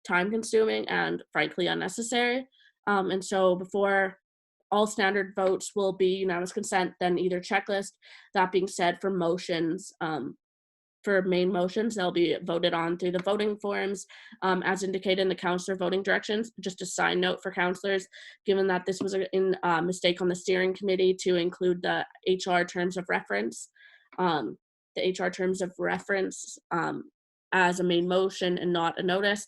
time consuming and frankly unnecessary. And so before all standard votes will be unanimous consent, then either checklist. That being said, for main motions, they'll be voted on through the voting forms, as indicated in the counselor voting directions. Just a side note for counselors, given that this was a mistake on the steering committee to include the HR terms of reference, um, as a main motion and not a notice.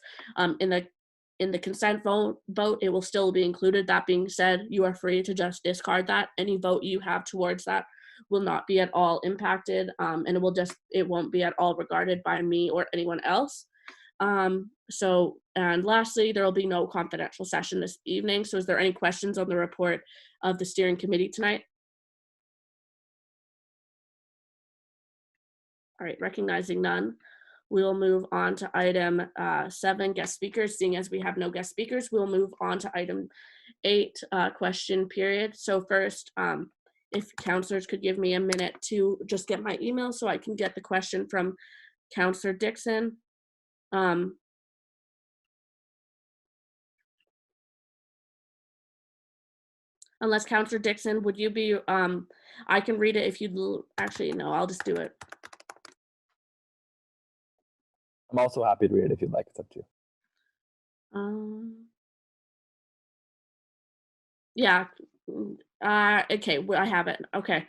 In the consent vote, it will still be included. That being said, you are free to just discard that. Any vote you have towards that will not be at all impacted, and it won't be at all regarded by me or anyone else. And lastly, there will be no confidential session this evening. So is there any questions on the report of the steering committee tonight? All right, recognizing none, we will move on to item 7, guest speakers. Seeing as we have no guest speakers, we'll move on to item 8, question period. So first, if counselors could give me a minute to just get my email so I can get the question from Counselor Dixon. Unless Counselor Dixon, would you be, I can read it if you'd, actually, no, I'll just do it. I'm also happy to read it if you'd like. It's up to you. Yeah. Okay, I have it. Okay.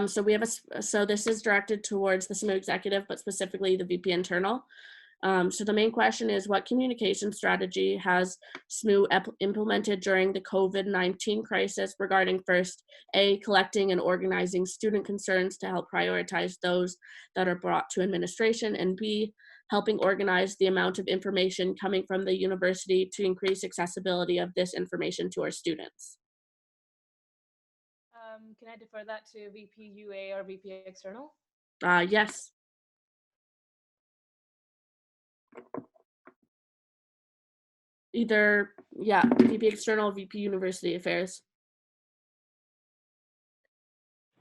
So we have so this is directed towards the SMU executive, but specifically the VP internal. So the main question is, what communication strategy has SMU implemented during the COVID-19 crisis regarding first, A, collecting and organizing student concerns to help prioritize those that are brought to administration, and B, helping organize the amount of information coming from the university to increase accessibility of this information to our students? Can I defer that to VP UA or VP external? Yes. Either, yeah, VP external, VP university affairs.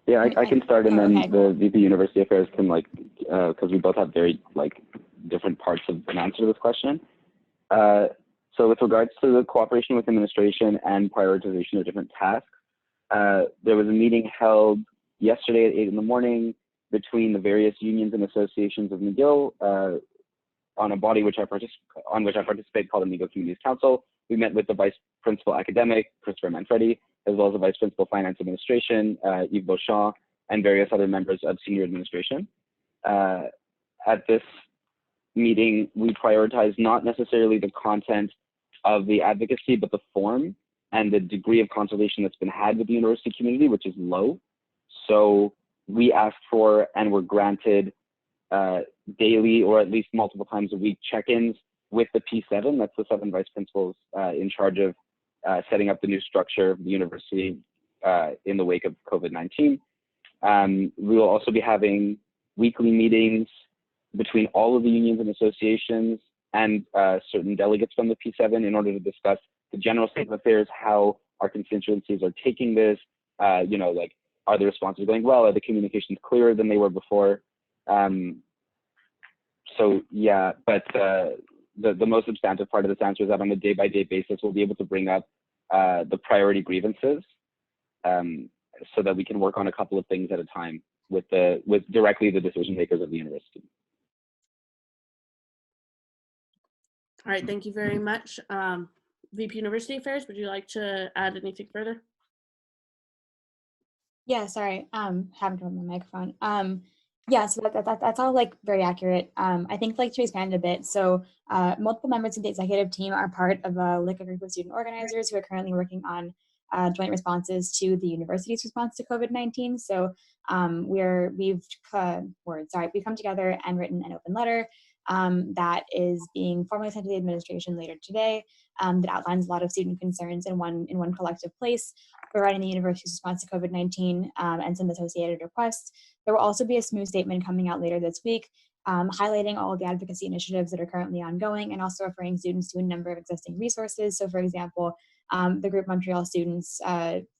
Yeah, I can start, and then the VP University Affairs can, because we both have very, different parts of an answer to this question. So with regards to the cooperation with administration and prioritization of different tasks, there was a meeting held yesterday at 8 in the morning between the various unions and associations of McGill on a body on which I participate called the McGill Communities Council. We met with the Vice Principal Academic, Christopher Manfredi, as well as the Vice Principal Finance Administration, Yves Beauchamp, and various other members of senior administration. At this meeting, we prioritized not necessarily the content of the advocacy, but the form and the degree of consultation that's been had with the university community, which is low. So we asked for and were granted daily or at least multiple times a week check-ins with the P7, that's the 7 vice principals in charge of setting up the new structure of the university in the wake of COVID-19. We will also be having weekly meetings between all of the unions and associations and certain delegates from the P7 in order to discuss the general state of affairs, how our constituencies are taking this, are the responses going well? Are the communications clearer than they were before? So yeah, but the most substantive part of this answer is that on a day-by-day basis, we'll be able to bring up the priority grievances so that we can work on a couple of things at a time with directly the decision makers of the university. All right, thank you very much. VP University Affairs, would you like to add anything further? Yeah, sorry, having to run my microphone. Yeah, so that's all very accurate. I think to expand a bit, so multiple members of the executive team are part of a group of student organizers who are currently working on joint responses to the university's response to COVID-19. So we've come together and written an open letter that is being formally sent to the administration later today, that outlines a lot of student concerns in one collective place, providing the university's response to COVID-19 and some associated requests. There will also be a SMU statement coming out later this week, highlighting all of the advocacy initiatives that are currently ongoing and also referring students to a number of existing resources. So for example, the Group Montreal Students,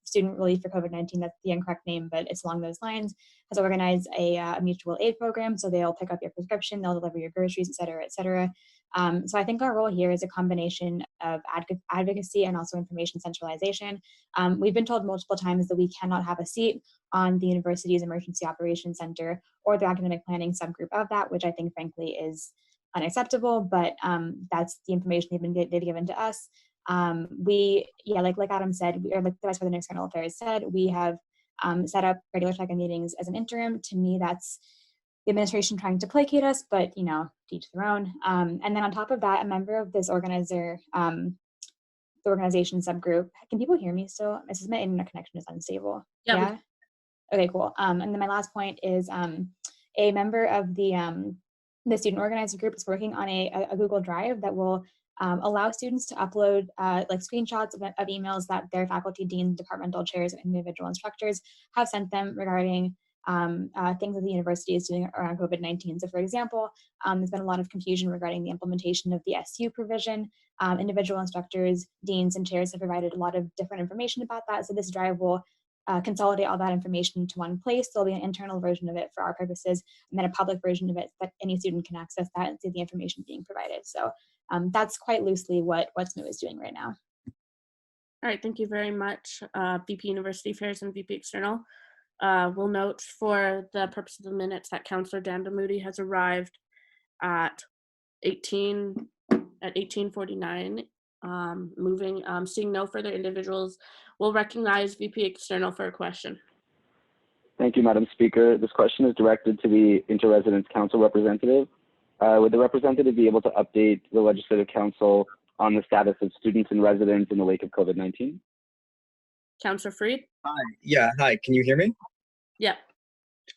Student Relief for COVID-19, that's the incorrect name, but it's along those lines, has organized a mutual aid program. So they'll pick up your prescription, they'll deliver your groceries, et cetera, et cetera. So I think our role here is a combination of advocacy and also information centralization. We've been told multiple times that we cannot have a seat on the university's Emergency Operations Center or the academic planning subgroup of that, which I think frankly is unacceptable, but that's the information they've given to us. Like Adam said, or like the Vice President of External Affairs said, we have set up regular check-in meetings as an interim. To me, that's the administration trying to placate us, but to each their own. And then on top of that, a member of this the organization subgroup. Can people hear me still? My internet connection is unstable. Yeah. Okay, cool. And then my last point is a member of the student organizer group is working on a Google Drive that will allow students to upload like screenshots of emails that their faculty, deans, departmental chairs, and individual instructors have sent them regarding things that the university is doing around COVID-19. So for example, there's been a lot of confusion regarding the implementation of the SU provision. Individual instructors, deans, and chairs have provided a lot of different information about that. So this drive will consolidate all that information into one place. There'll be an internal version of it for our purposes, and then a public version of it that any student can access that and see the information being provided. So that's quite loosely what SMU is doing right now. All right, thank you very much, VP University Affairs and VP External. We'll note for the purpose of the minutes that Councillor Dandamoody has arrived at 18:49. Seeing no further individuals, we'll recognize VP External for a question. Thank you, Madam Speaker. This question is directed to the Inter-Residence Council representative. Would the representative be able to update the Legislative Council on the status of students and residents in the wake of COVID-19? Councillor Freed? Hi. Yeah, hi. Can you hear me? Yep.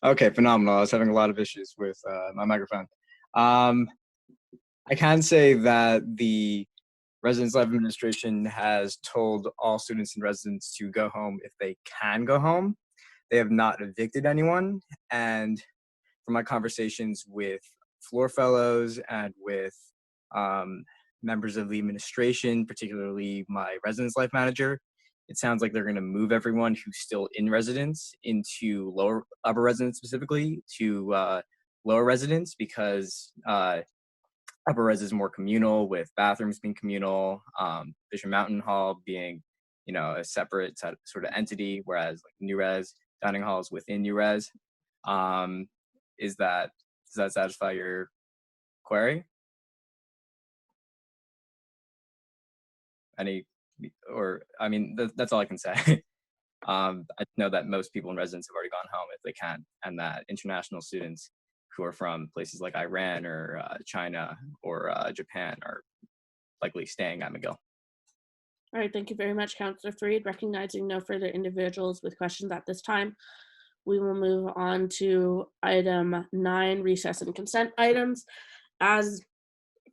Okay, phenomenal. I was having a lot of issues with my microphone. I can say that the Residence Life Administration has told all students and residents to go home if they can go home. They have not evicted anyone. And from my conversations with floor fellows and with members of the administration, particularly my residence life manager, it sounds like they're going to move everyone who's still in residence into upper residence specifically to lower residence, because upper res is more communal, with bathrooms being communal, Bishop Mountain Hall being, a separate sort of entity, whereas like new res dining halls within new res. Does that satisfy your query? That's all I can say. I know that most people in residence have already gone home if they can, and that international students who are from places like Iran or China or Japan are likely staying at McGill. All right, thank you very much, Councillor Freed. Recognizing no further individuals with questions at this time, we will move on to item 9, recess and consent items. As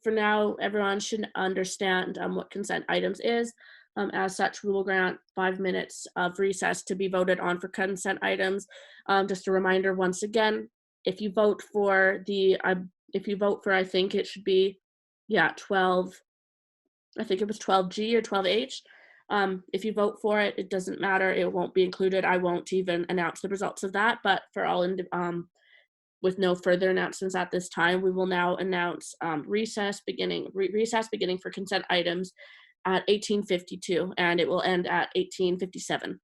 for now, everyone should understand what consent items is. As such, we will grant 5 minutes of recess to be voted on for consent items. Just a reminder once again, if you vote for I think it should be, 12, I think it was 12G or 12H. If you vote for it, it doesn't matter. It won't be included. I won't even announce the results of that. But for all, with no further announcements at this time, we will now announce recess beginning for consent items at 18:52, and it will end at 18:57.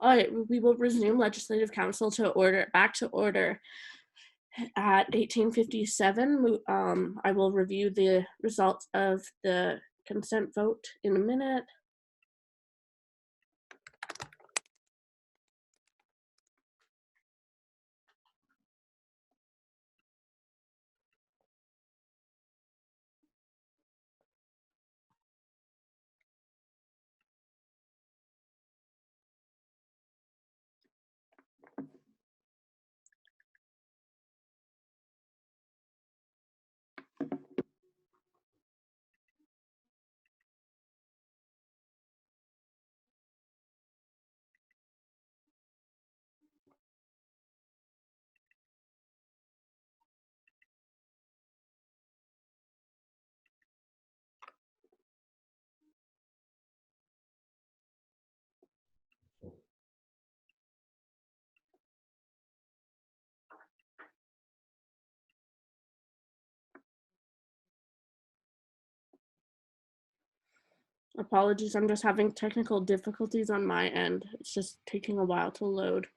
All right, we will resume Legislative Council back to order at 18:57. I will review the results of the consent vote in a minute. Apologies, I'm just having technical difficulties on my end. It's just taking a while to load.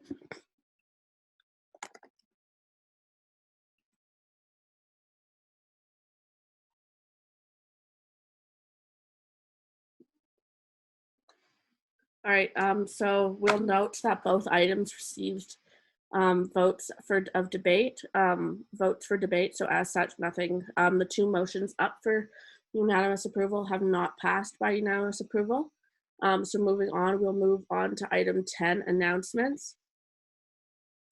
All right, so we'll note that both items received votes for debate. So as such, nothing. The two motions up for unanimous approval have not passed by unanimous approval. So moving on, we'll move on to item 10, announcements.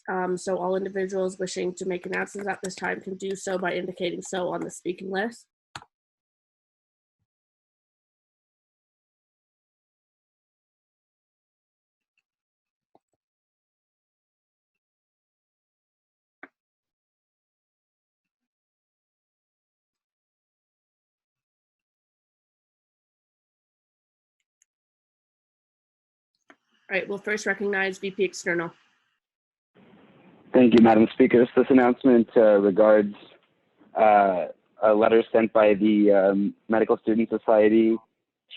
So all individuals wishing to make announcements at this time can do so by indicating so on the speaking list. All right, we'll first recognize VP External. Thank you, Madam Speaker. This announcement regards a letter sent by the Medical Student Society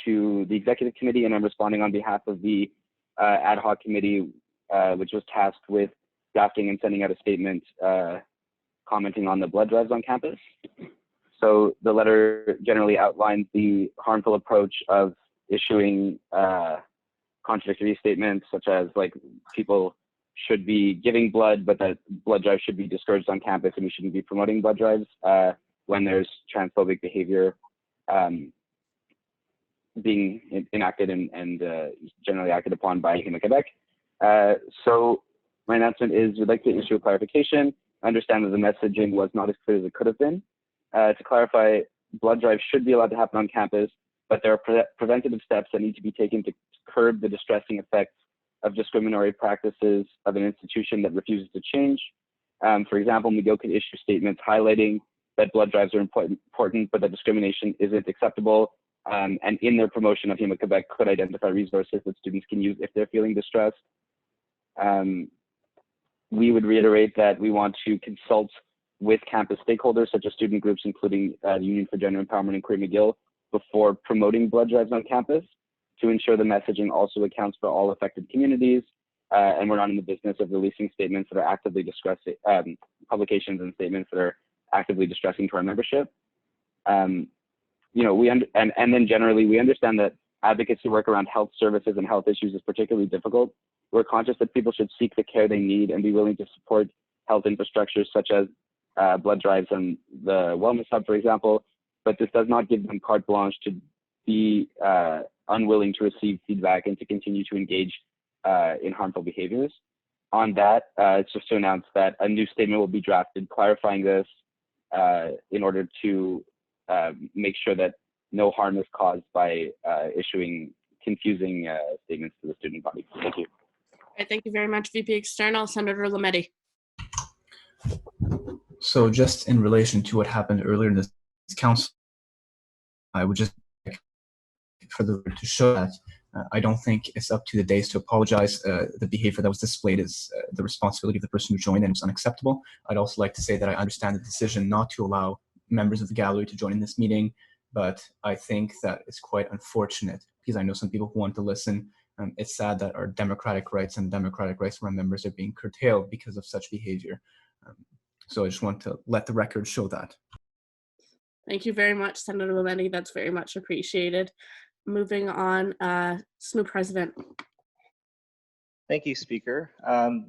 to the Executive Committee, and I'm responding on behalf of the ad hoc committee, which was tasked with drafting and sending out a statement commenting on the blood drives on campus. So the letter generally outlines the harmful approach of issuing contradictory statements, such as like people should be giving blood, but that blood drives should be discouraged on campus and we shouldn't be promoting blood drives when there's transphobic behavior being enacted and generally acted upon by Human Quebec. So my announcement is we'd like to issue a clarification. I understand that the messaging was not as clear as it could have been. To clarify, blood drives should be allowed to happen on campus, but there are preventative steps that need to be taken to curb the distressing effects of discriminatory practices of an institution that refuses to change. For example, McGill could issue statements highlighting that blood drives are important, but that discrimination isn't acceptable, and in their promotion of Human Quebec could identify resources that students can use if they're feeling distressed. We would reiterate that we want to consult with campus stakeholders such as student groups, including the Union for Gender Empowerment and Queer McGill, before promoting blood drives on campus, to ensure the messaging also accounts for all affected communities. And we're not in the business of releasing statements that are actively distressing, publications and statements that are actively distressing to our membership. You know, and then generally we understand that advocacy work around health services and health issues is particularly difficult. We're conscious that people should seek the care they need and be willing to support health infrastructures such as blood drives and the Wellness Hub, for example, but this does not give them carte blanche to be unwilling to receive feedback and to continue to engage in harmful behaviors. On that, it's just to announce that a new statement will be drafted clarifying this in order to make sure that no harm is caused by issuing confusing statements to the student body. Thank you. All right, thank you very much, VP External. Senator Lametti. So just in relation to what happened earlier in this council, I would just like further to show that I don't think it's up to the days to apologize. The behavior that was displayed is the responsibility of the person who joined and it was unacceptable. I'd also like to say that I understand the decision not to allow members of the gallery to join in this meeting, but I think that it's quite unfortunate because I know some people who want to listen. It's sad that our democratic rights and democratic rights of our members are being curtailed because of such behavior. So I just want to let the record show that. Thank you very much, Senator Lametti. That's very much appreciated. Moving on, SMU President. Thank you, Speaker.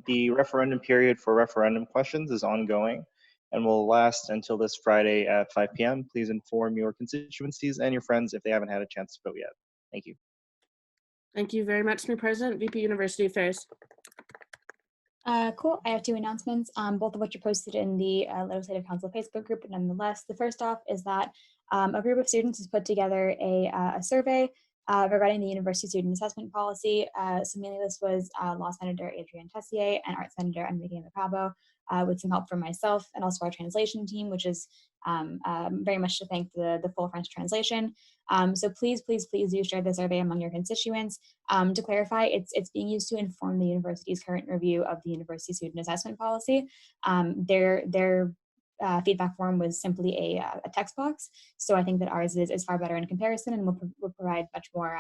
The referendum period for referendum questions is ongoing and will last until this Friday at 5 p.m. Please inform your constituencies and your friends if they haven't had a chance to vote yet. Thank you. Thank you very much, SMU President. VP University Affairs. Cool. I have 2 announcements, both of which are posted in the Legislative Council Facebook group. But nonetheless, the first off is that a group of students has put together a survey regarding the University Student Assessment Policy. So mainly this was Law Senator Adrienne Tessier and Art Senator Enrique Macabo, with some help from myself and also our translation team, which is very much to thank the full French translation. So please do share the survey among your constituents. To clarify, it's being used to inform the university's current review of the University Student Assessment Policy. Their feedback form was simply a text box. So I think that ours is far better in comparison and will provide much more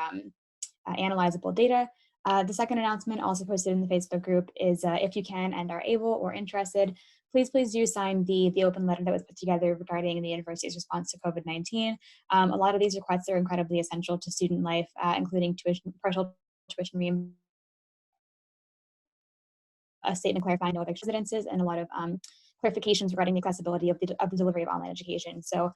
analyzable data. The second announcement, also posted in the Facebook group, is if you can and are able or interested, please do sign the open letter that was put together regarding the university's response to COVID-19. A lot of these requests are incredibly essential to student life, including partial tuition reimbursement, a statement clarifying no eviction residences, and a lot of clarifications regarding the accessibility of the delivery of online education. So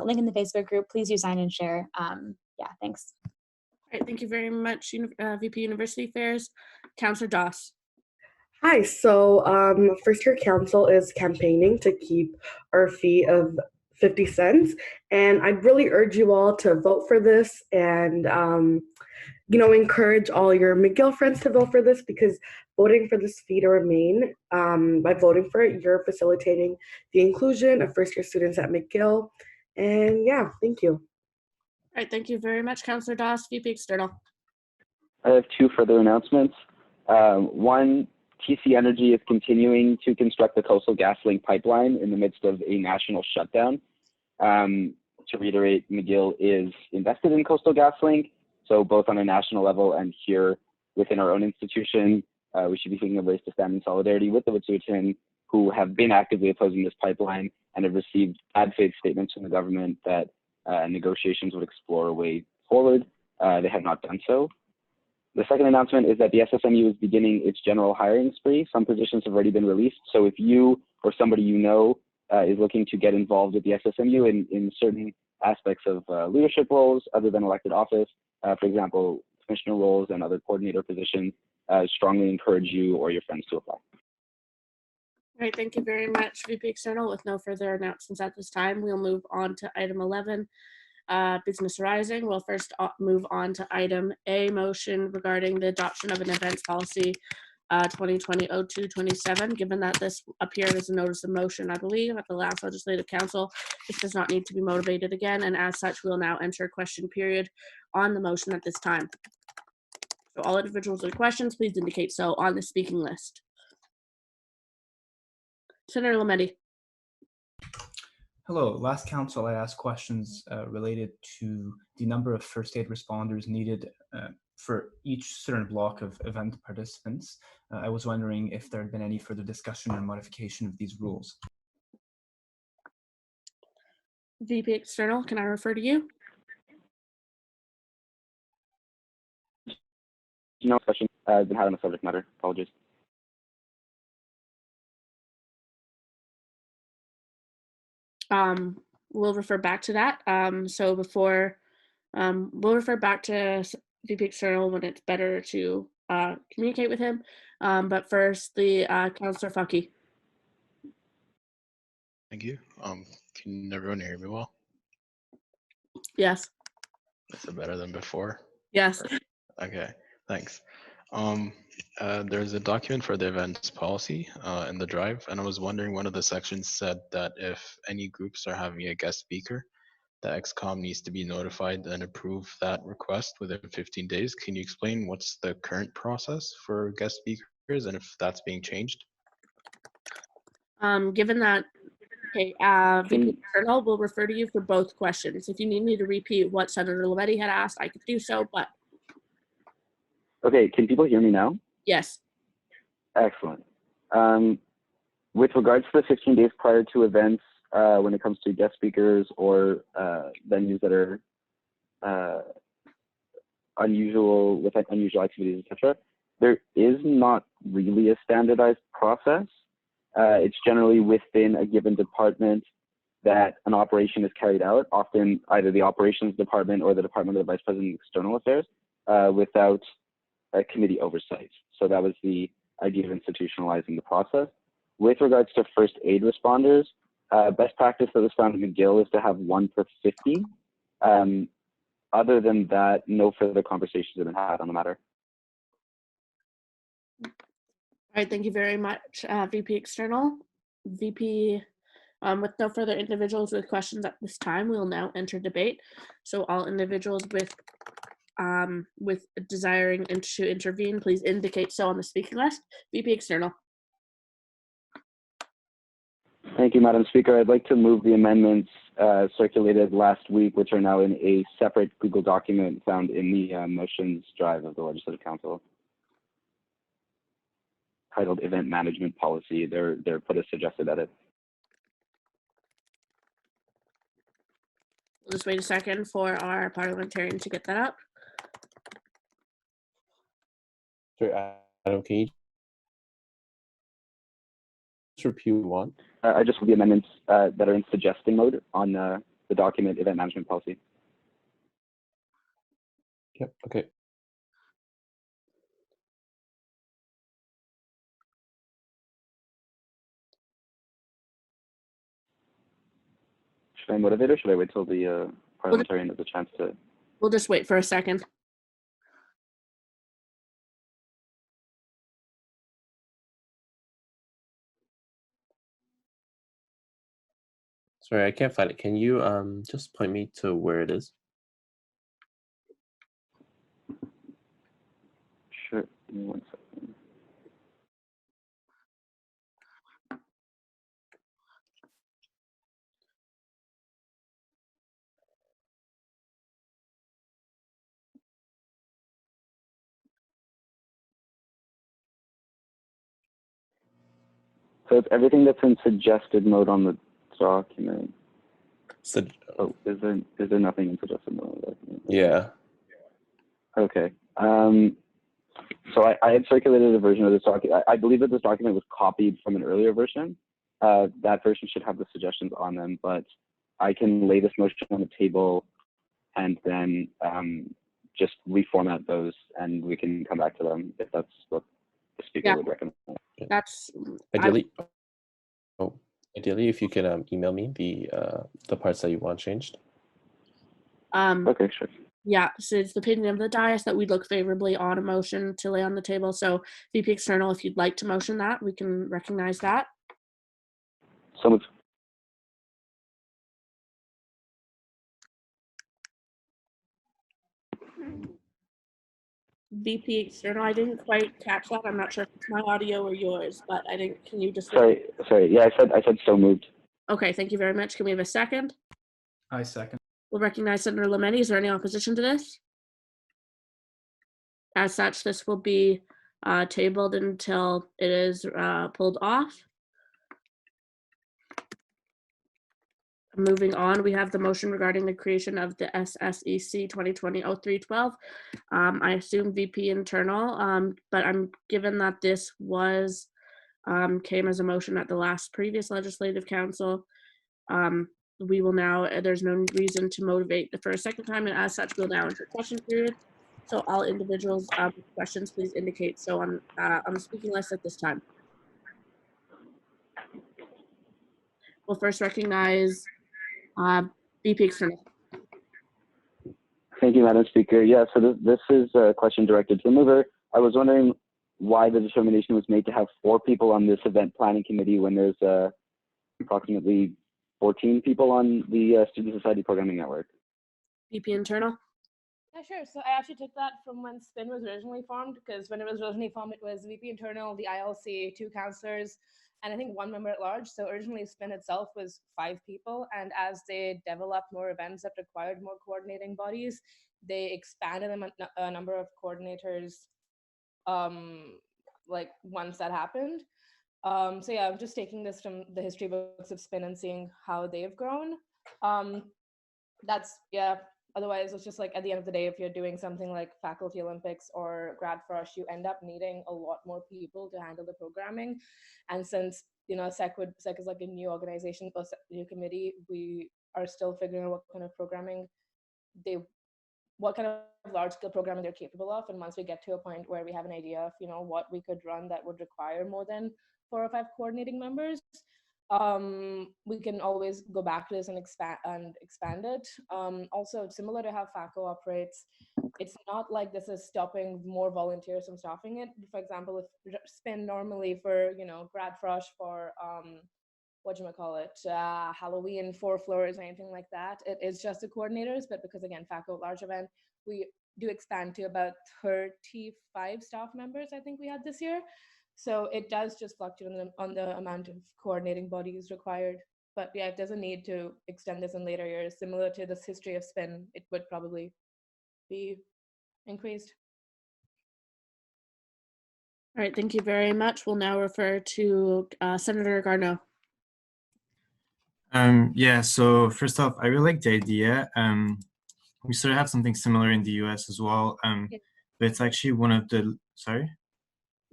link in the Facebook group, please do sign and share. Yeah, thanks. All right, thank you very much, VP University Affairs. Councillor Doss. Hi, so First Year Council is campaigning to keep our fee of 50 cents, and I'd really urge you all to vote for this and encourage all your McGill friends to vote for this, because voting for this fee to remain, by voting for it, you're facilitating the inclusion of first-year students at McGill. And yeah, thank you. All right, thank you very much, Councillor Doss. VP External. I have 2 further announcements. One, TC Energy is continuing to construct the Coastal GasLink pipeline in the midst of a national shutdown. To reiterate, McGill is invested in Coastal GasLink, so both on a national level and here within our own institution, we should be thinking of ways to stand in solidarity with the Wet'suwet'en, who have been actively opposing this pipeline and have received bad faith statements from the government that negotiations would explore a way forward. They have not done so. The second announcement is that the SSMU is beginning its general hiring spree. Some positions have already been released. So if you or somebody you know is looking to get involved with the SSMU in certain aspects of leadership roles other than elected office, for example, commissioner roles and other coordinator positions, I strongly encourage you or your friends to apply. All right, thank you very much, VP External. With no further announcements at this time, we'll move on to item 11, business arising. We'll first move on to item A, motion regarding the adoption of an events policy 2020-02-27. Given that this appeared as a notice of motion, I believe, at the last Legislative Council, this does not need to be motivated again, and as such, we'll now enter a question period on the motion at this time. So all individuals with questions, please indicate so on the speaking list. Senator Lametti. Hello. Last council, I asked questions related to the number of first aid responders needed for each certain block of event participants. I was wondering if there had been any further discussion or modification of these rules. VP External, can I refer to you? No question. I've been having a subject matter. Apologies. We'll refer back to that. So before, we'll refer back to VP External when it's better to communicate with him. But first, the Councillor Fucky. Thank you. Can everyone hear me well? Yes. Is it better than before? Yes. Okay, thanks. There's a document for the events policy in the drive, and I was wondering, one of the sections said that if any groups are having a guest speaker, the XCOM needs to be notified and approve that request within 15 days. Can you explain what's the current process for guest speakers and if that's being changed? Given that, okay, VP External will refer to you for both questions. If you need me to repeat what Senator Lametti had asked, I could do so, but Okay, can people hear me now? Yes. Excellent. With regards to the 15 days prior to events, when it comes to guest speakers or venues that are unusual, with unusual activities, etc., there is not really a standardized process. It's generally within a given department that an operation is carried out, often either the operations department or the Department of the Vice President of External Affairs, without a committee oversight. So that was the idea of institutionalizing the process. With regards to first aid responders, best practice that was found at McGill is to have 1 per 50. Other than that, no further conversations have been had on the matter. All right, thank you very much, VP External. VP, with no further individuals with questions at this time, we will now enter debate. So all individuals with desiring to intervene, please indicate so on the speaking list. VP External. Thank you, Madam Speaker. I'd like to move the amendments circulated last week, which are now in a separate Google document found in the motions drive of the Legislative Council, titled Event Management Policy. They're put as suggested edit. We'll just wait a second for our parliamentarian to get that up. Sorry, Adam, can you just repeat one? I just the amendments that are in suggesting mode on the document Event Management Policy. Yep, okay. Should I motivate or should I wait till the parliamentarian has a chance to? We'll just wait for a second. Sorry, I can't find it. Can you just point me to where it is? Sure, give me 1 second. So it's everything that's in suggested mode on the document. So, oh, is there nothing in suggested mode on the document? Yeah. Okay. So I had circulated a version of this document. I believe that this document was copied from an earlier version. That version should have the suggestions on them, but I can lay this motion on the table and then just reformat those, and we can come back to them if that's what the speaker would recommend. That's ideally. Ideally, if you can email me the parts that you want changed. Okay, sure. Yeah, so it's the opinion of the dais that we look favorably on a motion to lay on the table. So VP External, if you'd like to motion that, we can recognize that. So moved. VP External, I didn't quite catch that. I'm not sure if it's my audio or yours, but I didn't. Can you just? Sorry. Yeah, I said so moved. Okay, thank you very much. Can we have a second? I second. We'll recognize Senator Lametti. Is there any opposition to this? As such, this will be tabled until it is pulled off. Moving on, we have the motion regarding the creation of the SSEC 2020-0312. I assume VP Internal, but I'm given that this was came as a motion at the last previous Legislative Council. We will now, there's no reason to motivate for a second time, and as such, we'll now enter question period. So all individuals with questions, please indicate so on the speaking list at this time. We'll first recognize VP External. Thank you, Madam Speaker. Yeah, so this is a question directed to the mover. I was wondering why the determination was made to have 4 people on this event planning committee when there's approximately 14 people on the Student Society Programming Network. VP Internal. Yeah, sure. So I actually took that from when SPIN was originally formed, because when it was originally formed, it was VP Internal, the ILC, 2 counselors, and I think 1 member at large. So originally SPIN itself was 5 people. And as they developed more events that required more coordinating bodies, they expanded a number of coordinators like once that happened. So yeah, I'm just taking this from the history books of spin and seeing how they've grown. That's, yeah, otherwise it's just like at the end of the day, if you're doing something like faculty Olympics or grad frosh, you end up needing a lot more people to handle the programming. And since, you know, SEC is like a new organization or new committee, we are still figuring out what kind of programming what kind of large scale programming they're capable of. And once we get to a point where we have an idea of, you know, what we could run that would require more than 4 or 5 coordinating members, we can always go back to this and expand it. Also, similar to how FACO operates, it's not like this is stopping more volunteers from staffing it. For example, if spin normally for, you know, grad frosh for Halloween 4 floors or anything like that, it is just the coordinators. But because again, FACO large event, we do expand to about 35 staff members, I think we had this year. So it does just fluctuate on the amount of coordinating bodies required. But yeah, if there's a need to extend this in later years, similar to this history of spin, it would probably be increased. All right, thank you very much. We'll now refer to Senator Garneau. Yeah, so first off, I really like the idea. We sort of have something similar in the US as well. But it's actually one of the, sorry?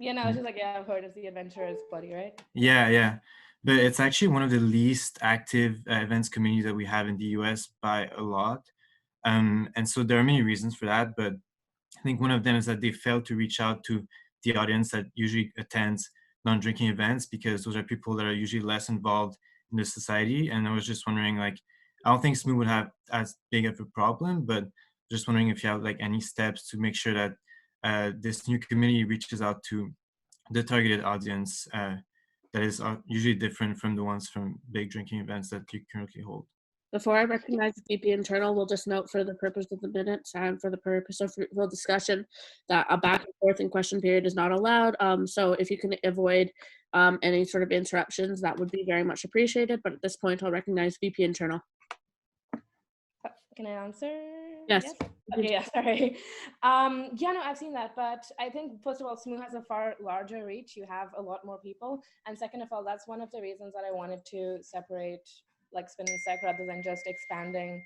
Yeah, no, it's just like, yeah, I've heard of the Adventurers Buddy, right? Yeah. But it's actually one of the least active events communities that we have in the US by a lot. And so there are many reasons for that, but I think one of them is that they failed to reach out to the audience that usually attends non-drinking events, because those are people that are usually less involved in the society. And I was just wondering, like, I don't think SMU would have as big of a problem, but just wondering if you have like any steps to make sure that this new community reaches out to the targeted audience that is usually different from the ones from big drinking events that you currently hold. Before I recognize the VP internal, we'll just note for the purpose of the minutes and for the purpose of fruitful discussion that a back and forth in question period is not allowed. So if you can avoid any sort of interruptions, that would be very much appreciated. But at this point, I'll recognize VP internal. Can I answer? Yes. Okay, yeah, sorry. Yeah, no, I've seen that, but I think first of all, SMU has a far larger reach. You have a lot more people, and second of all, that's one of the reasons that I wanted to separate like spin and sec rather than just expanding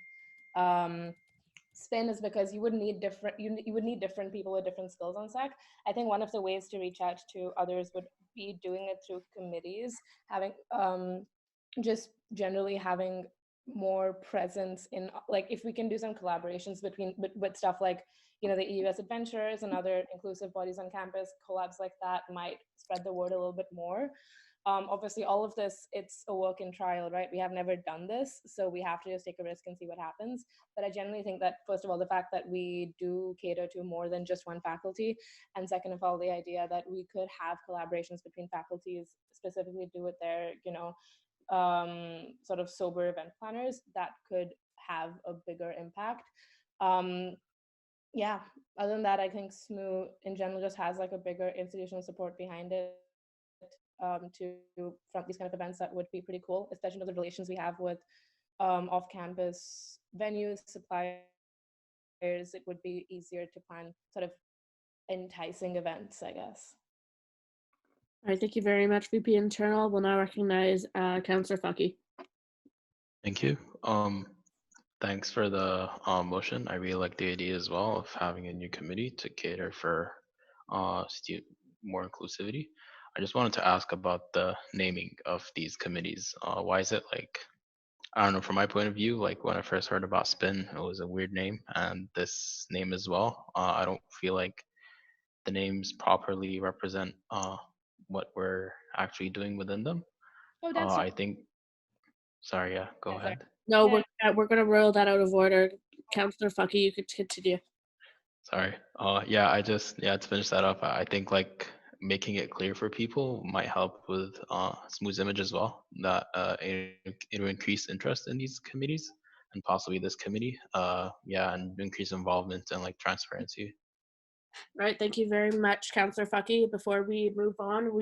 spin, is because you would need different people with different skills on sec. I think one of the ways to reach out to others would be doing it through committees, having just generally having more presence in, like, if we can do some collaborations between with stuff like, you know, the EUS Adventurers and other inclusive bodies on campus, collabs like that might spread the word a little bit more. Obviously, all of this, it's a work in trial, right? We have never done this, so we have to just take a risk and see what happens. But I generally think that, first of all, the fact that we do cater to more than just one faculty, and second of all, the idea that we could have collaborations between faculties, specifically do with their, you know, sort of sober event planners, that could have a bigger impact. Yeah, other than that, I think SMU in general just has like a bigger institutional support behind it to front these kind of events. That would be pretty cool, especially the relations we have with off-campus venues, suppliers. It would be easier to plan sort of enticing events, I guess. All right, thank you very much, VP internal. We'll now recognize Councillor Fucky. Thank you. Thanks for the motion. I really like the idea as well of having a new committee to cater for more inclusivity. I just wanted to ask about the naming of these committees. Why is it like, I don't know, from my point of view, like when I first heard about spin, it was a weird name, and this name as well. I don't feel like the names properly represent what we're actually doing within them. Oh, that's I think, sorry, yeah, go ahead. No, we're going to roll that out of order. Councillor Fucky, you could continue. Sorry. Yeah, to finish that up, I think like making it clear for people might help with SMU's image as well, that it'll increase interest in these committees and possibly this committee. Yeah, and increase involvement and like transparency. Right, thank you very much, Councillor Fucky. Before we move on,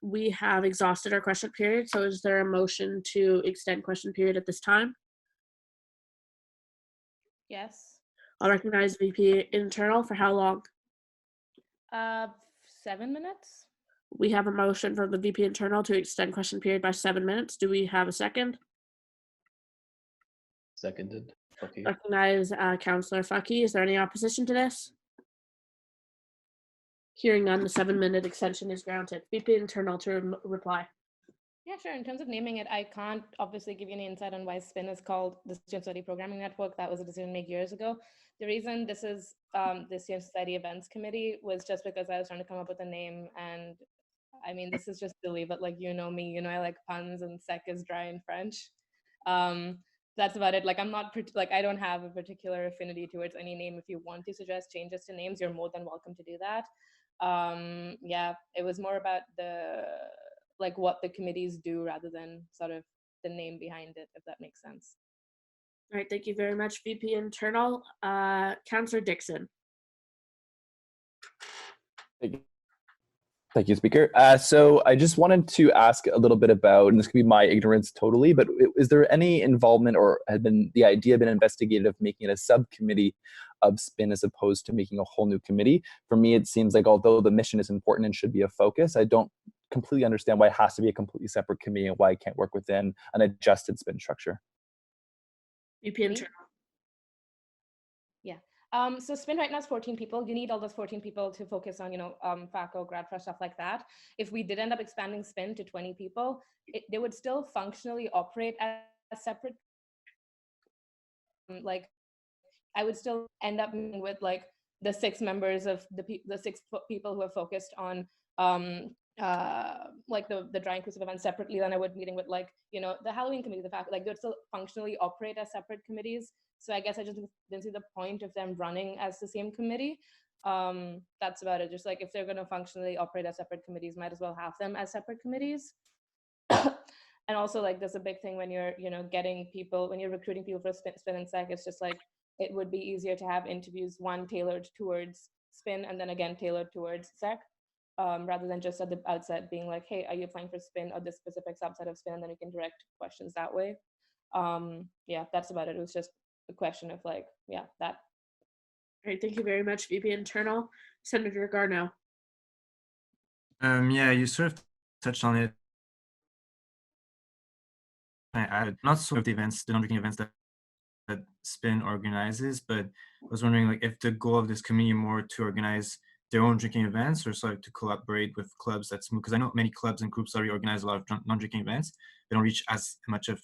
we have exhausted our question period. So is there a motion to extend question period at this time? Yes. I'll recognize VP internal for how long? 7 minutes. We have a motion from the VP Internal to extend question period by 7 minutes. Do we have a second? Seconded. Okay. Recognize Councillor Fucky. Is there any opposition to this? Hearing none, the 7-minute extension is granted. VP Internal to reply. Yeah, sure. In terms of naming it, I can't obviously give you any insight on why SPIN is called the Student Study Programming Network. That was a decision made years ago. The reason this is the Student Society Events Committee was just because I was trying to come up with a name. And I mean, this is just silly, but like, you know me, I like puns, and sec is dry in French. That's about it. Like, I'm not, like, I don't have a particular affinity towards any name. If you want to suggest changes to names, you're more than welcome to do that. Yeah, it was more about like what the committees do rather than sort of the name behind it, if that makes sense. All right, thank you very much, VP Internal. Councillor Dixon. Thank you, Speaker. So I just wanted to ask a little bit about, and this could be my ignorance totally, but is there any involvement or had been the idea been investigated of making it a subcommittee of SPIN as opposed to making a whole new committee? For me, it seems like although the mission is important and should be a focus, I don't completely understand why it has to be a completely separate committee and why it can't work within an adjusted SPIN structure. VP Internal. Yeah. So SPIN right now is 14 people. You need all those 14 people to focus on, FACO, GradFresh, stuff like that. If we did end up expanding SPIN to 20 people, they would still functionally operate as separate. Like, I would still end up meeting with like the 6 members of the 6 people who are focused on like the dry inclusive events separately. Then I would meeting with like, the Halloween committee, the fact like they would still functionally operate as separate committees. So I guess I just didn't see the point of them running as the same committee. That's about it. Just like if they're going to functionally operate as separate committees, might as well have them as separate committees. And also, like, there's a big thing when you're, getting people, when you're recruiting people for SPIN and SEC, it's just like, it would be easier to have interviews, one tailored towards SPIN and then again tailored towards SEC, rather than just at the outset being like, hey, are you applying for SPIN or this specific subset of SPIN? And then you can direct questions that way. Yeah, that's about it. It was just a question of like, yeah, that. All right, thank you very much, VP Internal. Senator Garneau. Yeah, you sort of touched on it. I not sort of the events, the non-drinking events that SPIN organizes, but I was wondering like if the goal of this committee more to organize their own drinking events or sort of to collaborate with clubs that's because I know many clubs and groups already organize a lot of non-drinking events. They don't reach as much of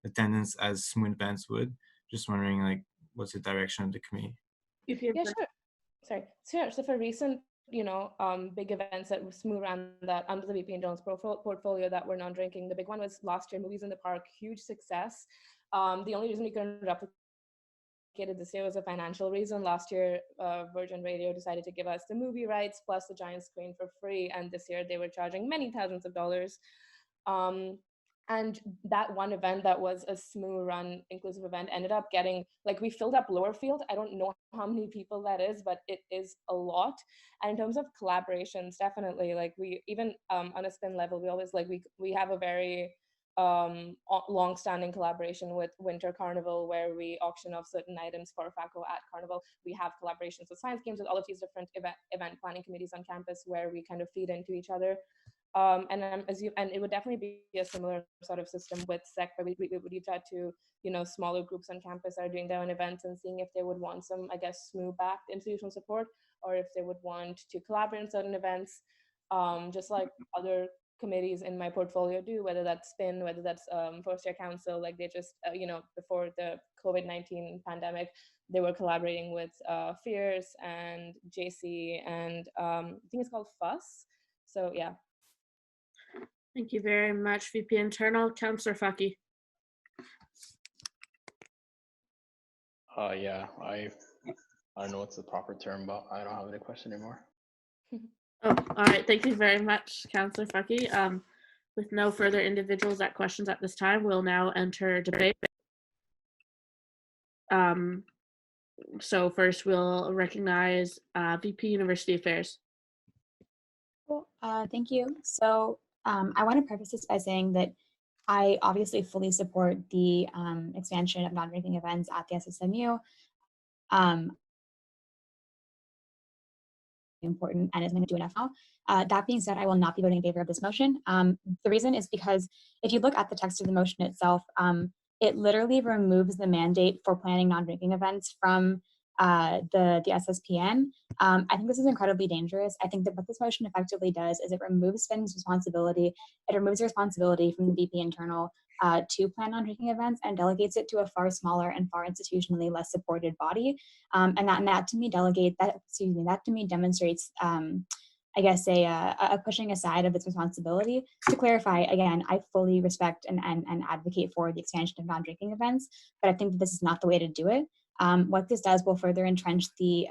attendance as SMU events would. Just wondering like what's the direction of the committee? Yeah, sure. Sorry. Sure. So for recent, big events that SMU ran that under the VP Internal's portfolio that were non-drinking, the big one was last year, Movies in the Park, huge success. The only reason we couldn't replicate it this year was a financial reason. Last year, Virgin Radio decided to give us the movie rights plus the giant screen for free, and this year they were charging many thousands of dollars. And that one event that was a SMU run inclusive event ended up getting, like, we filled up Lower Field. I don't know how many people that is, but it is a lot. And in terms of collaborations, definitely, like, we even on a SPIN level, we always like, we have a very long-standing collaboration with Winter Carnival, where we auction off certain items for FACO at Carnival. We have collaborations with Science Games, with all of these different event planning committees on campus where we kind of feed into each other. And it would definitely be a similar sort of system with SEC, where we would reach out to smaller groups on campus that are doing their own events and seeing if they would want some, I guess, SMU-backed institutional support, or if they would want to collaborate in certain events, just like other committees in my portfolio do, whether that's SPIN, whether that's first year council. Like they just, before the COVID-19 pandemic, they were collaborating with FEARS and JC and I think it's called FUS. So yeah. Thank you very much, VP Internal. Councillor Fucky. Yeah, I don't know what's the proper term, but I don't have any question anymore. Oh, all right. Thank you very much, Councillor Fucky. With no further individuals at questions at this time, we'll now enter debate. So first we'll recognize VP University Affairs. Cool. Thank you. So I want to preface this by saying that I obviously fully support the expansion of non-drinking events at the SSMU. important and isn't going to do enough now. That being said, I will not be voting in favor of this motion. The reason is because if you look at the text of the motion itself, it literally removes the mandate for planning non-drinking events from the SSPN. I think this is incredibly dangerous. I think that what this motion effectively does is it removes SPIN's responsibility. It removes the responsibility from the VP internal to plan on drinking events and delegates it to a far smaller and far institutionally less supported body. And that to me that to me demonstrates I guess a pushing aside of its responsibility. To clarify, again, I fully respect and advocate for the expansion of non-drinking events, but I think that this is not the way to do it. What this does will further entrench the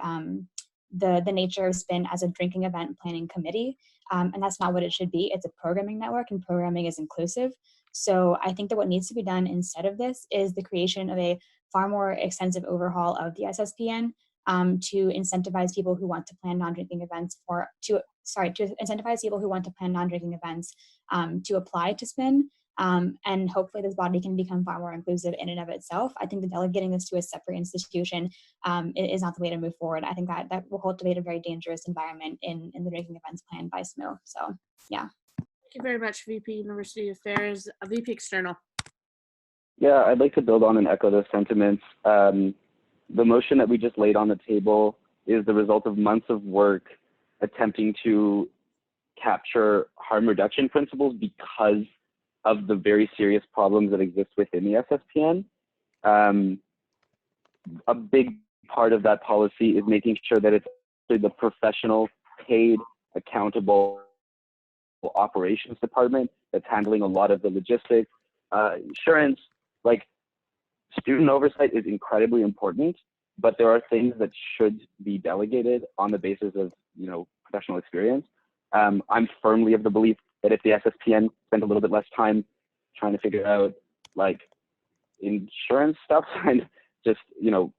nature of SPIN as a drinking event planning committee, and that's not what it should be. It's a programming network, and programming is inclusive. So I think that what needs to be done instead of this is the creation of a far more extensive overhaul of the SSPN to incentivize people who want to plan non-drinking events to incentivize people who want to plan non-drinking events to apply to SPIN. And hopefully this body can become far more inclusive in and of itself. I think that delegating this to a separate institution is not the way to move forward. I think that will cultivate a very dangerous environment in the drinking events planned by SMU. So yeah. Thank you very much, VP University Affairs. VP External. Yeah, I'd like to build on and echo those sentiments. The motion that we just laid on the table is the result of months of work attempting to capture harm reduction principles because of the very serious problems that exist within the SSPN. A big part of that policy is making sure that it's the professional, paid, accountable operations department that's handling a lot of the logistics, insurance. Like, student oversight is incredibly important, but there are things that should be delegated on the basis of, professional experience. I'm firmly of the belief that if the SSPN spent a little bit less time trying to figure out like insurance stuff and just,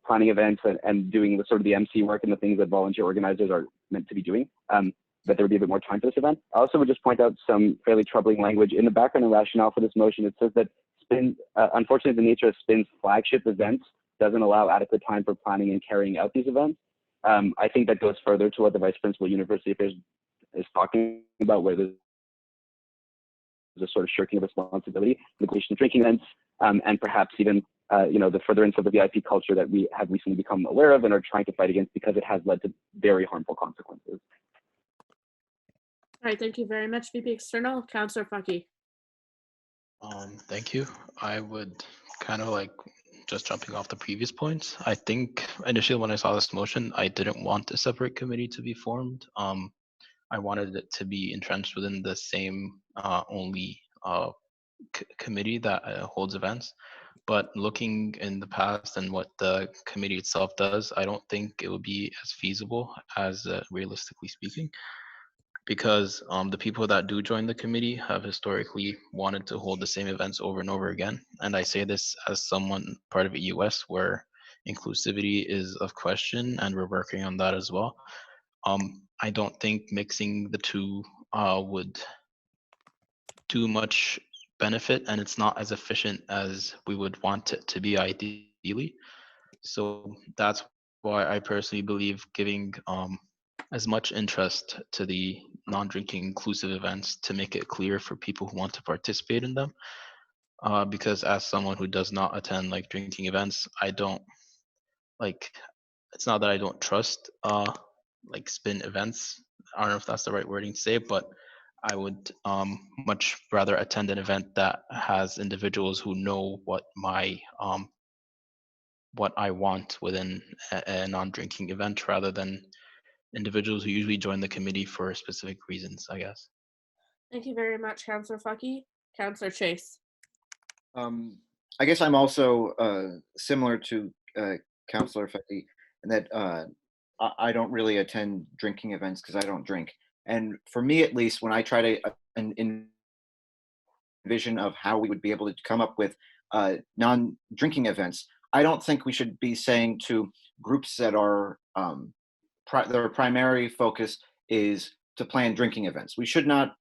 planning events and doing the sort of the MC work and the things that volunteer organizers are meant to be doing, that there would be a bit more time for this event. I also would just point out some fairly troubling language in the background and rationale for this motion. It says that SPIN, unfortunately, the nature of SPIN's flagship events doesn't allow adequate time for planning and carrying out these events. I think that goes further to what the Vice Principal University Affairs is talking about, where there's a sort of shirking of responsibility, negotiation of drinking events, and perhaps even the furtherance of the VIP culture that we have recently become aware of and are trying to fight against because it has led to very harmful consequences. All right, thank you very much, VP External. Councillor Funky. Thank you. I would kind of like just jumping off the previous points. I think initially when I saw this motion, I didn't want a separate committee to be formed. I wanted it to be entrenched within the same only committee that holds events. But looking in the past and what the committee itself does, I don't think it would be as feasible as realistically speaking, because the people that do join the committee have historically wanted to hold the same events over and over again. And I say this as someone part of a US where inclusivity is of question, and we're working on that as well. I don't think mixing the two would do much benefit, and it's not as efficient as we would want it to be ideally. So that's why I personally believe giving as much interest to the non-drinking inclusive events to make it clear for people who want to participate in them. Because as someone who does not attend like drinking events, I don't like, it's not that I don't trust like SPIN events. I don't know if that's the right wording to say, but I would much rather attend an event that has individuals who know what I want within a non-drinking event, rather than individuals who usually join the committee for specific reasons, I guess. Thank you very much, Councillor Funky. Councillor Chase. I guess I'm also similar to Councillor Fetty in that I don't really attend drinking events because I don't drink. And for me, at least, when I try to envision of how we would be able to come up with non-drinking events, I don't think we should be saying to groups that are their primary focus is to plan drinking events. We should not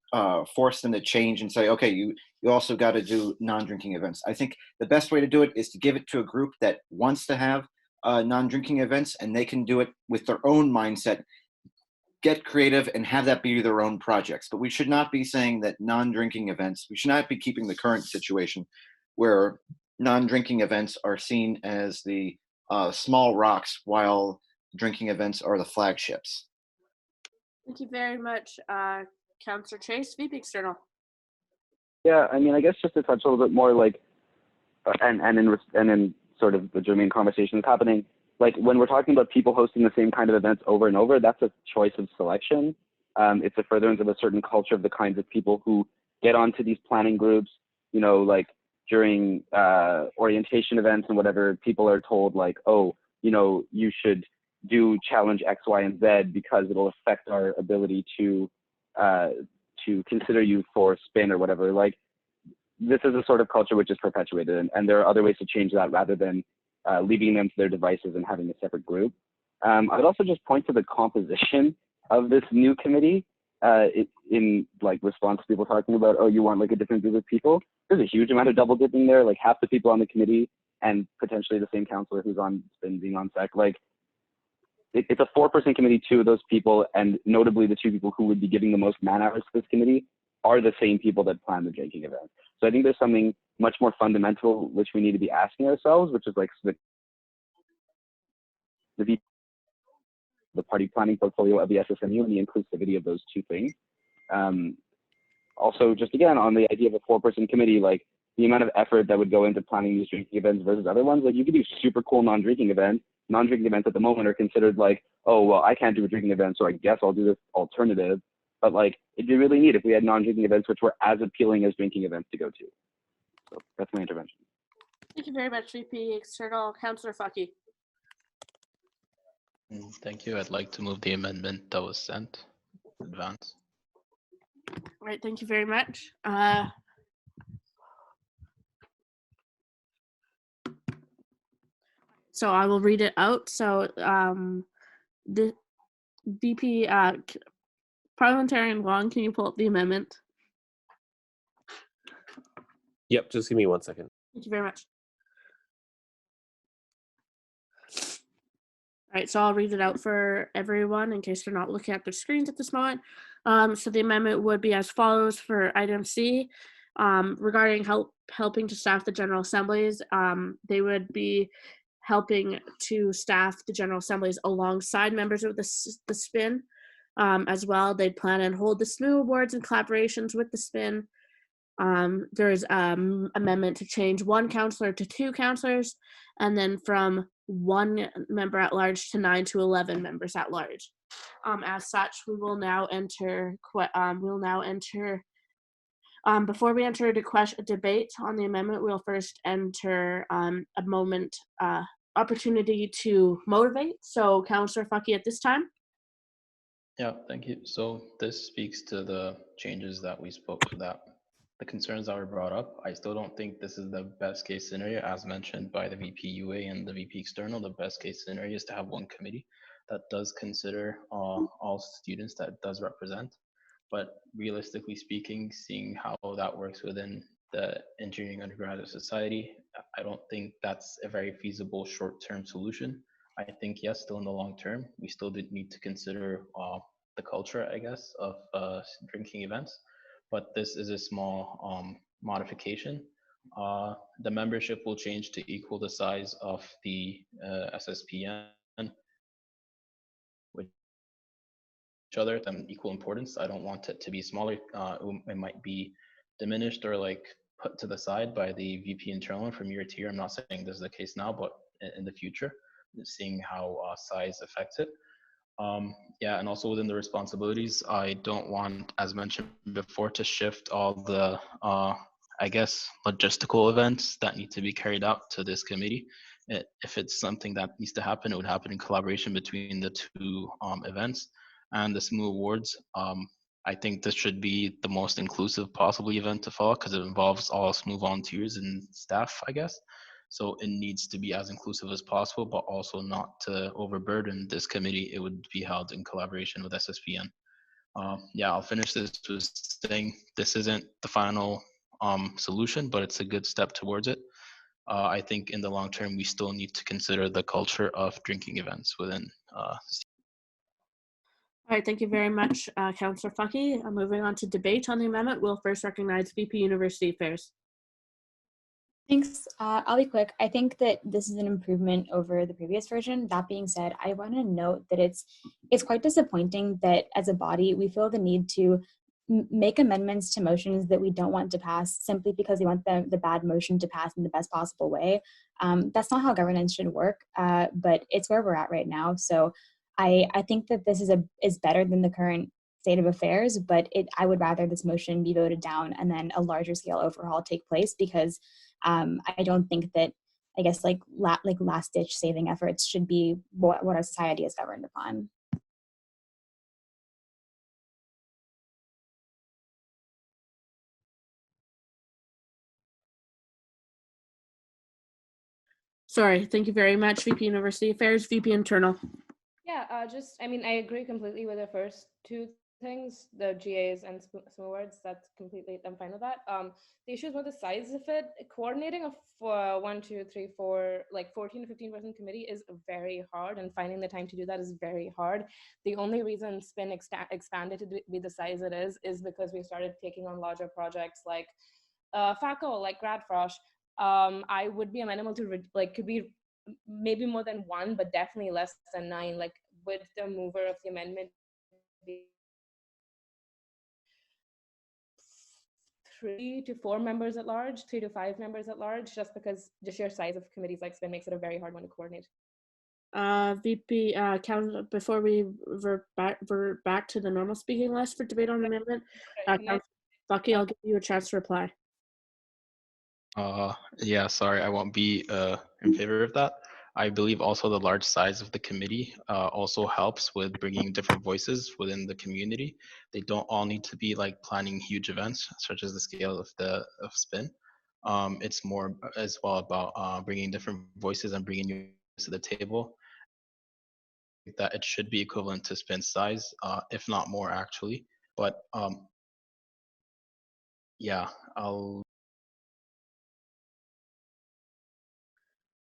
force them to change and say, okay, you also got to do non-drinking events. I think the best way to do it is to give it to a group that wants to have non-drinking events, and they can do it with their own mindset, get creative and have that be their own projects. But we should not be saying that non-drinking events, we should not be keeping the current situation where non-drinking events are seen as the small rocks while drinking events are the flagships. Thank you very much, Councillor Chase, VP External. Yeah, I mean, I guess just to touch a little bit more, like, and in sort of the germane conversation that's happening, like when we're talking about people hosting the same kind of events over and over, that's a choice of selection. It's a furtherance of a certain culture of the kinds of people who get onto these planning groups, you know, like during orientation events and whatever, people are told like, oh, you know, you should do challenge X, Y, and Z because it'll affect our ability to consider you for spin or whatever. Like, this is a sort of culture which is perpetuated, and there are other ways to change that rather than leaving them to their devices and having a separate group. I would also just point to the composition of this new committee in like response to people talking about, oh, you want like a different group of people. There's a huge amount of double dipping there, like half the people on the committee and potentially the same counselor who's on spin being on sec. Like, it's a 4-person committee, 2 of those people, and notably the 2 people who would be giving the most man hours to this committee are the same people that plan the drinking event. So I think there's something much more fundamental which we need to be asking ourselves, which is like the party planning portfolio of the SSMU and the inclusivity of those 2 things. Also, just again, on the idea of a 4-person committee, like the amount of effort that would go into planning these drinking events versus other ones, like you could do super cool non-drinking events. Non-drinking events at the moment are considered like, oh, well, I can't do a drinking event, so I guess I'll do this alternative. But like, it'd be really neat if we had non-drinking events which were as appealing as drinking events to go to. So that's my intervention. Thank you very much, VP External. Councillor Fucky. Thank you. I'd like to move the amendment that was sent. Advance. All right, thank you very much. So I will read it out. So the VP Parliamentarian Wong, can you pull up the amendment? Yep, just give me 1 second. Thank you very much. All right, so I'll read it out for everyone in case they're not looking at their screens at this moment. So the amendment would be as follows for item C. Regarding helping to staff the General Assemblies, they would be helping to staff the General Assemblies alongside members of the SPIN. As well, they plan and hold the SMU awards and collaborations with the SPIN. There is amendment to change 1 counselor to 2 counselors, and then from 1 member at large to 9 to 11 members at large. As such, we will now enter. Before we enter a debate on the amendment, we'll first enter a moment opportunity to motivate. So, Councillor Fucky, at this time. Yeah, thank you. So this speaks to the changes that we spoke about. The concerns that were brought up, I still don't think this is the best case scenario, as mentioned by the VP UA and the VP External. The best case scenario is to have 1 committee that does consider all students, that does represent. But realistically speaking, seeing how that works within the engineering undergraduate society, I don't think that's a very feasible short-term solution. I think, yes, still in the long term, we still did need to consider the culture, I guess, of drinking events. But this is a small modification. The membership will change to equal the size of the SSPN, which other than equal importance. I don't want it to be smaller. It might be diminished or like put to the side by the VP internal from year to year. I'm not saying this is the case now, but in the future, seeing how size affects it. Yeah, and also within the responsibilities, I don't want, as mentioned before, to shift all the, I guess, logistical events that need to be carried out to this committee. If it's something that needs to happen, it would happen in collaboration between the 2 events. And the SMU Awards, I think this should be the most inclusive possible event to follow because it involves all SMU volunteers and staff, I guess. So it needs to be as inclusive as possible, but also not to overburden this committee. It would be held in collaboration with SSPN. Yeah, I'll finish this with saying this isn't the final solution, but it's a good step towards it. I think in the long term, we still need to consider the culture of drinking events within All right, thank you very much, Councillor Fucky. Moving on to debate on the amendment, we'll first recognize VP University Affairs. Thanks. I'll be quick. I think that this is an improvement over the previous version. That being said, I want to note that it's quite disappointing that as a body we feel the need to make amendments to motions that we don't want to pass simply because we want the bad motion to pass in the best possible way. That's not how governance should work, but it's where we're at right now. So I think that this is better than the current state of affairs, but I would rather this motion be voted down and then a larger scale overhaul take place, because I don't think that, I guess, like last ditch saving efforts should be what our society is governed upon. Sorry, thank you very much, VP University Affairs. VP Internal. Yeah, I mean, I agree completely with the first two things, the GAs and SMU words. That's completely, I'm fine with that. The issue is with the size of it. Coordinating a 1, 2, 3, 4, like 14 to 15 person committee is very hard, and finding the time to do that is very hard. The only reason SPIN expanded to be the size it is because we started taking on larger projects like FACO, like GradFrosh. I would be amenable to could be maybe more than 1, but definitely less than 9. Like, would the mover of the amendment be 3 to 4 members at large, 3 to 5 members at large, just because the sheer size of committees like SPIN makes it a very hard one to coordinate. VP, before we revert back to the normal speaking list for debate on the amendment, Bucky, I'll give you a chance to reply. Yeah, sorry, I won't be in favor of that. I believe also the large size of the committee also helps with bringing different voices within the community. They don't all need to be like planning huge events, such as the scale of SPIN. It's more as well about bringing different voices and bringing you to the table. That it should be equivalent to SPIN size, if not more actually. But yeah, I'll.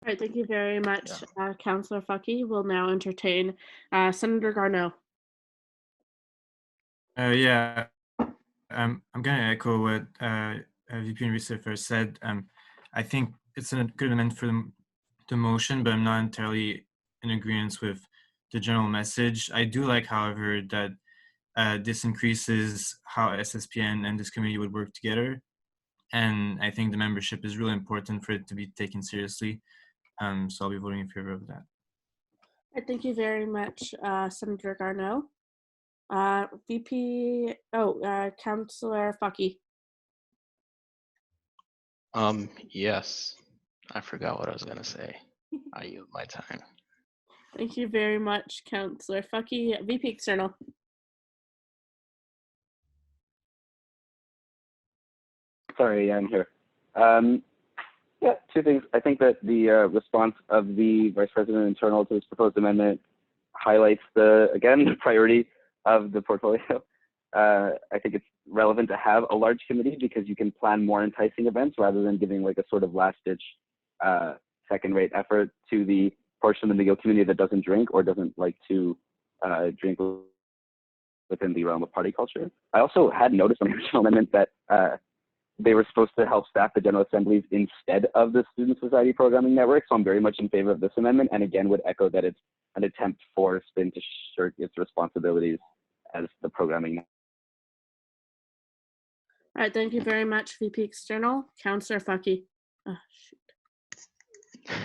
All right, thank you very much, Councillor Fucky. We'll now entertain Senator Garneau. Yeah, I'm going to echo what VP University first said. I think it's a good amendment for the motion, but I'm not entirely in agreement with the general message. I do like, however, that this increases how SSPN and this committee would work together. And I think the membership is really important for it to be taken seriously. So I'll be voting in favor of that. Thank you very much, Senator Garneau. Councillor Fucky. Yes, I forgot what I was gonna say. I yield my time. Thank you very much, Councillor Fucky. VP External. Sorry, I'm here. Yeah, two things. I think that the response of the Vice President Internal to this proposed amendment highlights the priority of the portfolio. I think it's relevant to have a large committee because you can plan more enticing events rather than giving like a sort of last-ditch second-rate effort to the portion of the McGill community that doesn't drink or doesn't like to drink within the realm of party culture. I also had noticed on the original amendment that they were supposed to help staff the General Assemblies instead of the Student Society Programming Network, so I'm very much in favor of this amendment, and again would echo that it's an attempt for SPIN to shirk its responsibilities as the programming network. All right, thank you very much, VP External. Councillor Fucky. Oh, shoot.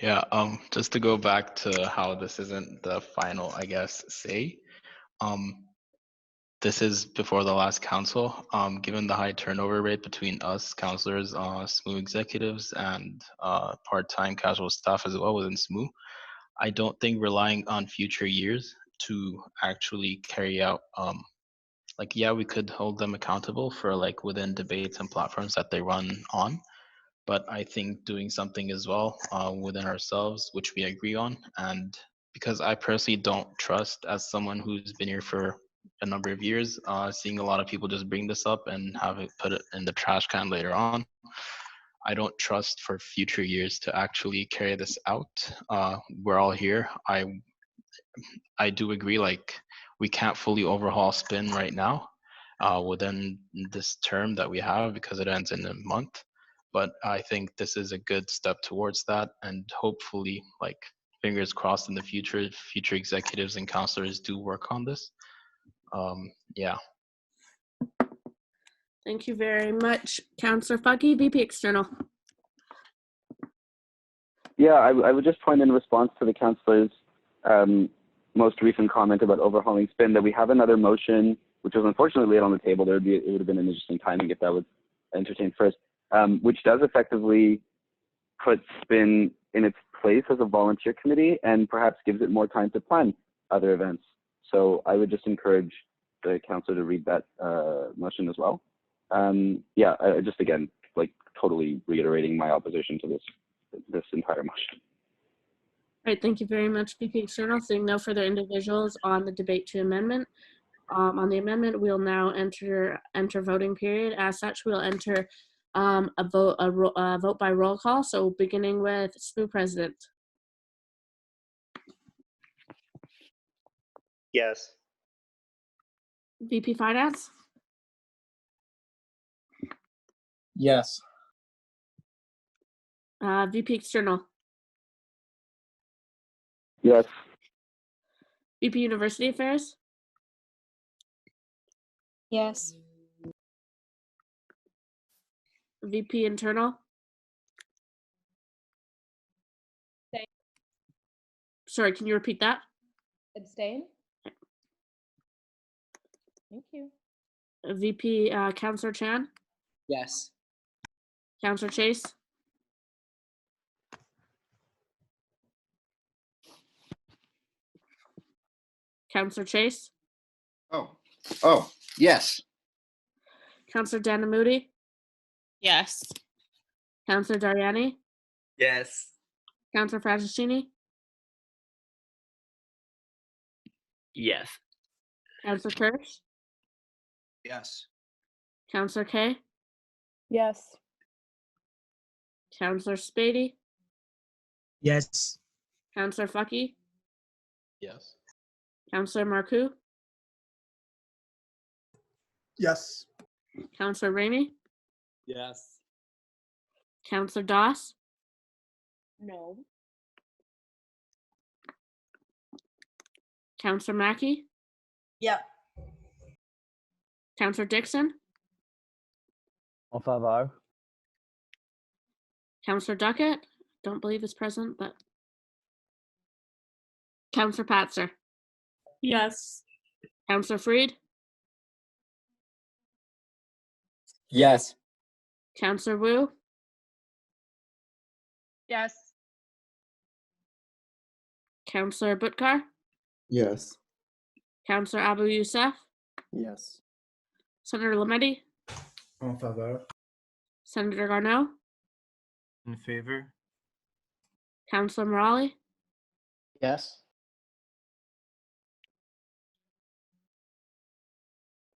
Yeah, just to go back to how this isn't the final, I guess, say. This is before the last council. Given the high turnover rate between us councillors, SMU executives, and part-time casual staff as well within SMU, I don't think relying on future years to actually carry out, yeah, we could hold them accountable for like within debates and platforms that they run on, but I think doing something as well within ourselves, which we agree on, and because I personally don't trust, as someone who's been here for a number of years, seeing a lot of people just bring this up and have it put it in the trash can later on. I don't trust for future years to actually carry this out. We're all here. I do agree, like we can't fully overhaul SPIN right now within this term that we have because it ends in a month. But I think this is a good step towards that, and hopefully, like, fingers crossed, in the future executives and counselors do work on this. Yeah. Thank you very much, Councillor Fuggy, VP External. Yeah, I would just point in response to the councillor's most recent comment about overhauling SPIN that we have another motion, which was unfortunately laid on the table. It would have been an interesting timing if that was entertained first, which does effectively put SPIN in its place as a volunteer committee and perhaps gives it more time to plan other events. So I would just encourage the councillor to read that motion as well. Yeah, just again, like totally reiterating my opposition to this entire motion. All right, thank you very much, VP External. Seeing no further individuals on the debate to amendment. On the amendment, we'll now enter voting period. As such, we'll enter a vote by roll call. So beginning with SSMU President. Yes. VP Finance. Yes. VP External. Yes. VP University Affairs. Yes. VP Internal. Abstain. Sorry, can you repeat that? Abstain. Thank you. VP Councillor Chan. Yes. Councillor Chase. Councillor Chase. Oh, yes. Councillor Danamudi. Yes. Councillor Dariani. Yes. Councillor Francescini. Yes. Councillor Kirsch. Yes. Councillor Kay. Yes. Councillor Spady. Yes. Councillor Fucky. Yes. Councillor Marcoux. Yes. Councillor Ramey. Yes. Councillor Doss. No. Councillor Mackey. Yep. Councillor Dixon. En favor. Councillor Duckett. Don't believe is present, but Councillor Patzer. Yes. Councillor Freed. Yes. Councillor Wu. Yes. Councillor Butkar. Yes. Councillor Abu Youssef. Yes. Senator Lametti. En favor. Senator Garneau. In favor? Councillor Morali. Yes.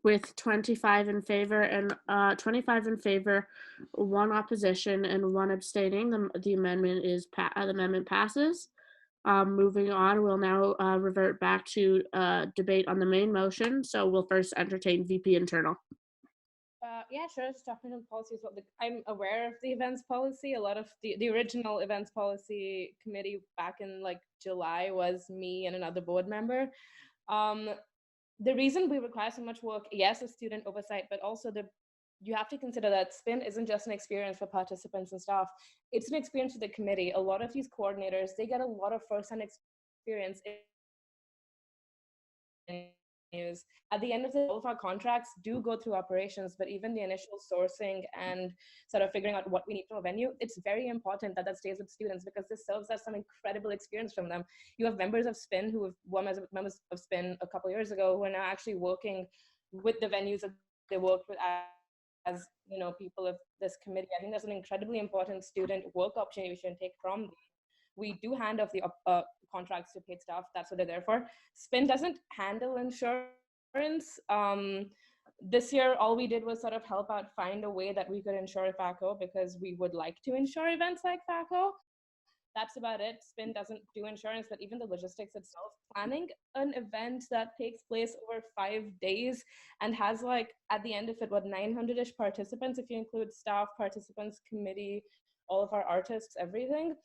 With 25 in favor and 25 in favor, 1 opposition, and 1 abstaining, the amendment is the amendment passes. Moving on, we'll now revert back to debate on the main motion. So we'll first entertain VP Internal. Yeah, sure. Talking on policies, I'm aware of the events policy. A lot of the original events policy committee back in like July was me and another board member. The reason we require so much work, yes, is student oversight, but also you have to consider that SPIN isn't just an experience for participants and staff. It's an experience for the committee. A lot of these coordinators, they get a lot of first-hand experience in news. At the end of the day, all of our contracts do go through operations, but even the initial sourcing and sort of figuring out what we need from a venue, it's very important that stays with students because this serves as some incredible experience from them. You have members of SPIN who have won as members of SPIN a couple of years ago who are now actually working with the venues that they worked with as people of this committee. I think that's an incredibly important student work opportunity we should take from them. We do hand off the contracts to paid staff. That's what they're there for. SPIN doesn't handle insurance. This year, all we did was sort of help out find a way that we could insure FACO because we would like to insure events like FACO. That's about it. Spin doesn't do insurance, but even the logistics itself, planning an event that takes place over 5 days and has like at the end of it, what, 900-ish participants, if you include staff, participants, committee, all of our artists, everything,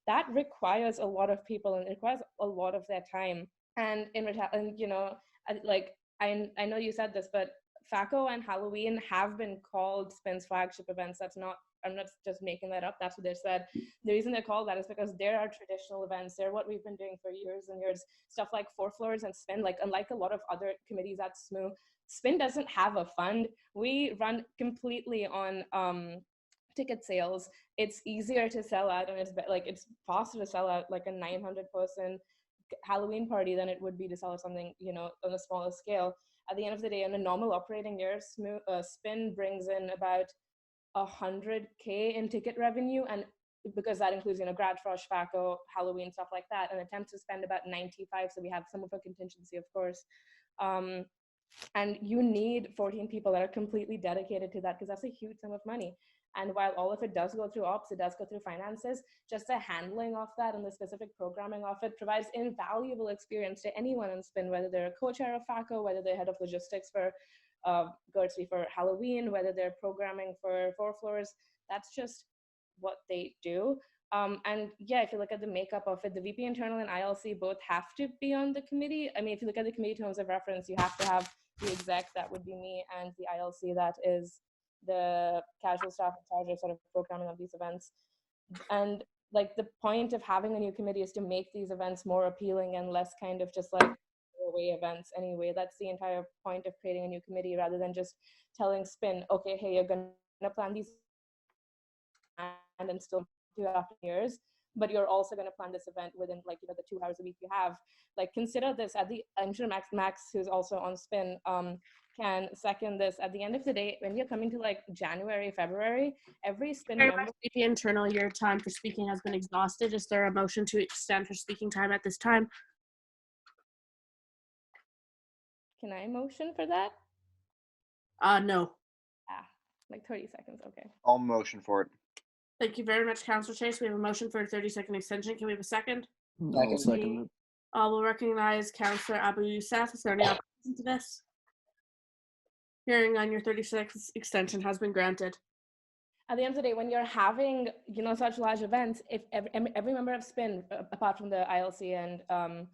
that requires a lot of people and it requires a lot of their time. And and you know, like I know you said this, but FACO and Halloween have been called Spin's flagship events. That's not, I'm not just making that up. That's what they said. The reason they're called that is because they're our traditional events. They're what we've been doing for years and years. Stuff like Four Floors and Spin, like unlike a lot of other committees at SSMU, Spin doesn't have a fund. We run completely on ticket sales. It's easier to sell out, and it's faster to sell out like a 900-person Halloween party than it would be to sell something, you know, on a smaller scale. At the end of the day, in a normal operating year, Spin brings in about 100K in ticket revenue, and because that includes, you know, Grad Frosh, FACO, Halloween, stuff like that, and attempts to spend about 95, so we have some of a contingency, of course. And you need 14 people that are completely dedicated to that, because that's a huge sum of money. And while all of it does go through ops, it does go through finances, just the handling of that and the specific programming of it provides invaluable experience to anyone in Spin, whether they're a co-chair of FACO, whether they're head of logistics for Gertrude for Halloween, whether they're programming for Four Floors. That's just what they do. And yeah, if you look at the makeup of it, the VP internal and ILC both have to be on the committee. I mean, if you look at the committee terms of reference, you have to have the exec, that would be me, and the ILC, that is the casual staff in charge of sort of programming of these events. And like the point of having a new committee is to make these events more appealing and less kind of just like away events anyway. That's the entire point of creating a new committee, rather than just telling Spin, okay, hey, you're gonna plan these and still do after years, but you're also going to plan this event within, like, you know, the 2 hours a week you have. Like, consider this at the, I'm sure Max, who's also on Spin, can second this. At the end of the day, when you're coming to like January, February, every Spin member. VP internal, your time for speaking has been exhausted. Is there a motion to extend for speaking time at this time? Can I motion for that? No. Like 30 seconds, okay. I'll motion for it. Thank you very much, Councilor Chase. We have a motion for a 30-second extension. Can we have a second? I'll second it. We'll recognize Councilor Abu Youssef. Is there any opposition to this? Hearing on your 30-second extension has been granted. At the end of the day, when you're having, you know, such large events, if every member of Spin, apart from the ILC and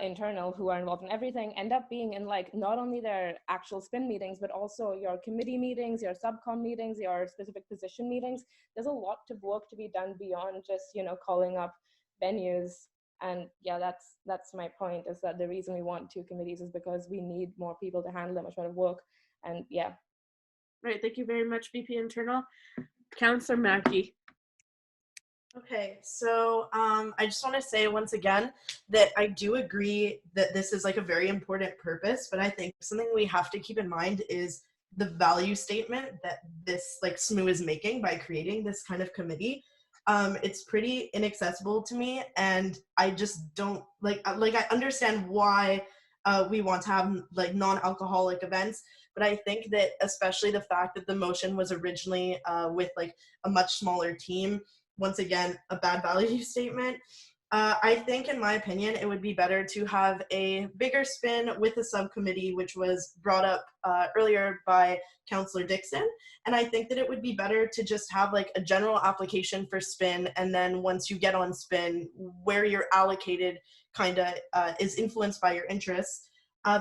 internal who are involved in everything, end up being in like not only their actual Spin meetings, but also your committee meetings, your subcom meetings, your specific position meetings. There's a lot of work to be done beyond just, you know, calling up venues. And yeah, that's my point, is that the reason we want two committees is because we need more people to handle that much amount of work. And yeah. Right, thank you very much, VP Internal. Councilor Mackey. Okay, so I just want to say once again that I do agree that this is like a very important purpose, but I think something we have to keep in mind is the value statement that this like SSMU is making by creating this kind of committee. It's pretty inaccessible to me, and I just don't like I understand why we want to have like non-alcoholic events, but I think that especially the fact that the motion was originally with like a much smaller team, once again, a bad value statement. I think, in my opinion, it would be better to have a bigger Spin with a subcommittee, which was brought up earlier by Councillor Dixon. And I think that it would be better to just have like a general application for Spin, and then once you get on Spin, where you're allocated kind of is influenced by your interests.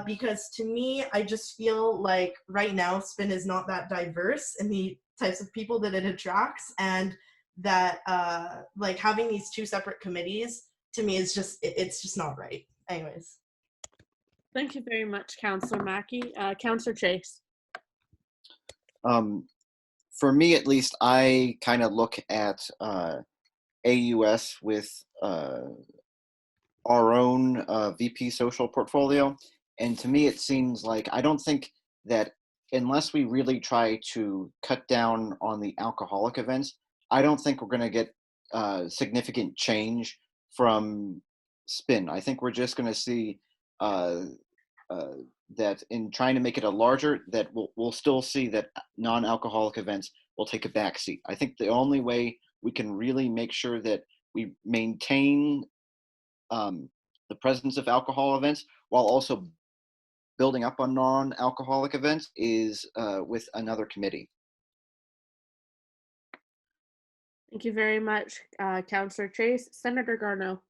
Because to me, I just feel like right now Spin is not that diverse in the types of people that it attracts, and that like having these two separate committees to me is just it's just not right. Anyways. Thank you very much, Councilor Mackey. Councilor Chase. For me, at least, I kind of look at AUS with our own VP social portfolio, and to me it seems like I don't think that unless we really try to cut down on the alcoholic events, I don't think we're going to get significant change from Spin. I think we're just going to see that in trying to make it a larger, that we'll still see that non-alcoholic events will take a backseat. I think the only way we can really make sure that we maintain the presence of alcohol events while also building up on non-alcoholic events is with another committee. Thank you very much, Councillor Chase. Senator Garneau.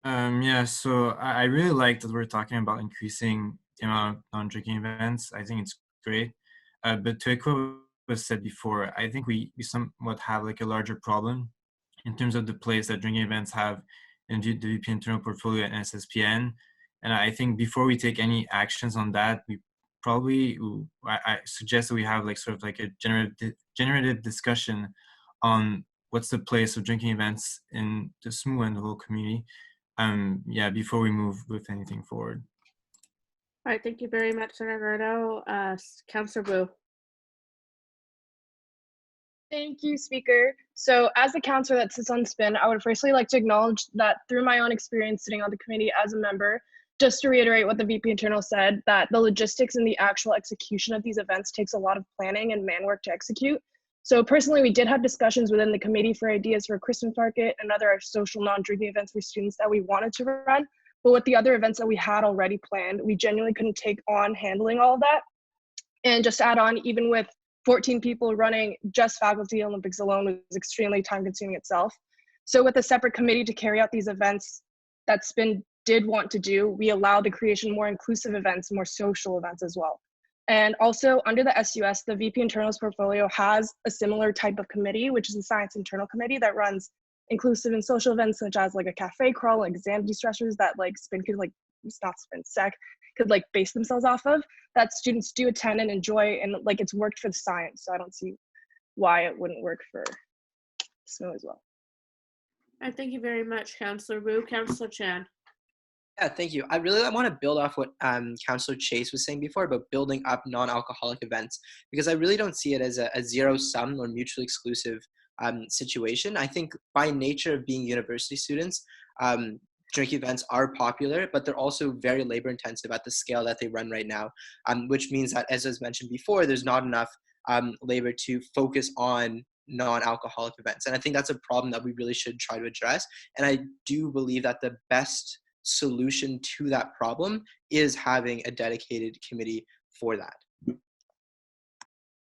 Yeah, so I really like that we're talking about increasing the amount of non-drinking events. I think it's great. But to echo what was said before, I think we somewhat have like a larger problem in terms of the place that drinking events have in the VP internal portfolio and SSPN. And I think before we take any actions on that, we probably, I suggest that we have like sort of like a generative discussion on what's the place of drinking events in the SSMU and the whole community. Yeah, before we move with anything forward. All right, thank you very much, Senator Garneau. Councillor Wu. Thank you, Speaker. So as a counselor that sits on SPIN, I would firstly like to acknowledge that through my own experience sitting on the committee as a member, just to reiterate what the VP Internal said, that the logistics and the actual execution of these events takes a lot of planning and manwork to execute. So personally, we did have discussions within the committee for ideas for a Christmas market and other social non-drinking events for students that we wanted to run. But with the other events that we had already planned, we genuinely couldn't take on handling all of that. And just to add on, even with 14 people running just faculty Olympics alone was extremely time consuming itself. So with a separate committee to carry out these events that SPIN did want to do, we allow the creation of more inclusive events, more social events as well. And also under the SUS, the VP Internals portfolio has a similar type of committee, which is a science internal committee that runs inclusive and social events such as like a cafe crawl, like exam de-stressors that like SPIN could like, it's not SPIN, SEC could like base themselves off of, that students do attend and enjoy, and like it's worked for the science. So I don't see why it wouldn't work for SNO as well. All right, thank you very much, Councillor Wu. Councillor Chan. Yeah, thank you. I really want to build off what Councillor Chase was saying before about building up non-alcoholic events, because I really don't see it as a zero-sum or mutually exclusive situation. I think by nature of being university students, drinking events are popular, but they're also very labor intensive at the scale that they run right now, which means that, as was mentioned before, there's not enough labor to focus on non-alcoholic events. And I think that's a problem that we really should try to address. And I do believe that the best solution to that problem is having a dedicated committee for that. All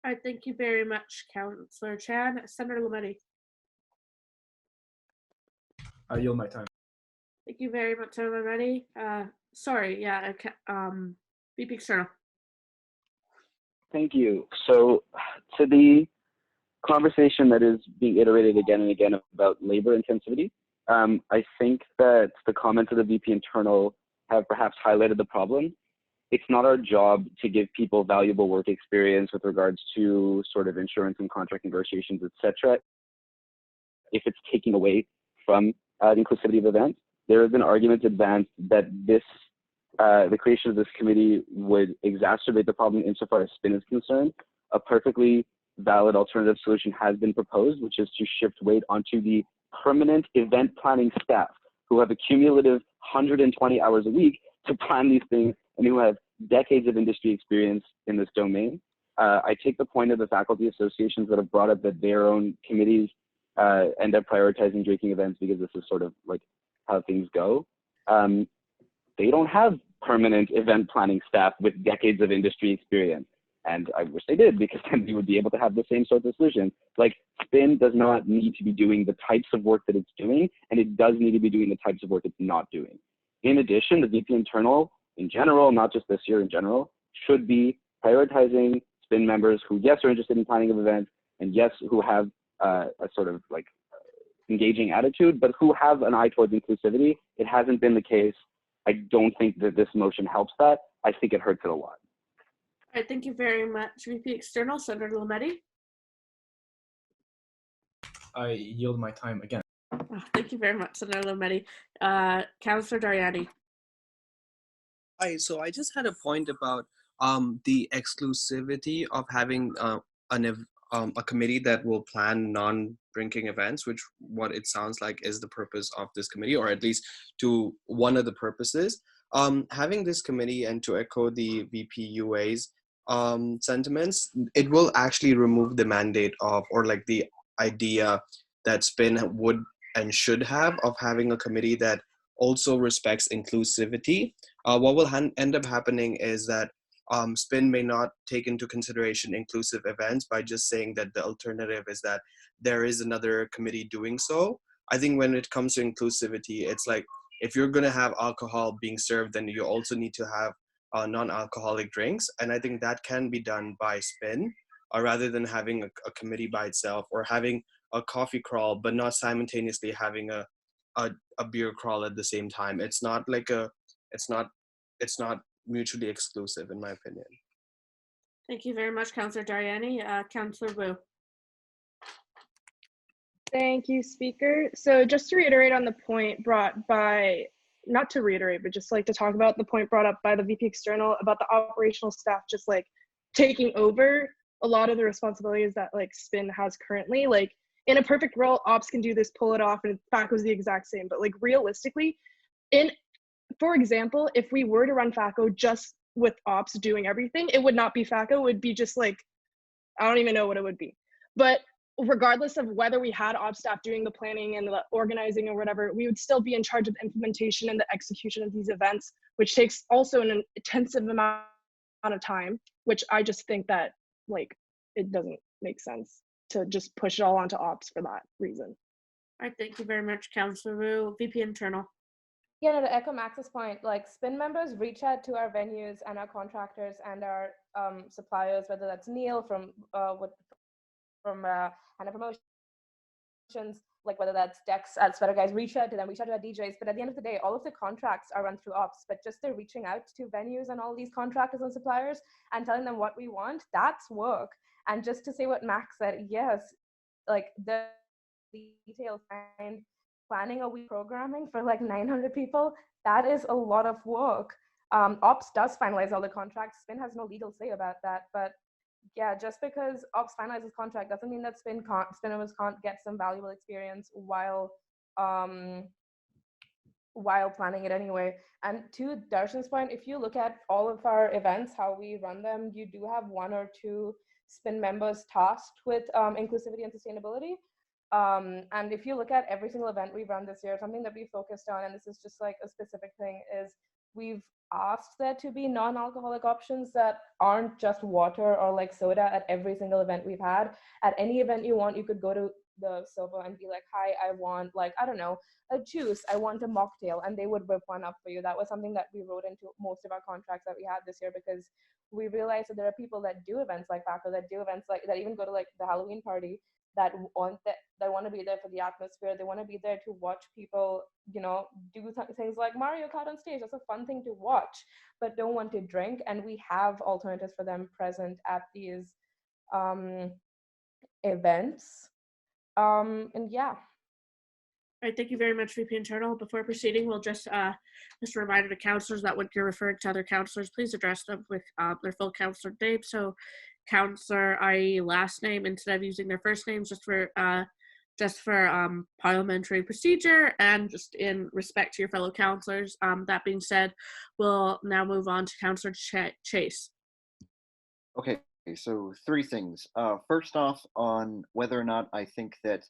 right, thank you very much, Councillor Chan. Senator Lametti. I yield my time. Thank you very much, Senator Lametti. Sorry, yeah, VP External. Thank you. So to the conversation that is being iterated again and again about labor intensivity, I think that the comments of the VP Internal have perhaps highlighted the problem. It's not our job to give people valuable work experience with regards to sort of insurance and contract negotiations, etc. If it's taking away from the inclusivity of events, there have been arguments advanced that this, the creation of this committee would exacerbate the problem insofar as SPIN is concerned. A perfectly valid alternative solution has been proposed, which is to shift weight onto the permanent event planning staff who have a cumulative 120 hours a week to plan these things and who have decades of industry experience in this domain. I take the point of the faculty associations that have brought up that their own committees end up prioritizing drinking events because this is sort of like how things go. They don't have permanent event planning staff with decades of industry experience. And I wish they did, because then we would be able to have the same sorts of solutions. Like, SPIN does not need to be doing the types of work that it's doing, and it does need to be doing the types of work it's not doing. In addition, the VP Internal, in general, not just this year in general, should be prioritizing SPIN members who, yes, are interested in planning of events, and yes, who have a sort of like engaging attitude, but who have an eye towards inclusivity. It hasn't been the case. I don't think that this motion helps that. I think it hurts it a lot. All right, thank you very much, VP External. Senator Lametti. I yield my time again. Oh, thank you very much, Senator Lametti. Councillor Dariani. Hi, so I just had a point about the exclusivity of having a committee that will plan non-drinking events, which what it sounds like is the purpose of this committee, or at least to one of the purposes. Having this committee, and to echo the VPUA's sentiments, it will actually remove the mandate of, or like the idea that Spin would and should have of having a committee that also respects inclusivity. What will end up happening is that Spin may not take into consideration inclusive events by just saying that the alternative is that there is another committee doing so. I think when it comes to inclusivity, it's like if you're going to have alcohol being served, then you also need to have non-alcoholic drinks. And I think that can be done by Spin rather than having a committee by itself, or having a coffee crawl, but not simultaneously having a beer crawl at the same time. It's not mutually exclusive, in my opinion. Thank you very much, Councillor Dariani. Councillor Wu. Thank you, Speaker. So just to reiterate on the point brought by, not to reiterate, but just like to talk about the point brought up by the VP External about the operational staff just like taking over a lot of the responsibilities that like Spin has currently. Like in a perfect world, ops can do this, pull it off, and FACO is the exact same. But like realistically, for example, if we were to run FACO just with ops doing everything, it would not be FACO. It would be just like, I don't even know what it would be. But regardless of whether we had ops staff doing the planning and the organizing or whatever, we would still be in charge of the implementation and the execution of these events, which takes also an intensive amount of time, which I just think that like it doesn't make sense to just push it all onto ops for that reason. All right, thank you very much, Councillor Wu. VP Internal. Yeah, no, to echo Max's point, like Spin members reach out to our venues and our contractors and our suppliers, whether that's Neil from Hannah Promotions, like whether that's Dex at Sweater Guys, reach out to them, reach out to our DJs. But at the end of the day, all of the contracts are run through ops, but just they're reaching out to venues and all these contractors and suppliers and telling them what we want, that's work. And just to say what Max said, yes, like the details behind planning a week programming for like 900 people, that is a lot of work. Ops does finalize all the contracts. Spin has no legal say about that, but yeah, just because ops finalizes contract doesn't mean that Spin members can't get some valuable experience while planning it anyway. And to Darshan's point, if you look at all of our events, how we run them, you do have 1 or 2 Spin members tasked with inclusivity and sustainability. And if you look at every single event we've run this year, something that we focused on, and this is just like a specific thing, is we've asked there to be non-alcoholic options that aren't just water or like soda at every single event we've had. At any event you want, you could go to the server and be like, hi, I want like, I don't know, a juice, I want a mocktail, and they would whip one up for you. That was something that we wrote into most of our contracts that we had this year, because we realized that there are people that do events like FACO, that do events like that, even go to like the Halloween party, that want to be there for the atmosphere. They want to be there to watch people, you know, do things like Mario Kart on stage. That's a fun thing to watch, but don't want to drink. And we have alternatives for them present at these events. And yeah. All right, thank you very much, VP Internal. Before proceeding, we'll just a reminder to councillors that when you're referring to other councillors, please address them with their full councillor name. So councillor, i.e. last name, instead of using their first names, just for parliamentary procedure and just in respect to your fellow councillors. That being said, we'll now move on to Councillor Chase. Okay, so 3 things. First off, on whether or not I think that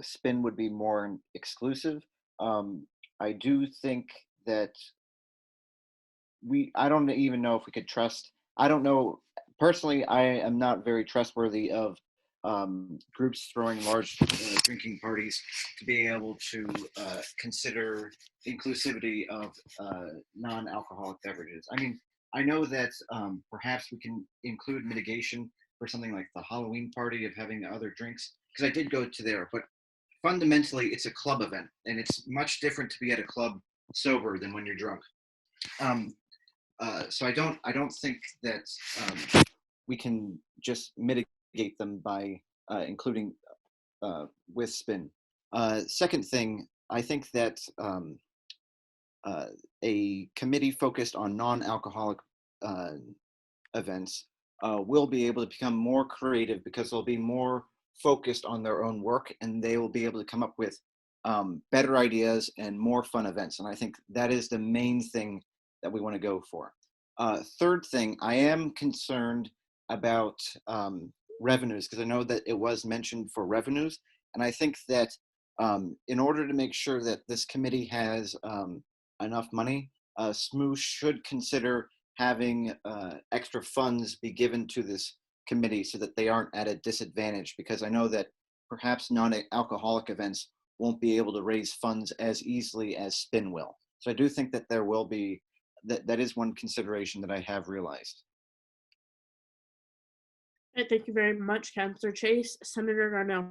Spin would be more exclusive. I do think that I don't even know if we could trust, I don't know, personally, I am not very trustworthy of groups throwing large drinking parties to being able to consider inclusivity of non-alcoholic beverages. I mean, I know that perhaps we can include mitigation for something like the Halloween party of having other drinks, because I did go to there, but fundamentally it's a club event, and it's much different to be at a club sober than when you're drunk. So I don't think that we can just mitigate them by including with Spin. Second thing, I think that a committee focused on non-alcoholic events will be able to become more creative, because they'll be more focused on their own work, and they will be able to come up with better ideas and more fun events. And I think that is the main thing that we want to go for. Third thing, I am concerned about revenues, because I know that it was mentioned for revenues, And I think that in order to make sure that this committee has enough money, SSMU should consider having extra funds be given to this committee so that they aren't at a disadvantage, because I know that perhaps non-alcoholic events won't be able to raise funds as easily as SPIN will. So I do think that there will be, that is one consideration that I have realized. Thank you very much, Councillor Chase. Senator Garneau.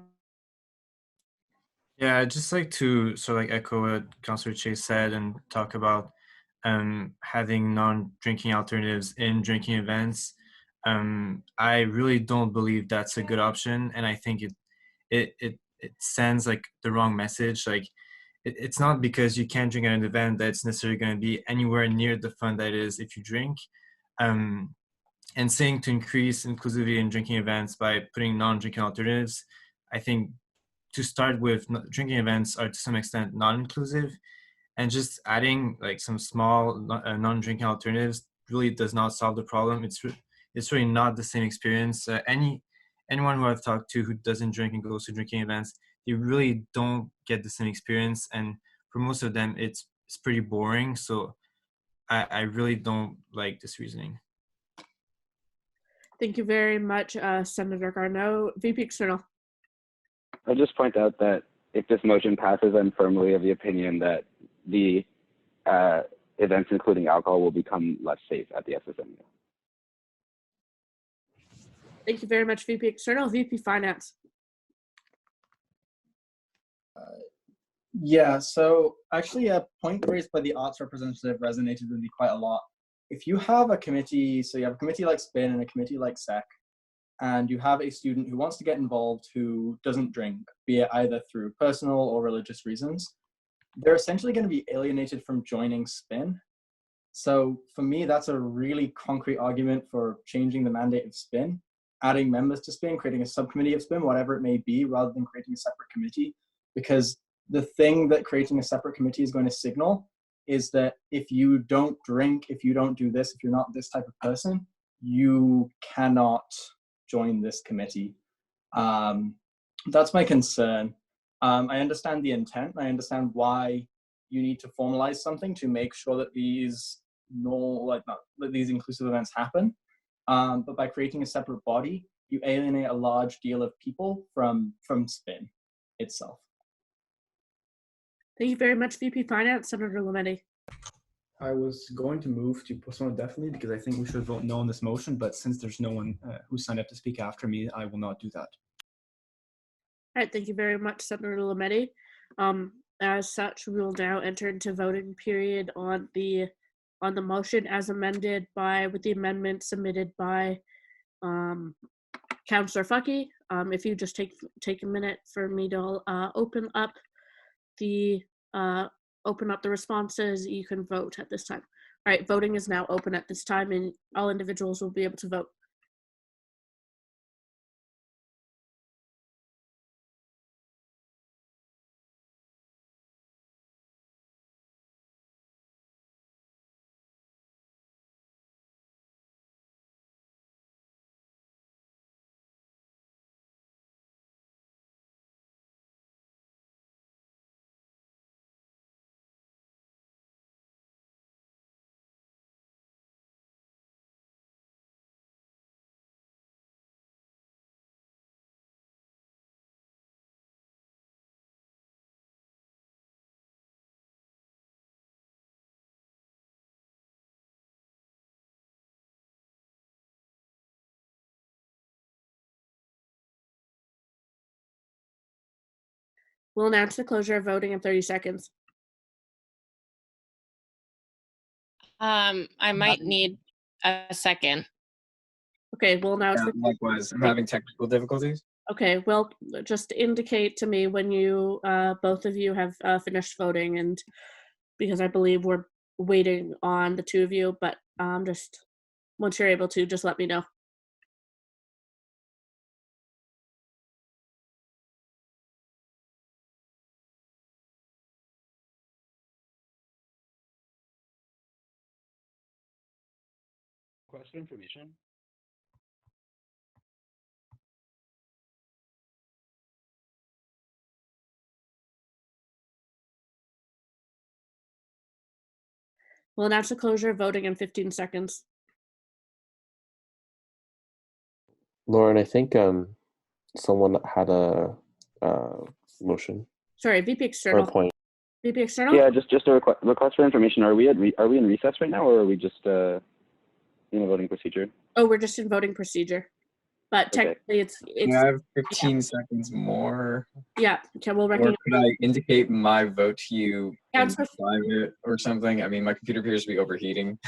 Yeah, I'd just like to sort of like echo what Councillor Chase said and talk about having non-drinking alternatives in drinking events. I really don't believe that's a good option, and I think it sends like the wrong message. Like it's not because you can't drink at an event that it's necessarily going to be anywhere near the fun that it is if you drink. And saying to increase inclusivity in drinking events by putting non-drinking alternatives, I think to start with, drinking events are to some extent non-inclusive, and just adding like some small non-drinking alternatives really does not solve the problem. It's really not the same experience. Anyone who I've talked to who doesn't drink and goes to drinking events, they really don't get the same experience, and for most of them, it's pretty boring. So I really don't like this reasoning. Thank you very much, Senator Garneau. VP External. I'll just point out that if this motion passes, I'm firmly of the opinion that the events including alcohol will become less safe at the SSMU. Thank you very much, VP External. VP Finance. Yeah, so actually a point raised by the arts representative resonated with me quite a lot. If you have a committee, so you have a committee like SPIN and a committee like SEC, and you have a student who wants to get involved who doesn't drink, be it either through personal or religious reasons, they're essentially going to be alienated from joining SPIN. So for me, that's a really concrete argument for changing the mandate of SPIN, adding members to SPIN, creating a subcommittee of SPIN, whatever it may be, rather than creating a separate committee. Because the thing that creating a separate committee is going to signal is that if you don't drink, if you don't do this, if you're not this type of person, you cannot join this committee. That's my concern. I understand the intent. I understand why you need to formalize something to make sure that these that these inclusive events happen. But by creating a separate body, you alienate a large deal of people from SPIN itself. Thank you very much, VP Finance. Senator Lametti. I was going to move to postpone indefinitely because I think we should vote no on this motion, but since there's no one who signed up to speak after me, I will not do that. All right, thank you very much, Senator Lametti. As such, we will now enter into voting period on the motion as amended with the amendment submitted by Councillor Fucky. If you just take a minute for me to open up the responses, you can vote at this time. All right, voting is now open at this time, and all individuals will be able to vote. We'll announce the closure of voting in 30 seconds. I might need a second. Okay, we'll announce the Likewise, I'm having technical difficulties. Okay, well, just indicate to me when you both of you have finished voting, and because I believe we're waiting on the two of you, but just once you're able to, just let me know. Question information. We'll announce the closure of voting in 15 seconds. Lauren, I think someone had a motion Sorry, VP or a External. point. VP External? Yeah, just a request for information. Are we in recess right now, or are we just in a voting procedure? Oh, we're just in voting procedure. But Okay. technically it's Can I have 15 seconds more? yeah, okay, we'll Or recognize. could I indicate my vote to you in Councilor- private or something? I mean, my computer appears to be overheating.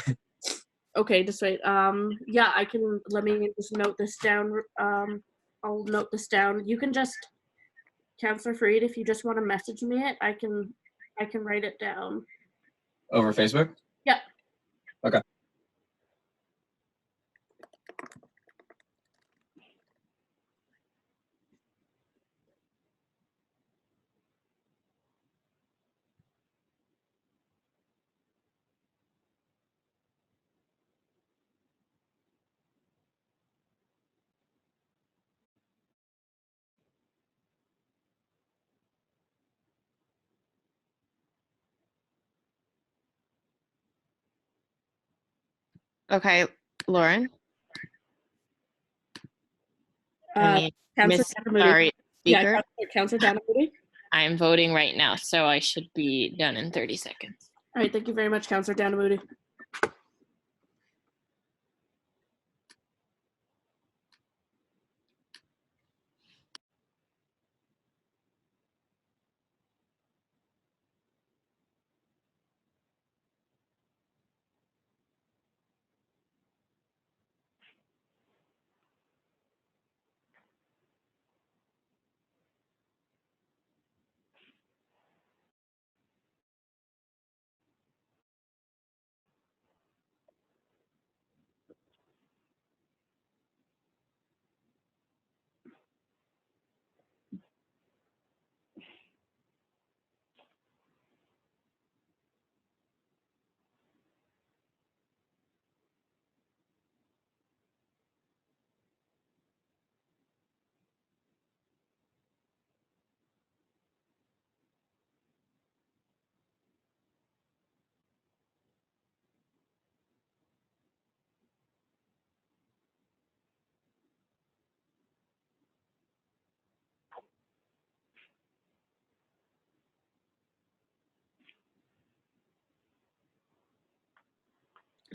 Okay, just wait. Yeah, I can, let me just note this down. I'll note this down. You can just, Councilor Freed, if you just want to message me it, I can write it down. Over Facebook? Yeah. Okay. Okay, Lauren. I mean, Councilor Miss, Donahoe. sorry, Yeah, speaker. Councilor Donahoe. I'm voting right now, so I should be done in 30 seconds. All right, thank you very much, Councilor Donahoe.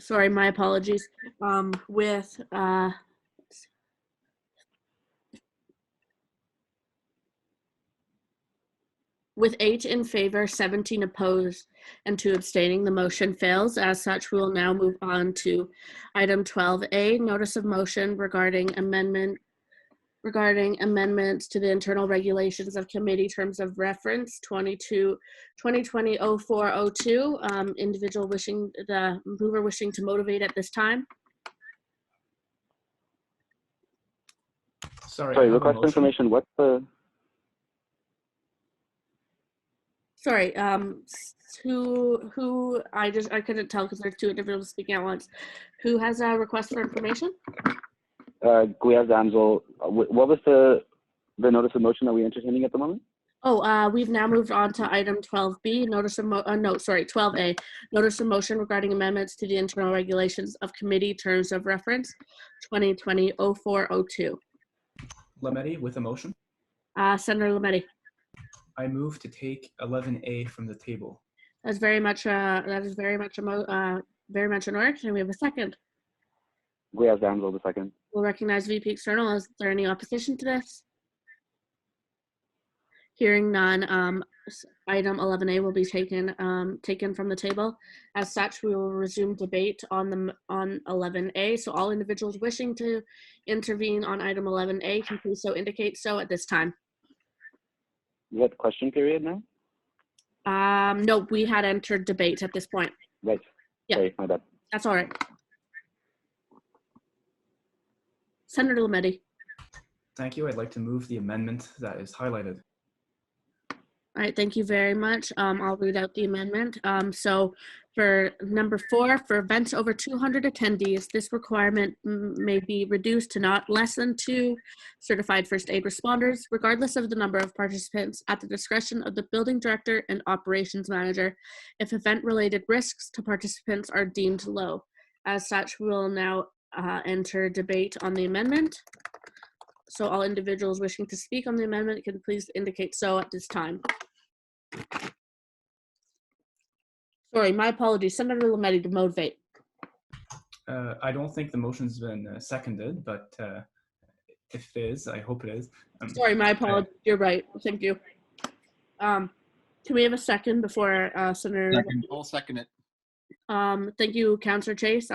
Sorry, my apologies. With 8 in favor, 17 opposed, and 2 abstaining, the motion fails. As such, we will now move on to item 12A, notice of motion regarding amendments to the internal regulations of committee terms of reference 2020-0402. Individual wishing, the mover wishing to motivate at this time. Sorry, Sorry, request for information. What's the? Sorry, who I couldn't tell because there's 2 individuals speaking at once. Who has a request for information? Guiaz Damsel. What was the notice of motion that we're entertaining at the moment? Oh, we've now moved on to item 12B, 12A, notice of motion regarding amendments to the internal regulations of committee terms of reference 2020-0402. Lametti with a motion. Senator Lametti. I move to take 11A from the table. That's very much very much in order. Can we have a second? Guiaz Damsel, the second. We'll recognize VP External. Is there any opposition to this? Hearing none, item 11A will be taken from the table. As such, we will resume debate on 11A. So all individuals wishing to intervene on item 11A can please so indicate so at this time. You got the question period now? No, we had entered debate at this point. Right. Yeah. Sorry, my bad. That's all right. Senator Lametti. Thank you. I'd like to move the amendment that is highlighted. All right, thank you very much. I'll read out the amendment. So for number 4, for events over 200 attendees, this requirement may be reduced to not less than 2 certified first aid responders, regardless of the number of participants, at the discretion of the building director and operations manager, if event-related risks to participants are deemed low. As such, we will now enter debate on the amendment. So all individuals wishing to speak on the amendment can please indicate so at this time. Sorry, my apologies. Senator Lametti to motivate. I don't think the motion's been seconded, but if it is, I hope it is. Sorry, my apologies. You're right. Thank you. Can we have a second before Senator? Second. I'll second it. Thank you, Councillor Chase.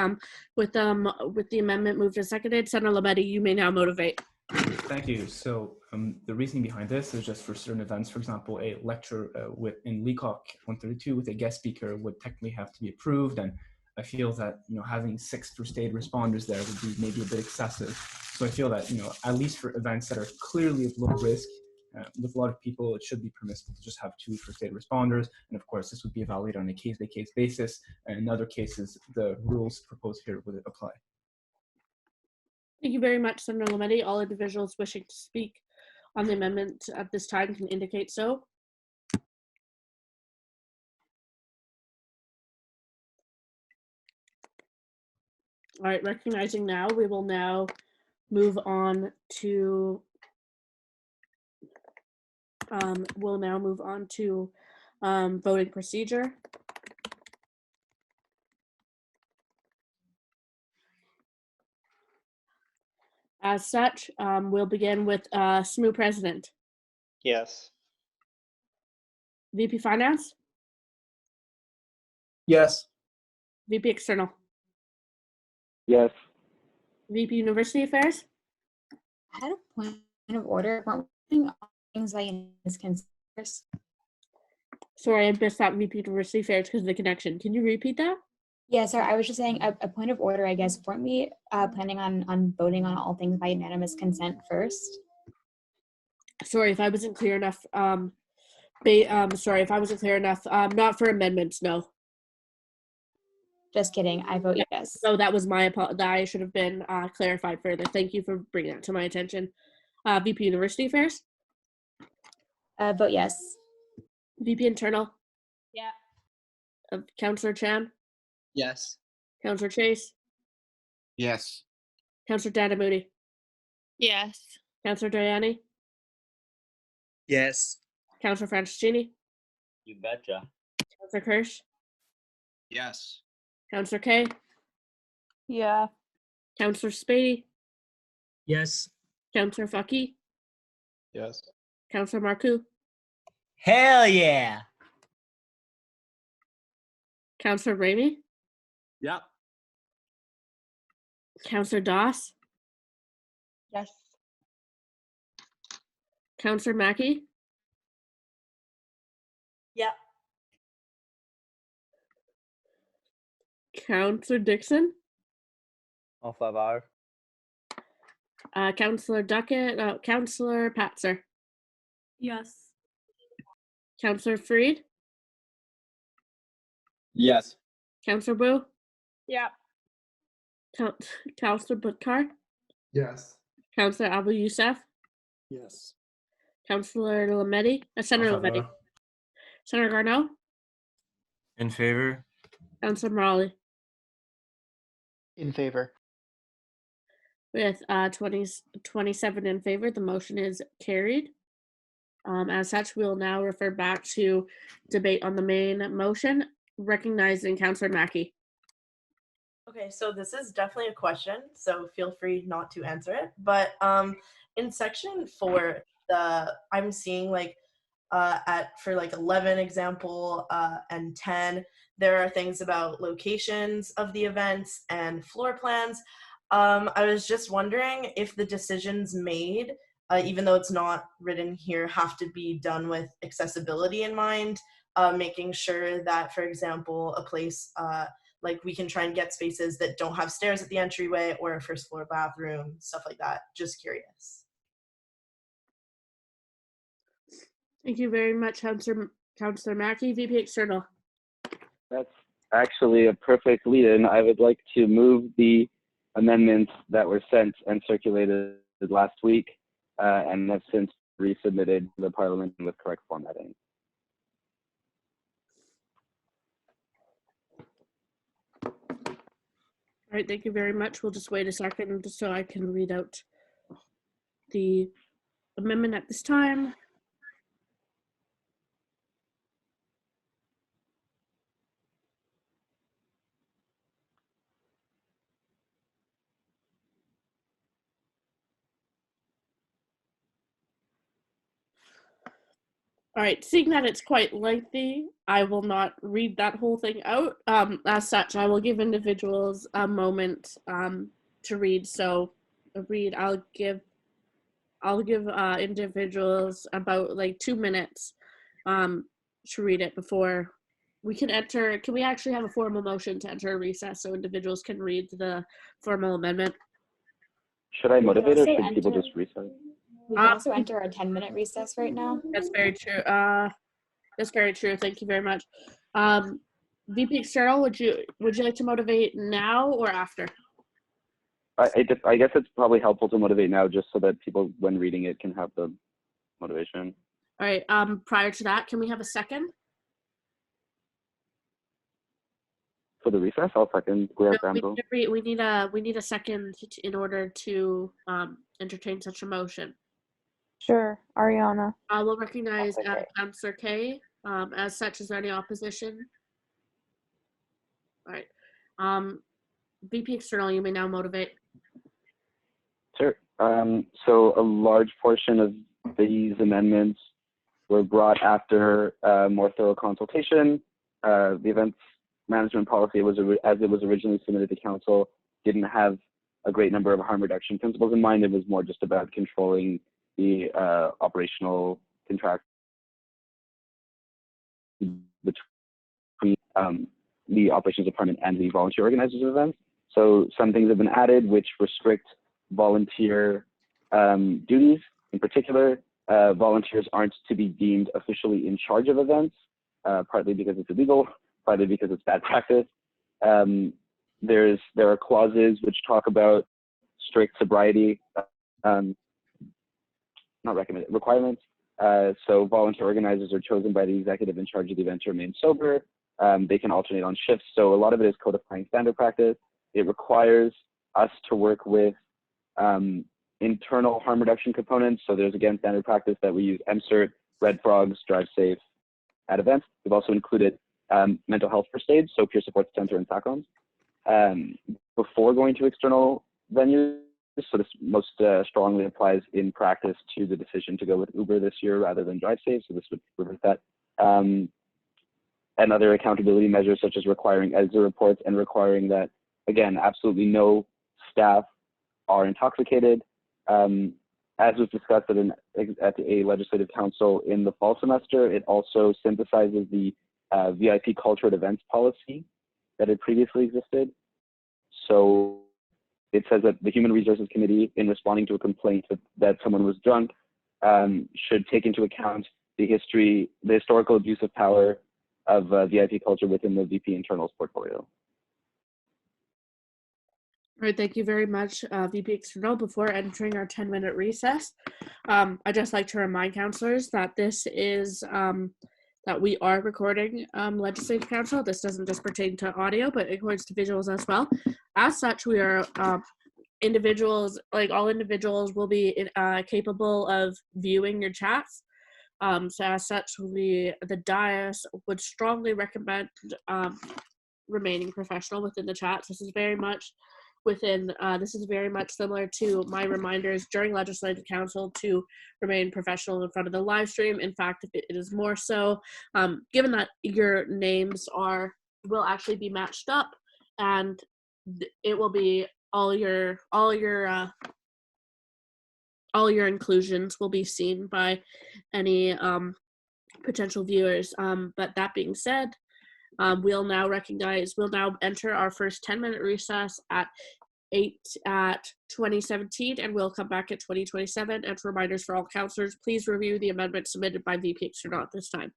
With the amendment moved and seconded, Senator Lametti, you may now motivate. Thank you. So the reasoning behind this is just for certain events, for example, a lecture in Leacock 132 with a guest speaker would technically have to be approved. And I feel that, having 6 first aid responders there would be maybe a bit excessive. So I feel that, at least for events that are clearly of low risk, with a lot of people, it should be permissible to just have 2 first aid responders. And of course, this would be evaluated on a case-by-case basis. And in other cases, the rules proposed here would apply. Thank you very much, Senator Lametti. All individuals wishing to speak on the amendment at this time can indicate so. All right, recognizing now, we will now move on to voting procedure. As such, we'll begin with SMU President. Yes. VP Finance, Yes. VP External, Yes. VP University Affairs, I had a point of order. Weren't we doing all things by unanimous consent? Sorry, I missed that VP University Affairs because of the connection. Can you repeat that? Yeah, sorry, I was just saying a point of order, I guess. Weren't we planning on voting on all things by unanimous consent first? Sorry if I wasn't clear enough. Sorry if I wasn't clear enough. Not for amendments, no. Just kidding. I vote yes. So that was my apology. That I should have been clarified further. Thank you for bringing that to my attention. VP University Affairs, Vote yes. VP Internal, Yeah. Councillor Chan, Yes. Councillor Chase, Yes. Councillor Danamudi, Yes. Councillor Diani, Yes. Councillor Franciscini, You betcha. Councillor Kirsch, Yes. Councillor Kay, Yeah. Councillor Spady, Yes. Councillor Faki, Yes. Councillor Marcoux, Hell yeah. Councillor Ramey, Yep. Councillor Doss, Yes. Councillor Mackey, Yeah. Councillor Dixon, En faveur. Councillor Duckett, Councillor Patzer, Yes. Councillor Freed, Yes. Councillor Wu, Yeah. Councillor Butkar, Yes. Councillor Abu Youssef, Yes. Councillor Lametti, Senator Lametti, Senator Garneau, In favor? Councillor Morali. In favor. With 27 in favor, the motion is carried. As such, we will now refer back to debate on the main motion, recognizing Councillor Mackey. Okay, so this is definitely a question, so feel free not to answer it. But in section 4, I'm seeing for 11 example and 10, there are things about locations of the events and floor plans. I was just wondering if the decisions made, even though it's not written here, have to be done with accessibility in mind, making sure that, for example, a place we can try and get spaces that don't have stairs at the entryway or a first floor bathroom, stuff like that. Just curious. Thank you very much, Councillor Mackey. VP External. That's actually a perfect lead-in. I would like to move the amendments that were sent and circulated last week and have since resubmitted to the Parliament with correct formatting. All right, thank you very much. We'll just wait a second just so I can read out the amendment at this time. All right, seeing that it's quite lengthy, I will not read that whole thing out. As such, I will give individuals a moment to read. So, I'll give individuals about like 2 minutes to read it before we can enter. Can we actually have a formal motion to enter a recess so individuals can read the formal amendment? Should I motivate or should people just restart? We can also enter our 10-minute recess right now. That's very true. That's very true. Thank you very much. VP External, would you like to motivate now or after? I guess it's probably helpful to motivate now just so that people, when reading it, can have the motivation. All right. Prior to that, can we have a second? For the recess, I'll second Guerrero No, Granville. we need a second in order to entertain such a motion. Sure, Ariana. I will recognize Councillor Kay. As such, is there any opposition? All right. VP External, you may now motivate. Sure. So a large portion of these amendments were brought after more thorough consultation. The events management policy as it was originally submitted to council didn't have a great number of harm reduction principles in mind. It was more just about controlling the operational contract between the operations department and the volunteer organizers of events. So some things have been added which restrict volunteer duties. In particular, volunteers aren't to be deemed officially in charge of events, partly because it's illegal, partly because it's bad practice. There are clauses which talk about strict sobriety, not recommended, requirements. So volunteer organizers are chosen by the executive in charge of the event to remain sober. They can alternate on shifts. So a lot of it is codifying standard practice. It requires us to work with internal harm reduction components. So there's again standard practice that we use MCERT, Red Frogs, Drive Safe at events. We've also included mental health first aid, so peer support center and SACOMs. Before going to external venues, so this most strongly applies in practice to the decision to go with Uber this year rather than Drive Safe, so this would prevent that. And other accountability measures such as requiring EXIT reports and requiring that, again, absolutely no staff are intoxicated. As was discussed at a legislative council in the fall semester, it also synthesizes the VIP culture at events policy that had previously existed. So it says that the Human Resources Committee, in responding to a complaint that someone was drunk, should take into account the historical abuse of power of VIP culture within the VP Internals portfolio. All right, thank you very much, VP External. Before entering our 10-minute recess, I'd just like to remind councillors that this is, that we are recording Legislative Council. This doesn't just pertain to audio, but it includes to visuals as well. As such, we are individuals, like all individuals will be capable of viewing your chats. So as such, the dais would strongly recommend remaining professional within the chats. This is very much similar to my reminders during Legislative Council to remain professional in front of the live stream. In fact, it is more so, given that your names will actually be matched up, and it will be all your inclusions will be seen by any potential viewers. But that being said, we'll now enter our first 10-minute recess at at 2017 and will come back at 2027. And for reminders for all counselors, please review the amendment submitted by VP External at this time.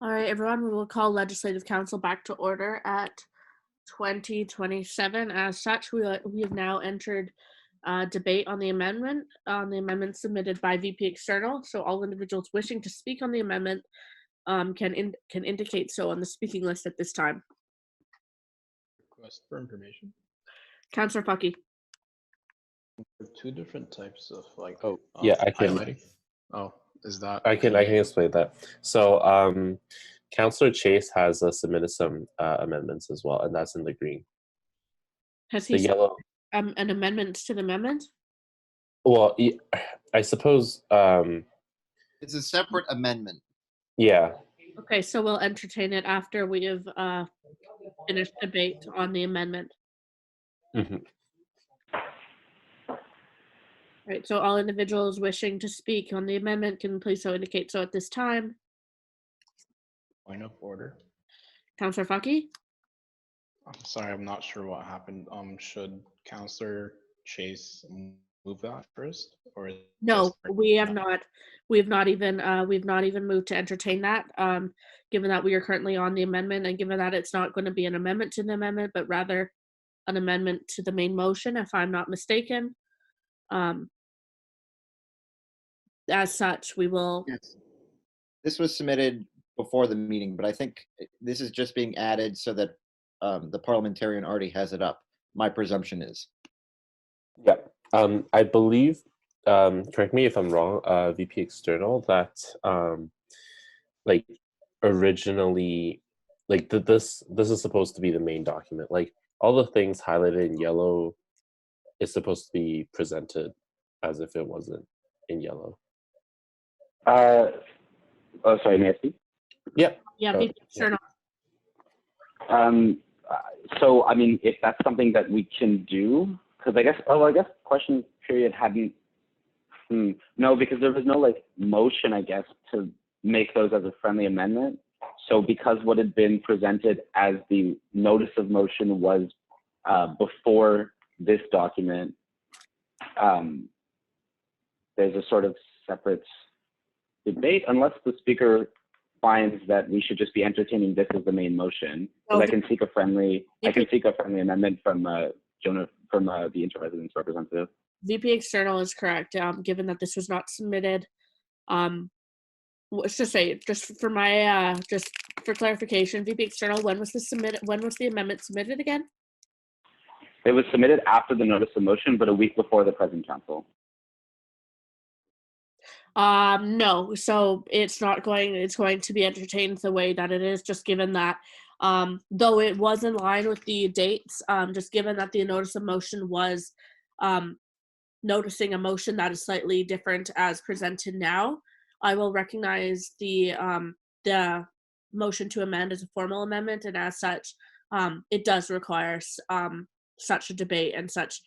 All right, everyone, we will call Legislative Council back to order at 2027. As such, we have now entered debate on the amendment submitted by VP External. So all individuals wishing to speak on the amendment can indicate so on the speaking list at this time. Request for information. Councillor Fucky. Two different types of like. Oh, yeah, I can. Highlighting. Oh, is that? I can explain that. So, Councillor Chase has submitted some amendments as well, and that's in the green. Has The he yellow. an amendment to the amendment? Well, I suppose. It's a separate amendment. Yeah. Okay, so we'll entertain it after we have finished debate on the amendment. Mm-hmm. Right, so all individuals wishing to speak on the amendment can please so indicate so at this time. Point of order. Councillor Fucky? I'm sorry, I'm not sure what happened. Should Councillor Chase move that first, or is No, this- we have not. We've not even moved to entertain that. Given that we are currently on the amendment, and given that it's not going to be an amendment to the amendment, but rather an amendment to the main motion, if I'm not mistaken. As such, we will. Yes. This was submitted before the meeting, but I think this is just being added so that the parliamentarian already has it up. My presumption is. Yeah. I believe. Correct me if I'm wrong. VP External that like originally, like this is supposed to be the main document. Like all the things highlighted in yellow is supposed to be presented as if it wasn't in yellow. Oh, sorry, may I speak? Yeah. Yeah, VP External. So, I mean, if that's something that we can do, because I guess question period hadn't. No, because there was no like motion, I guess, to make those as a friendly amendment. So because what had been presented as the notice of motion was before this document, there's a sort of separate debate unless the speaker finds that we should just be entertaining this as the main motion. Because I can seek a friendly amendment from Jonah, from the inter-residence representative. VP External is correct. Given that this was not submitted, let's just say, just for my just for clarification, VP External, when was this submitted? When was the amendment submitted again? It was submitted after the notice of motion, but a week before the present council. No, so it's going to be entertained the way that it is, just given that though it was in line with the dates, just given that the notice of motion was noticing a motion that is slightly different as presented now, I will recognize the motion to amend as a formal amendment, and as such, it does require such a debate and such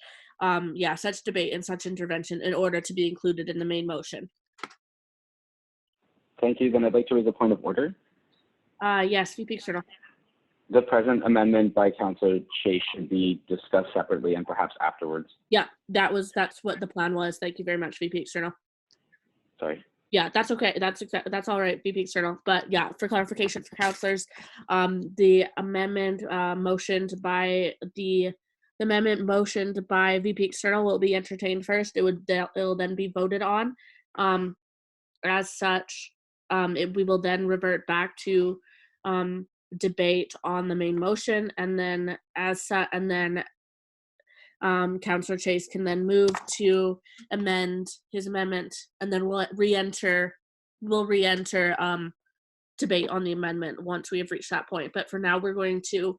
debate and such intervention in order to be included in the main motion. Thank you. Then I'd like to raise a point of order. Yes, VP External. The present amendment by Councillor Chase should be discussed separately and perhaps afterwards. Yeah, that's what the plan was. Thank you very much, VP External. Sorry. Yeah, that's okay. That's all right, VP External. But yeah, for clarification for councillors, the amendment motioned by VP External will be entertained first. It'll then be voted on. As such, we will then revert back to debate on the main motion, and then Councillor Chase can then move to amend his amendment, and then we'll re-enter debate on the amendment once we have reached that point. But for now, we're going to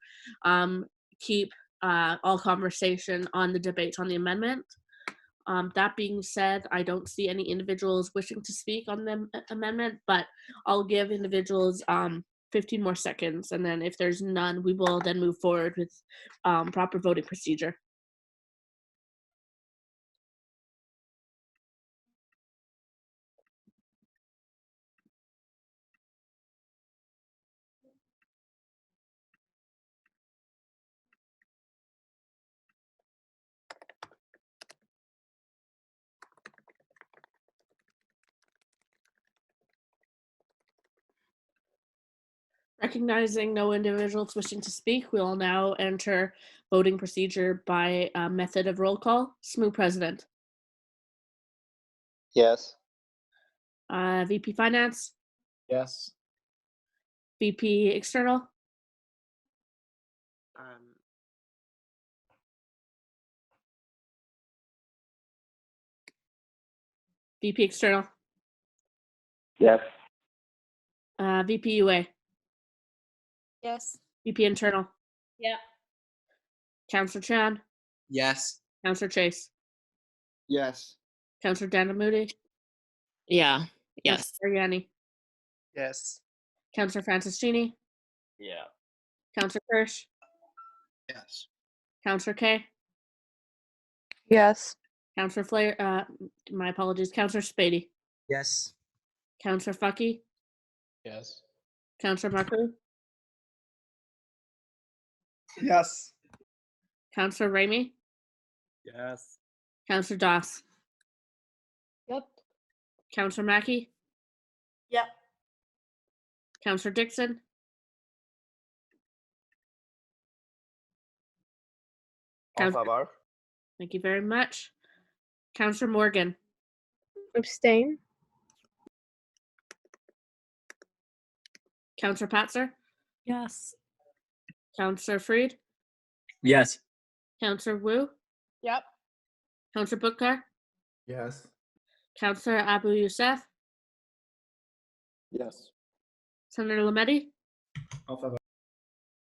keep all conversation on the debate on the amendment. That being said, I don't see any individuals wishing to speak on the amendment, but I'll give individuals 15 more seconds, and then if there's none, we will then move forward with proper voting procedure. Recognizing no individuals wishing to speak, we will now enter voting procedure by method of roll call. SMU President. Yes. VP Finance. Yes. VP External. VP External. Yes. VP UA. Yes. VP Internal. Yeah. Counselor Chan. Yes. Counselor Chase. Yes. Counselor Danamoody. Yeah. Yes. Counselor Yanni. Yes. Counselor Francis Genie. Yeah. Counselor Kirsch. Yes. Counselor K. Yes. Counselor Flair. My apologies. Counselor Spady. Yes. Counselor Fucky. Yes. Counselor Marcoux. Yes. Counselor Ramey. Yes. Counselor Doss. Yep. Counselor Mackey. Yep. Counselor Dixon. En favor. Thank you very much. Counselor Morgan. Abstain. Counselor Patzer. Yes. Counselor Freed. Yes. Counselor Wu. Yep. Counselor Bukhtar. Yes. Counselor Abu Youssef. Yes. Senator Lametti. En favor.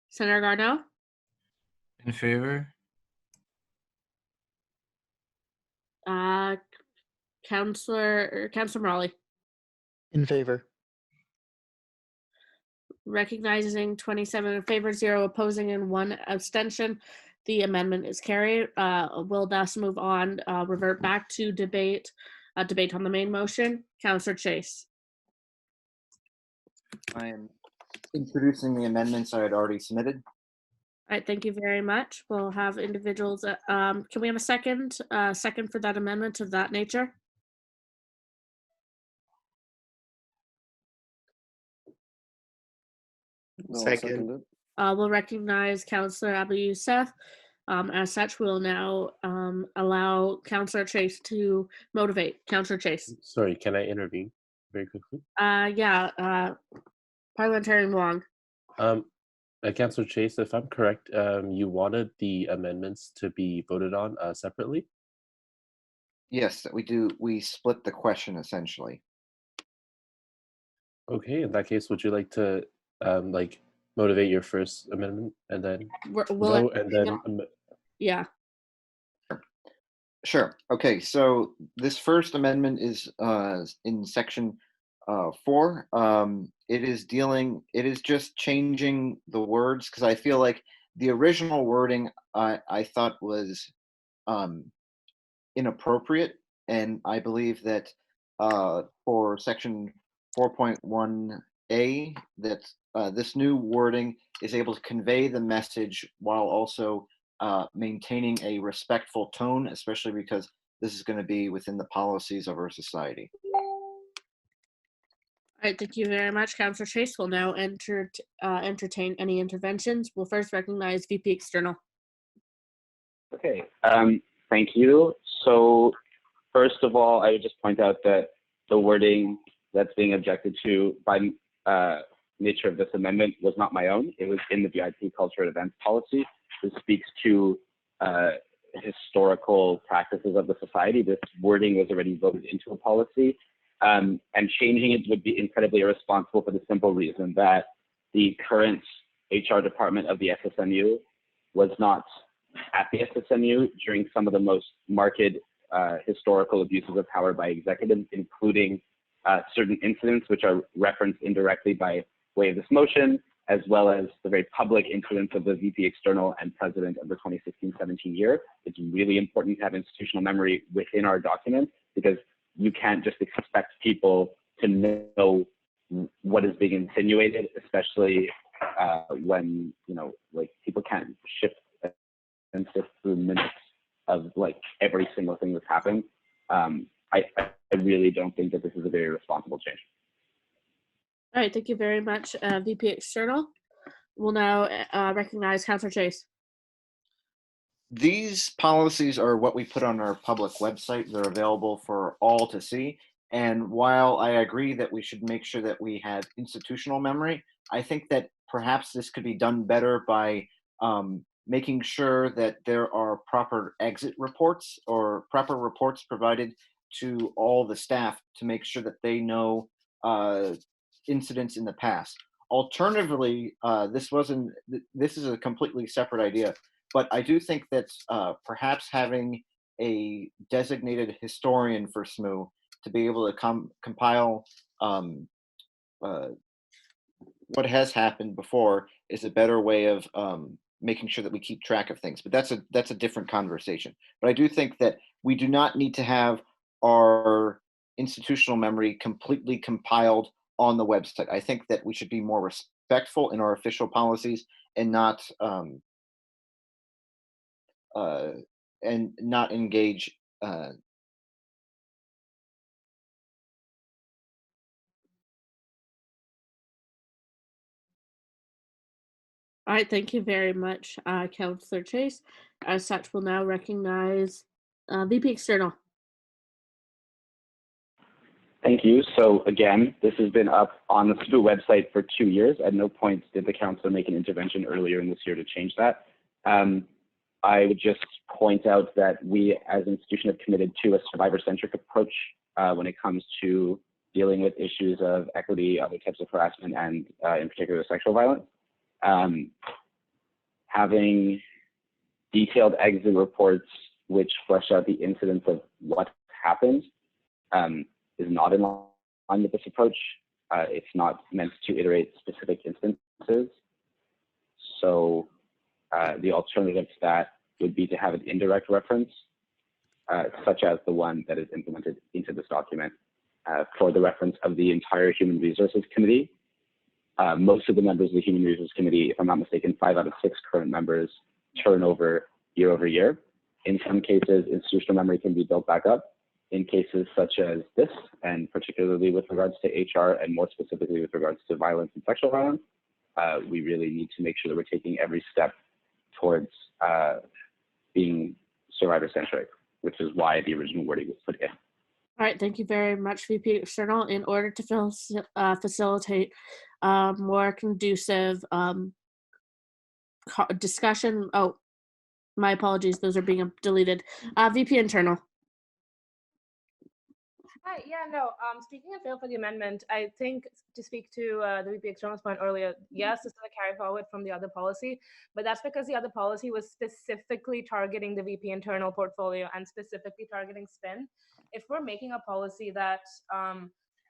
Senator Garneau. In favor. Counselor Morley. In favor. Recognizing 27 in favor, 0 opposing, and 1 abstention, the amendment is carried. We'll thus move on, revert back to debate on the main motion. Counselor Chase. I am introducing the amendments I had already submitted. All right, thank you very much. We'll have individuals. Can we have a second for that amendment of that nature? Second. We'll recognize Counselor Abu Youssef. As such, we'll now allow Counselor Chase to motivate. Counselor Chase. Sorry, can I intervene very quickly? Parliamentarian Wong. Councillor Chase, if I'm correct, you wanted the amendments to be voted on separately? Yes, that we do. We split the question essentially. Okay, in that case, would you like to motivate your first amendment and then vote and then yeah. Sure. Okay, so this first amendment is in section 4. It is just changing the words because I feel like the original wording I thought was inappropriate, and I believe that for section 4.1a that this new wording is able to convey the message while also maintaining a respectful tone, especially because this is going to be within the policies of our society. All right, thank you very much, Councillor Chase. We'll now entertain any interventions. We'll first recognize VP External. Okay, thank you. So first of all, I would just point out that the wording that's being objected to by nature of this amendment was not my own. It was in the VIP culture and events policy. This speaks to historical practices of the society. This wording was already voted into a policy. And changing it would be incredibly irresponsible for the simple reason that the current HR department of the SSMU was not at the SSMU during some of the most marked historical abuses of power by executives, including certain incidents which are referenced indirectly by way of this motion, as well as the very public influence of the VP External and President of the 2016-17 year. It's really important to have institutional memory within our documents because you can't just expect people to know what is being insinuated, especially when, people can't shift and sift through minutes of every single thing that's happened. I really don't think that this is a very responsible change. All right, thank you very much, VP External. We'll now recognize Councillor Chase. These policies are what we put on our public website. They're available for all to see. And while I agree that we should make sure that we have institutional memory, I think that perhaps this could be done better by making sure that there are proper exit reports or proper reports provided to all the staff to make sure that they know incidents in the past. Alternatively, this is a completely separate idea, but I do think that perhaps having a designated historian for SMU to be able to compile what has happened before is a better way of making sure that we keep track of things. But that's a different conversation. But I do think that we do not need to have our institutional memory completely compiled on the website. I think that we should be more respectful in our official policies and not engage All right, thank you very much, Councillor Chase. As such, we'll now recognize VP External. Thank you. So again, this has been up on the SMU website for 2 years. At no point did the council make an intervention earlier in this year to change that. I would just point out that we as an institution have committed to a survivor-centric approach when it comes to dealing with issues of equity, other types of harassment, and in particular sexual violence. Having detailed exit reports which flesh out the incidents of what happened is not in line with this approach. It's not meant to iterate specific instances. So the alternative to that would be to have an indirect reference, such as the one that is implemented into this document for the reference of the entire Human Resources Committee. Most of the members of the Human Resources Committee, if I'm not mistaken, 5 out of 6 current members turn over year. In some cases, institutional memory can be built back up. In cases such as this, and particularly with regards to HR, and more specifically with regards to violence and sexual violence, we really need to make sure that we're taking every step towards being survivor-centric, which is why the original wording was put in. All right, thank you very much, VP External. In order to facilitate more conducive discussion, oh, my apologies, those are being deleted. VP Internal. Hi, yeah, no, speaking of fail for the amendment, I think to speak to the VP External's point earlier, yes, this is a carry forward from the other policy, but that's because the other policy was specifically targeting the VP Internal portfolio and specifically targeting SPIN. If we're making a policy that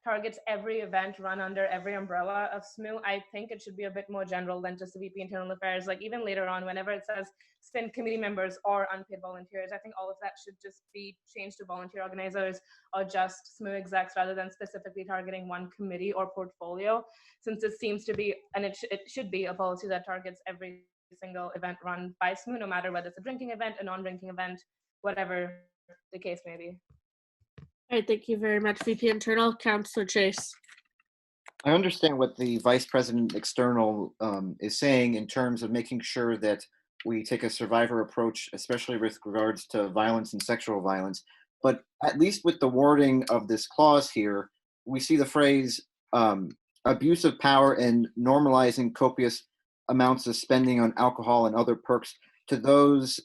targets every event run under every umbrella of SMU, I think it should be a bit more general than just the VP Internal Affairs. Like even later on, whenever it says SPIN committee members or unpaid volunteers, I think all of that should just be changed to volunteer organizers or just SMU execs rather than specifically targeting one committee or portfolio, since it seems to be, and it should be a policy that targets every single event run by SMU, no matter whether it's a drinking event, a non-drinking event, whatever the case may be. All right, thank you very much, VP Internal. Councillor Chase. I understand what the Vice President External is saying in terms of making sure that we take a survivor approach, especially with regards to violence and sexual violence. But at least with the wording of this clause here, we see the phrase abuse of power and normalizing copious amounts of spending on alcohol and other perks to those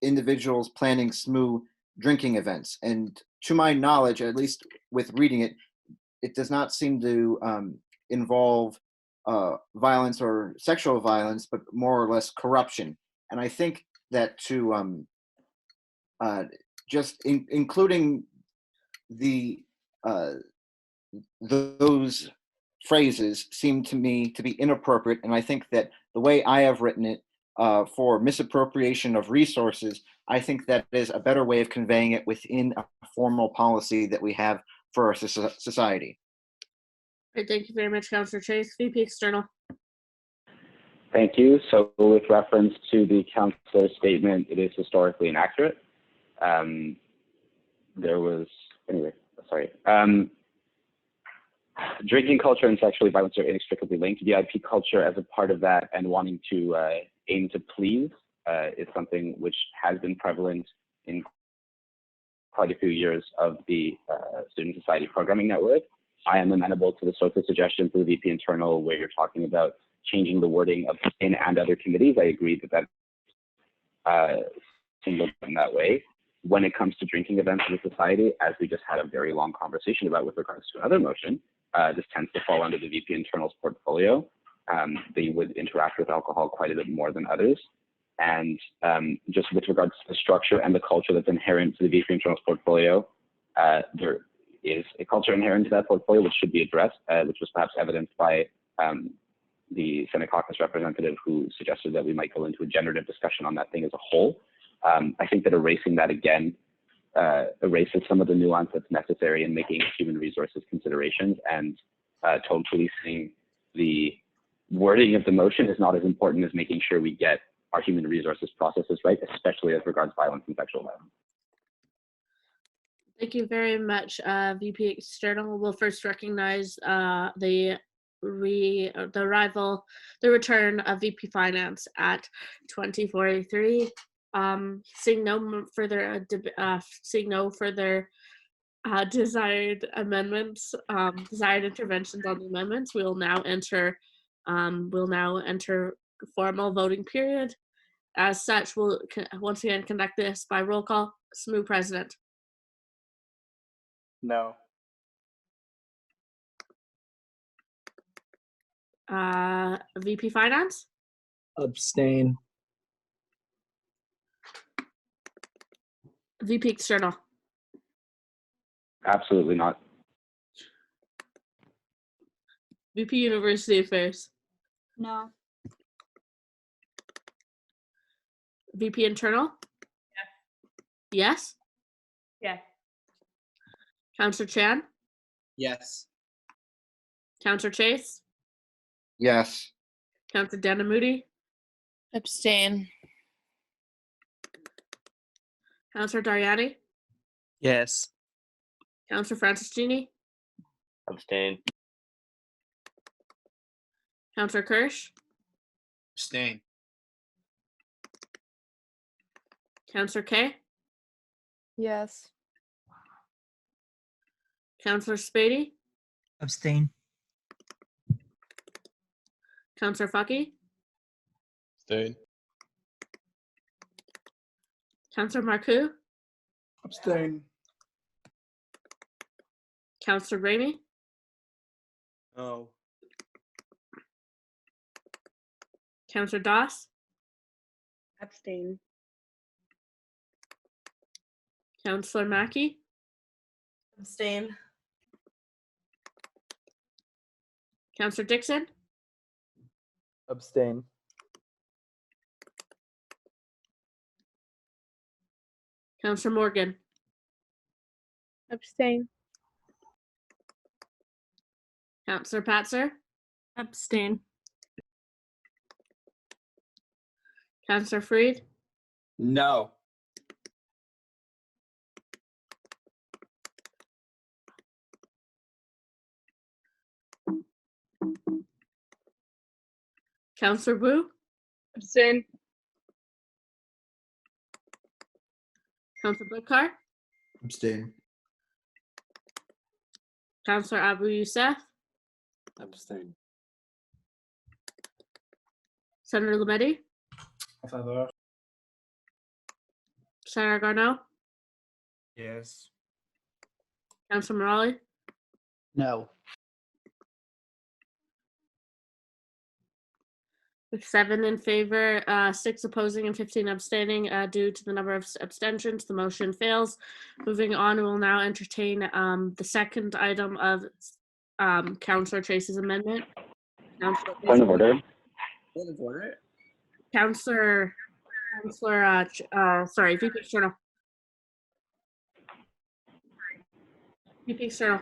individuals planning SMU drinking events. And to my knowledge, at least with reading it, it does not seem to involve violence or sexual violence, but more or less corruption. And I think that to including those phrases seem to me to be inappropriate. And I think that the way I have written it for misappropriation of resources, I think that is a better way of conveying it within a formal policy that we have for our society. All right, thank you very much, Councillor Chase. VP External. Thank you. So with reference to the councillor's statement, it is historically inaccurate. drinking culture and sexual violence are inextricably linked. VIP culture as a part of that and wanting to aim to please is something which has been prevalent in quite a few years of the Student Society Programming Network. I am amenable to the sorts of suggestions of the VP internal where you're talking about changing the wording of SPIN and other committees. I agree that that's singled in that way. When it comes to drinking events in the society, as we just had a very long conversation about with regards to another motion, this tends to fall under the VP internal's portfolio. They would interact with alcohol quite a bit more than others. And just with regards to the structure and the culture that's inherent to the VP internal's portfolio, there is a culture inherent to that portfolio which should be addressed, which was perhaps evidenced by the Senate caucus representative who suggested that we might go into a generative discussion on that thing as a whole. I think that erasing that again erases some of the nuance that's necessary in making human resources considerations, and tone policing the wording of the motion is not as important as making sure we get our human resources processes right, especially as regards violence and sexual violence. Thank you very much, VP External. We'll first recognize the return of VP Finance at 2043. Seeing no further desired amendments, desired interventions on the amendments, we'll now enter formal voting period. As such, we'll once again conduct this by roll call. SSMU President. No. VP Finance. Abstain. VP External. Absolutely not. VP University Affairs. No. VP Internal. Yes. Yeah. Counselor Chan. Yes. Counselor Chase. Yes. Counselor Danamudi. Abstain. Counselor Dariani. Yes. Counselor Francis Genie. Abstain. Counselor Kirsch. Abstain. Counselor Kay. Yes. Counselor Spady. Abstain. Counselor Fucky. Abstain. Counselor Marcoux. Abstain. Counselor Ramey. No. Counselor Doss. Abstain. Counselor Mackey. Abstain. Counselor Dixon. Abstain. Counselor Morgan. Abstain. Counselor Patzer. Abstain. Counselor Freed. No. Counselor Wu. Abstain. Counselor Bookhart. Abstain. Counselor Abu Youssef. Abstain. Senator Lamedi. En faveur. Senator Garneau. Yes. Counselor Morali. No. With 7 in favor, 6 opposing, and 15 abstaining due to the number of abstentions, the motion fails. Moving on, we will now entertain the second item of Councillor Chase's amendment. Point of order. Point of order. Councillor, sorry, VP External. VP External.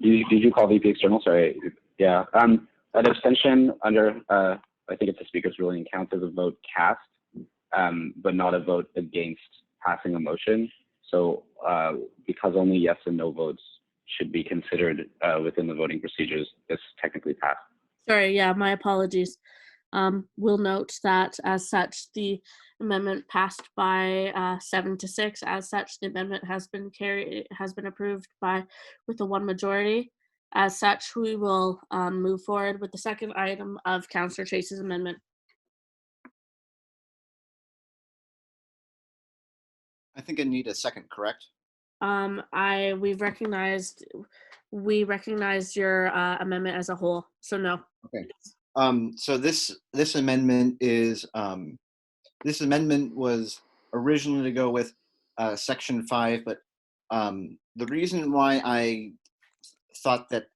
Did you call VP External? Sorry. Yeah. An abstention under, I think it's the speaker's ruling, counts as a vote cast, but not a vote against passing a motion. So because only yes and no votes should be considered within the voting procedures if technically passed. Sorry, yeah, my apologies. We'll note that as such, the amendment passed by 7-6. As such, the amendment has been approved with a 1 majority. As such, we will move forward with the second item of Councillor Chase's amendment. I think I need a second, correct? We recognized your amendment as a whole, so no. Okay. So this amendment is this amendment was originally to go with section 5, but the reason why I thought that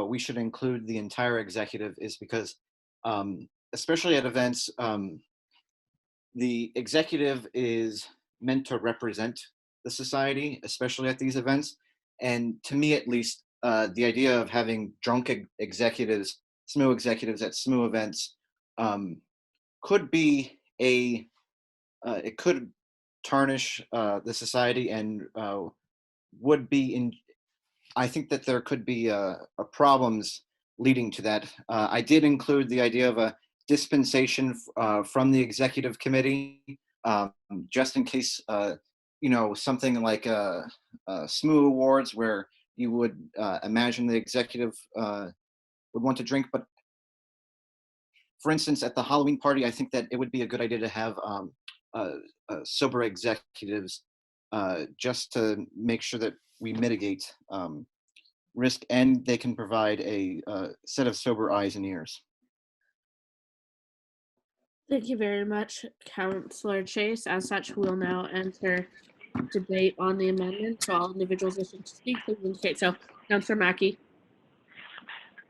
we should include the entire executive is because especially at events, the executive is meant to represent the society, especially at these events. And to me, at least, the idea of having drunk executives, SMU executives at SMU events could be it could tarnish the society and would be in, I think that there could be problems leading to that. I did include the idea of a dispensation from the executive committee, just in case, something like SMU awards where you would imagine the executive would want to drink. But for instance, at the Halloween party, I think that it would be a good idea to have sober executives just to make sure that we mitigate risk and they can provide a set of sober eyes and ears. Thank you very much, Councillor Chase. As such, we will now enter debate on the amendment. So all individuals wishing to speak, please indicate so. Councillor Mackey.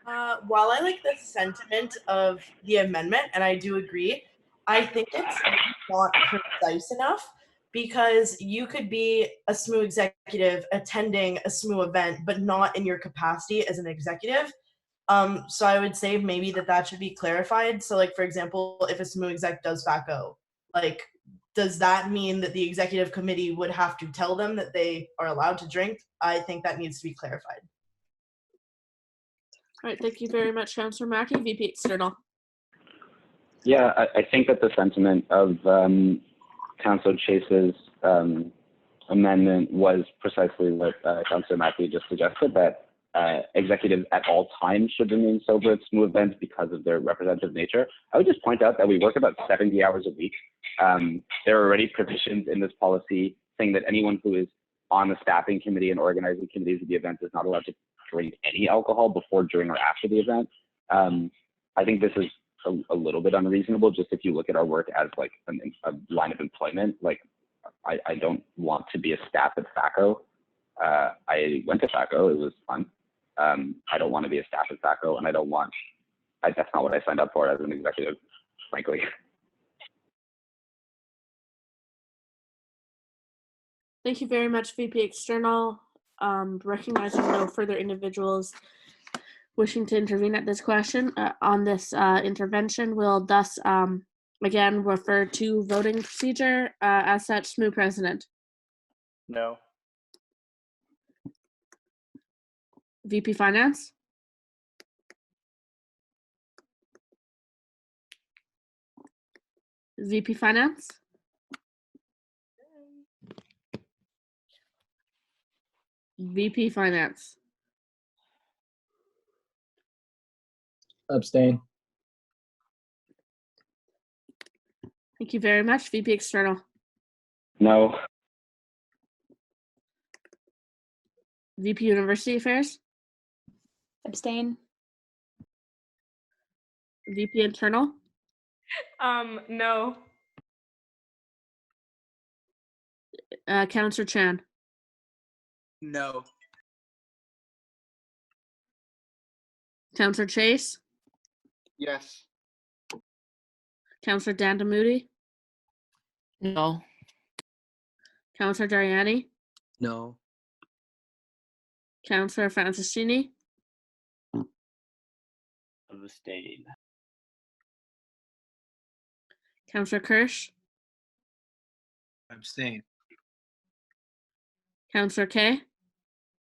While I like the sentiment of the amendment, and I do agree, I think it's not precise enough because you could be a SMU executive attending a SMU event, but not in your capacity as an executive. So I would say maybe that should be clarified. So like, for example, if a SMU exec does VACO, like, does that mean that the executive committee would have to tell them that they are allowed to drink? I think that needs to be clarified. All right, thank you very much, Councillor Mackey. VP External. Yeah, I think that the sentiment of Councillor Chase's amendment was precisely what Councillor Mackey just suggested, that executives at all times should remain sober at SMU events because of their representative nature. I would just point out that we work about 70 hours a week. There are already provisions in this policy saying that anyone who is on the staffing committee and organizing committees of the event is not allowed to drink any alcohol before, during, or after the event. I think this is a little bit unreasonable, just if you look at our work as like a line of employment. Like, I don't want to be a staff at FACO. I went to FACO, it was fun. I don't want to be a staff at FACO, and that's not what I signed up for as an executive, frankly. Thank you very much, VP External. Recognizing no further individuals wishing to intervene at this question on this intervention, will thus again refer to voting procedure. As such, SMU President. No. VP Finance. VP Finance. VP Finance. Abstain. Thank you very much. VP External. No. VP University Affairs. Abstain. VP Internal. No. Councillor Chan. No. Councillor Chase. Yes. Councillor Dandamoody. No. Councillor Dariani. No. Councillor Franciscini. Abstain. Councillor Kirsch. Abstain. Councillor Kay.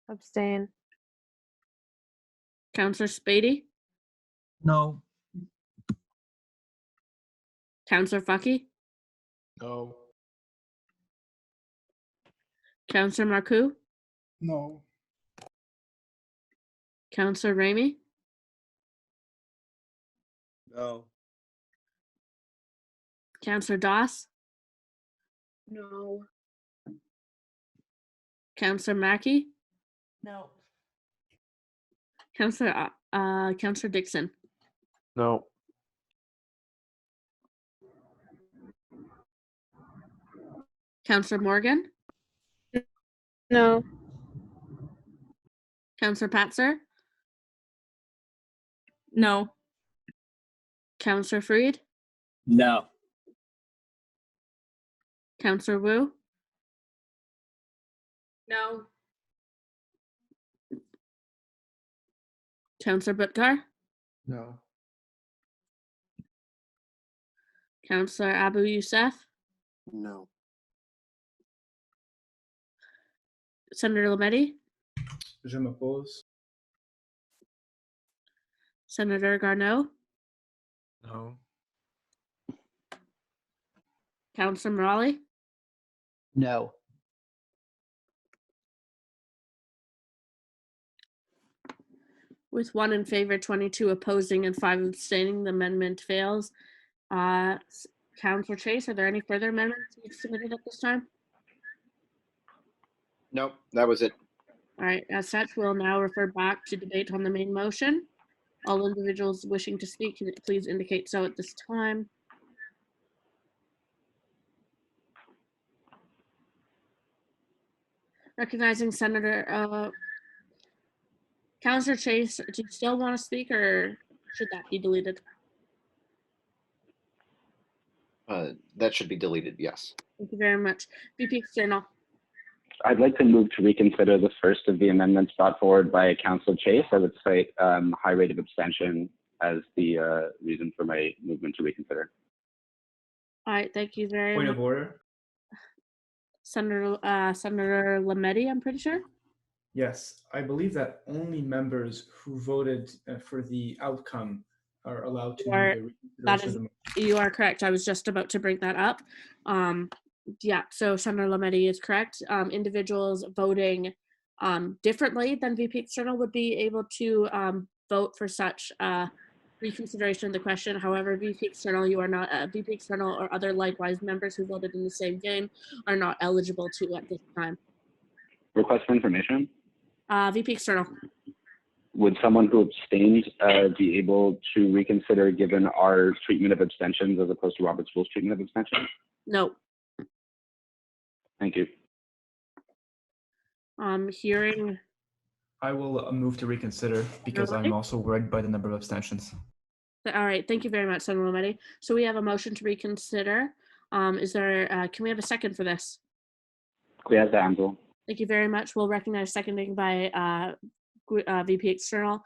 Abstain. Counselor Spady, No. Counselor Fucky, No. Counselor Marcoux, No. Counselor Ramey, No. Counselor Doss, No. Counselor Mackey, No. Counselor Dixon. No. Counselor Morgan, No. Counselor Patzer, No. Counselor Freed, No. Counselor Wu, No. Counselor Butgar, No. Counselor Abu Youssef, No. Senator Lametti, Je m'oppose. Senator Garneau, No. Counselor Morali, No. with 1 in favor, 22 opposing, and 5 abstaining, the amendment fails. Counselor Chase, are there any further amendments you've submitted at this time? Nope, that was it. All right, as such, we'll now refer back to debate on the main motion. All individuals wishing to speak, can please indicate so at this time. Recognizing Senator, Counselor Chase, do you still want to speak or should that be deleted? That should be deleted, yes. Thank you very much. VP External. I'd like to move to reconsider the first of the amendments brought forward by Council Chase. I would cite high rate of abstention as the reason for my movement to reconsider. All right, thank you very Point much. of order. Senator Lametti, I'm pretty sure. Yes, I believe that only members who voted for the outcome are allowed to move the reconsideration. You are correct. I was just about to bring that up. Yeah, so Senator Lametti is correct. Individuals voting differently than VP External would be able to vote for such reconsideration of the question. However, VP External, you are not VP External or other likewise members who voted in the same game are not eligible to at this time. Request for information. VP External. Would someone who abstained be able to reconsider given our treatment of abstentions as opposed to Robert's Rules treatment of abstentions? No. Thank you. Hearing. I will move to reconsider because I'm also worried by the number of abstentions. All right, thank you very much, Senator Lametti. So we have a motion to reconsider. Is there? Can we have a second for this? Quiaz Ansel. Thank you very much. We'll recognize seconding by VP External.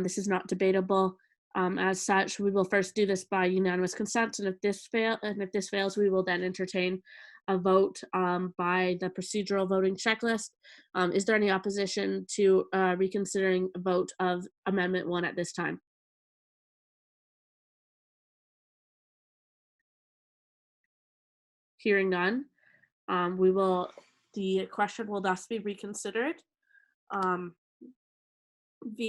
This is not debatable. As such, we will first do this by unanimous consent, and if this fails, we will then entertain a vote by the procedural voting checklist. Is there any opposition to reconsidering a vote of Amendment 1 at this time? Hearing none, the question will thus be reconsidered.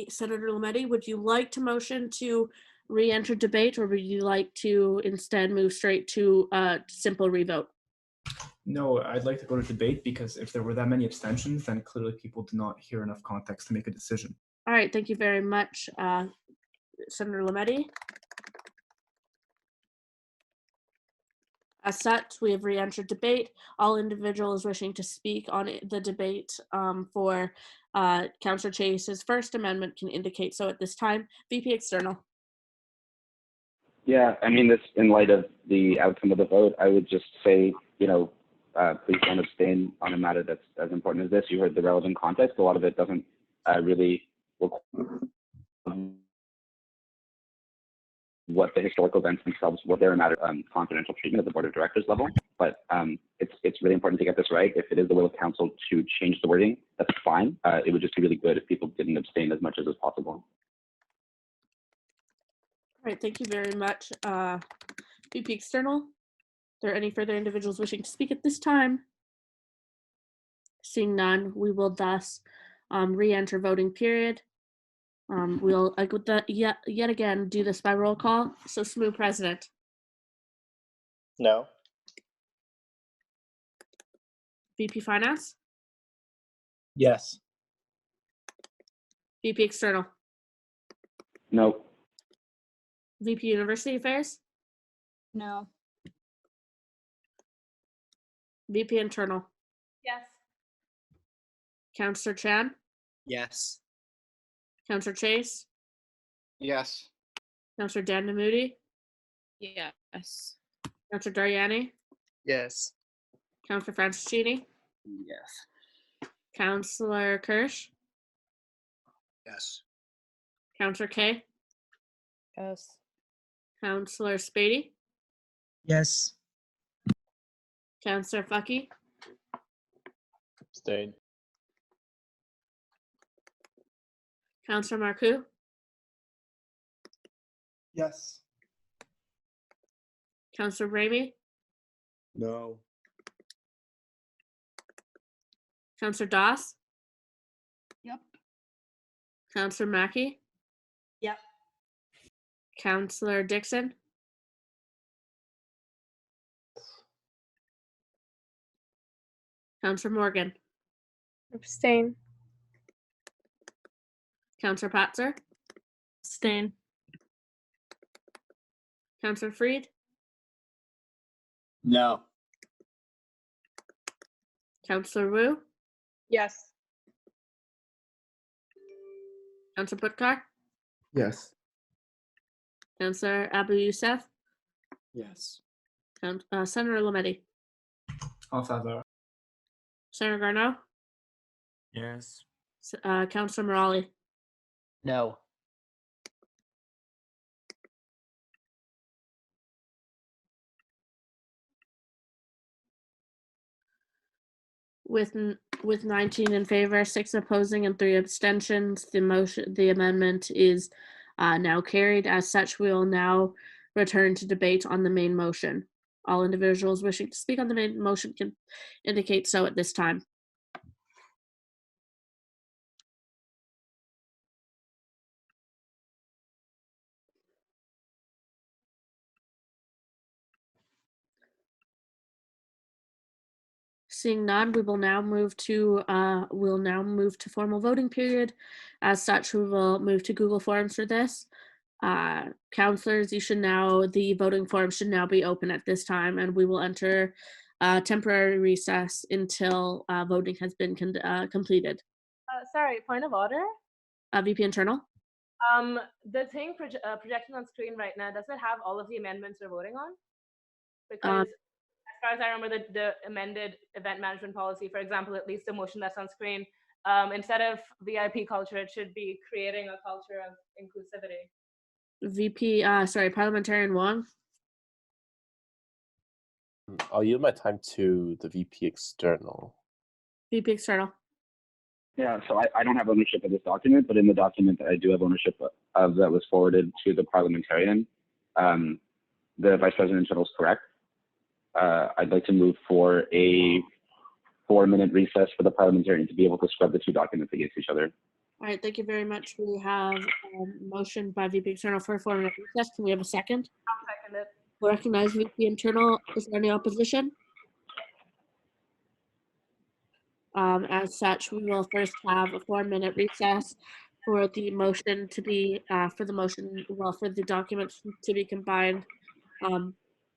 Senator Lametti, would you like to motion to re-enter debate, or would you like to instead move straight to a simple revote? No, I'd like to go to debate because if there were that many abstentions, then clearly people did not hear enough context to make a decision. All right, thank you very much, Senator Lametti. As such, we have re-entered debate. All individuals wishing to speak on the debate for Councillor Chase's First Amendment can indicate so at this time. VP External. Yeah, I mean, this in light of the outcome of the vote, I would just say, you know, please don't abstain on a matter that's as important as this. You heard the relevant context. A lot of it doesn't really what the historical events themselves, what they're a matter of confidential treatment at the board of directors level. But it's really important to get this right. If it is the will of council to change the wording, that's fine. It would just be really good if people didn't abstain as much as is possible. right, thank you very much, VP External. Are there any further individuals wishing to speak at this time? Seeing none, we will thus re-enter voting period. We'll yet again do this by roll call. So SSMU President. No. VP Finance. Yes. VP External. No. VP University Affairs. No. VP Internal. Yes. Counselor Chan. Yes. Counselor Chase. Yes. Counselor Dan Namoudi. Yes. Counselor Dariani. Yes. Counselor Franciscini. Yes. Counselor Kirsch. Yes. Counselor K. Yes. Counselor Spady. Yes. Counselor Fucky. Stayed. Counselor Marcoux. Yes. Counselor Ramey. No. Counselor Doss. Yep. Counselor Mackey. Yep. Counselor Dixon. Counselor Morgan. Abstain. Counselor Patzer. Abstain. Counselor Freed. No. Counselor Wu. Yes. Counselor Putkar. Yes. Counselor Abu Youssef. Yes. Senator Lametti. All favor. Senator Garneau. Yes. Counselor Morali. No. With 19 in favor, 6 opposing, and 3 abstentions, the amendment is now carried. As such, we will now return to debate on the main motion. All individuals wishing to speak on the main motion can indicate so at this time. Seeing none, we will now move to formal voting period. As such, we will move to Google Forms for this. Counselors, the voting form should now be open at this time, and we will enter temporary recess until voting has been completed. Sorry, point of order. VP Internal. The thing projecting on screen right now, does it have all of the amendments we're voting on? Because as far as I remember, the amended event management policy, for example, at least the motion that's on screen, instead of VIP culture, it should be creating a culture of inclusivity. Parliamentarian Wong. I'll yield my time to the VP External. VP External. Yeah, so I don't have ownership of this document, but in the document that I do have ownership of that was forwarded to the parliamentarian, the Vice President General is correct. I'd like to move for a 4-minute recess for the parliamentarian to be able to scrub the two documents against each other. All right, thank you very much. We have a motion by VP External for a 4-minute recess. Can we have a second? I'll second it. We'll recognize VP Internal. Is there any opposition? As such, we will first have a 4-minute recess for the motion to be, for the documents to be combined.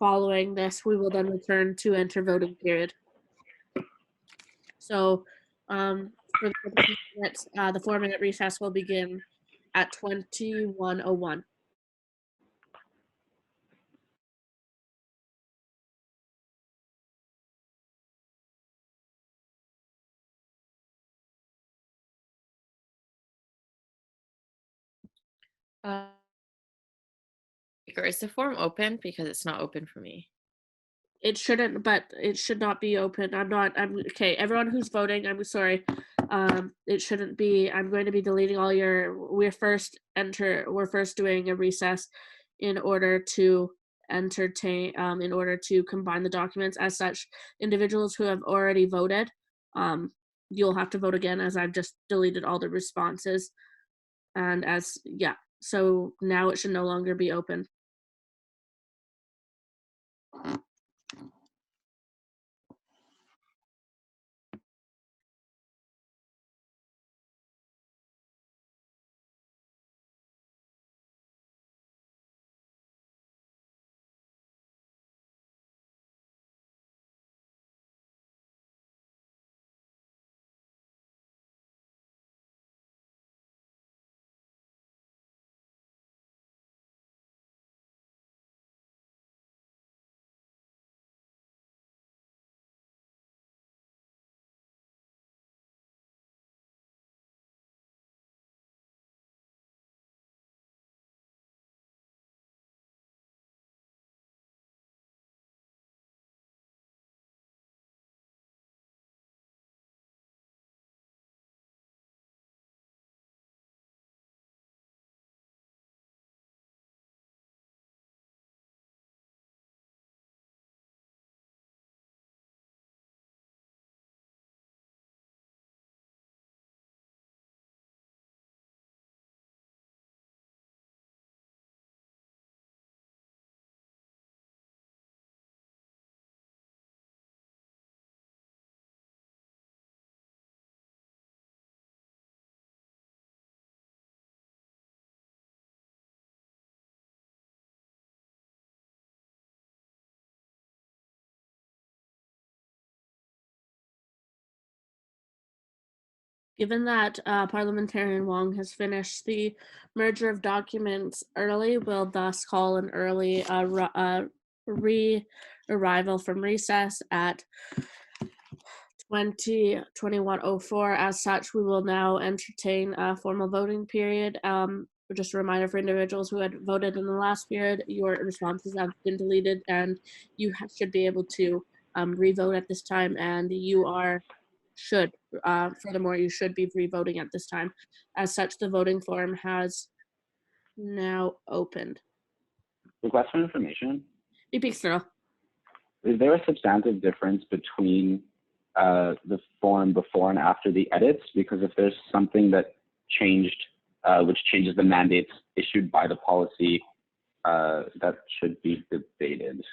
Following this, we will then return to enter voting period. So for the 4-minute recess will begin at 21:01. Is the form open? Because it's not open for me. It shouldn't, but it should not be open. I'm okay. Everyone who's voting, I'm sorry. It shouldn't be. I'm going to be deleting all your. We're first doing a recess in order to in order to combine the documents. As such, individuals who have already voted, you'll have to vote again, as I've just deleted all the responses. And so now it should no longer be open. Given that Parliamentarian Wong has finished the merger of documents early, we'll thus call an early re-arrival from recess at 21:04. As such, we will now entertain a formal voting period. Just a reminder for individuals who had voted in the last period, your responses have been deleted and you should be able to re-vote at this time, and furthermore, you should be re-voting at this time. As such, the voting forum has now opened. Request for information. VP External. Is there a substantive difference between the form before and after the edits? Because if there's something that changed, which changes the mandates issued by the policy, that should be debated.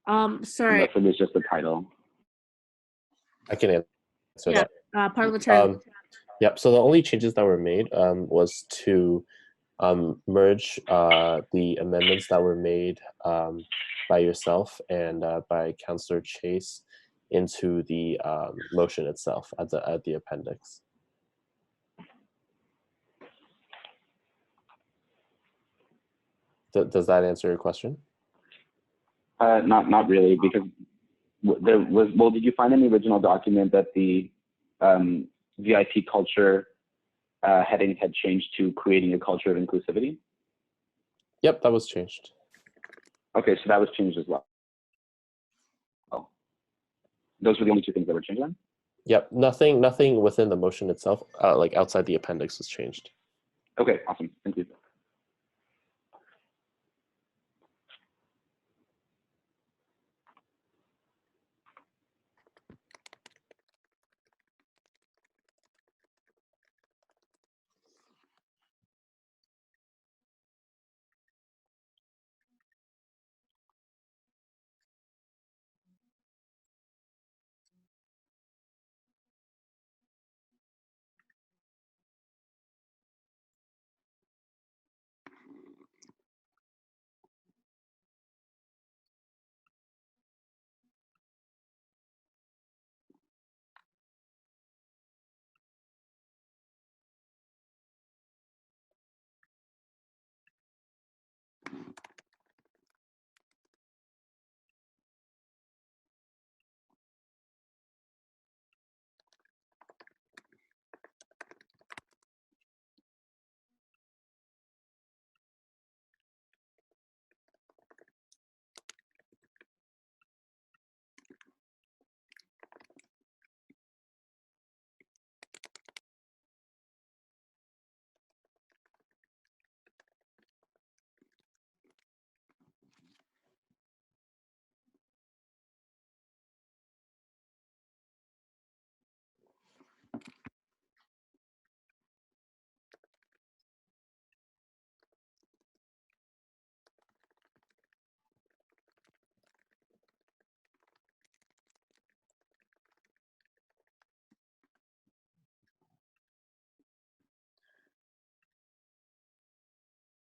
Sorry. Unless it was just the title. I can answer that. Parliamentarian. Yep. So the only changes that were made was to merge the amendments that were made by yourself and by Councillor Chase into the motion itself at the appendix. Does that answer your question? Not really, because there was. Well, did you find in the original document that the VIP culture heading had changed to creating a culture of inclusivity? Yep, that was changed. Okay, so that was changed as well. Oh, those were the only two things that were changed then? Yep, nothing within the motion itself, like outside the appendix, was changed. Okay, awesome. Thank you.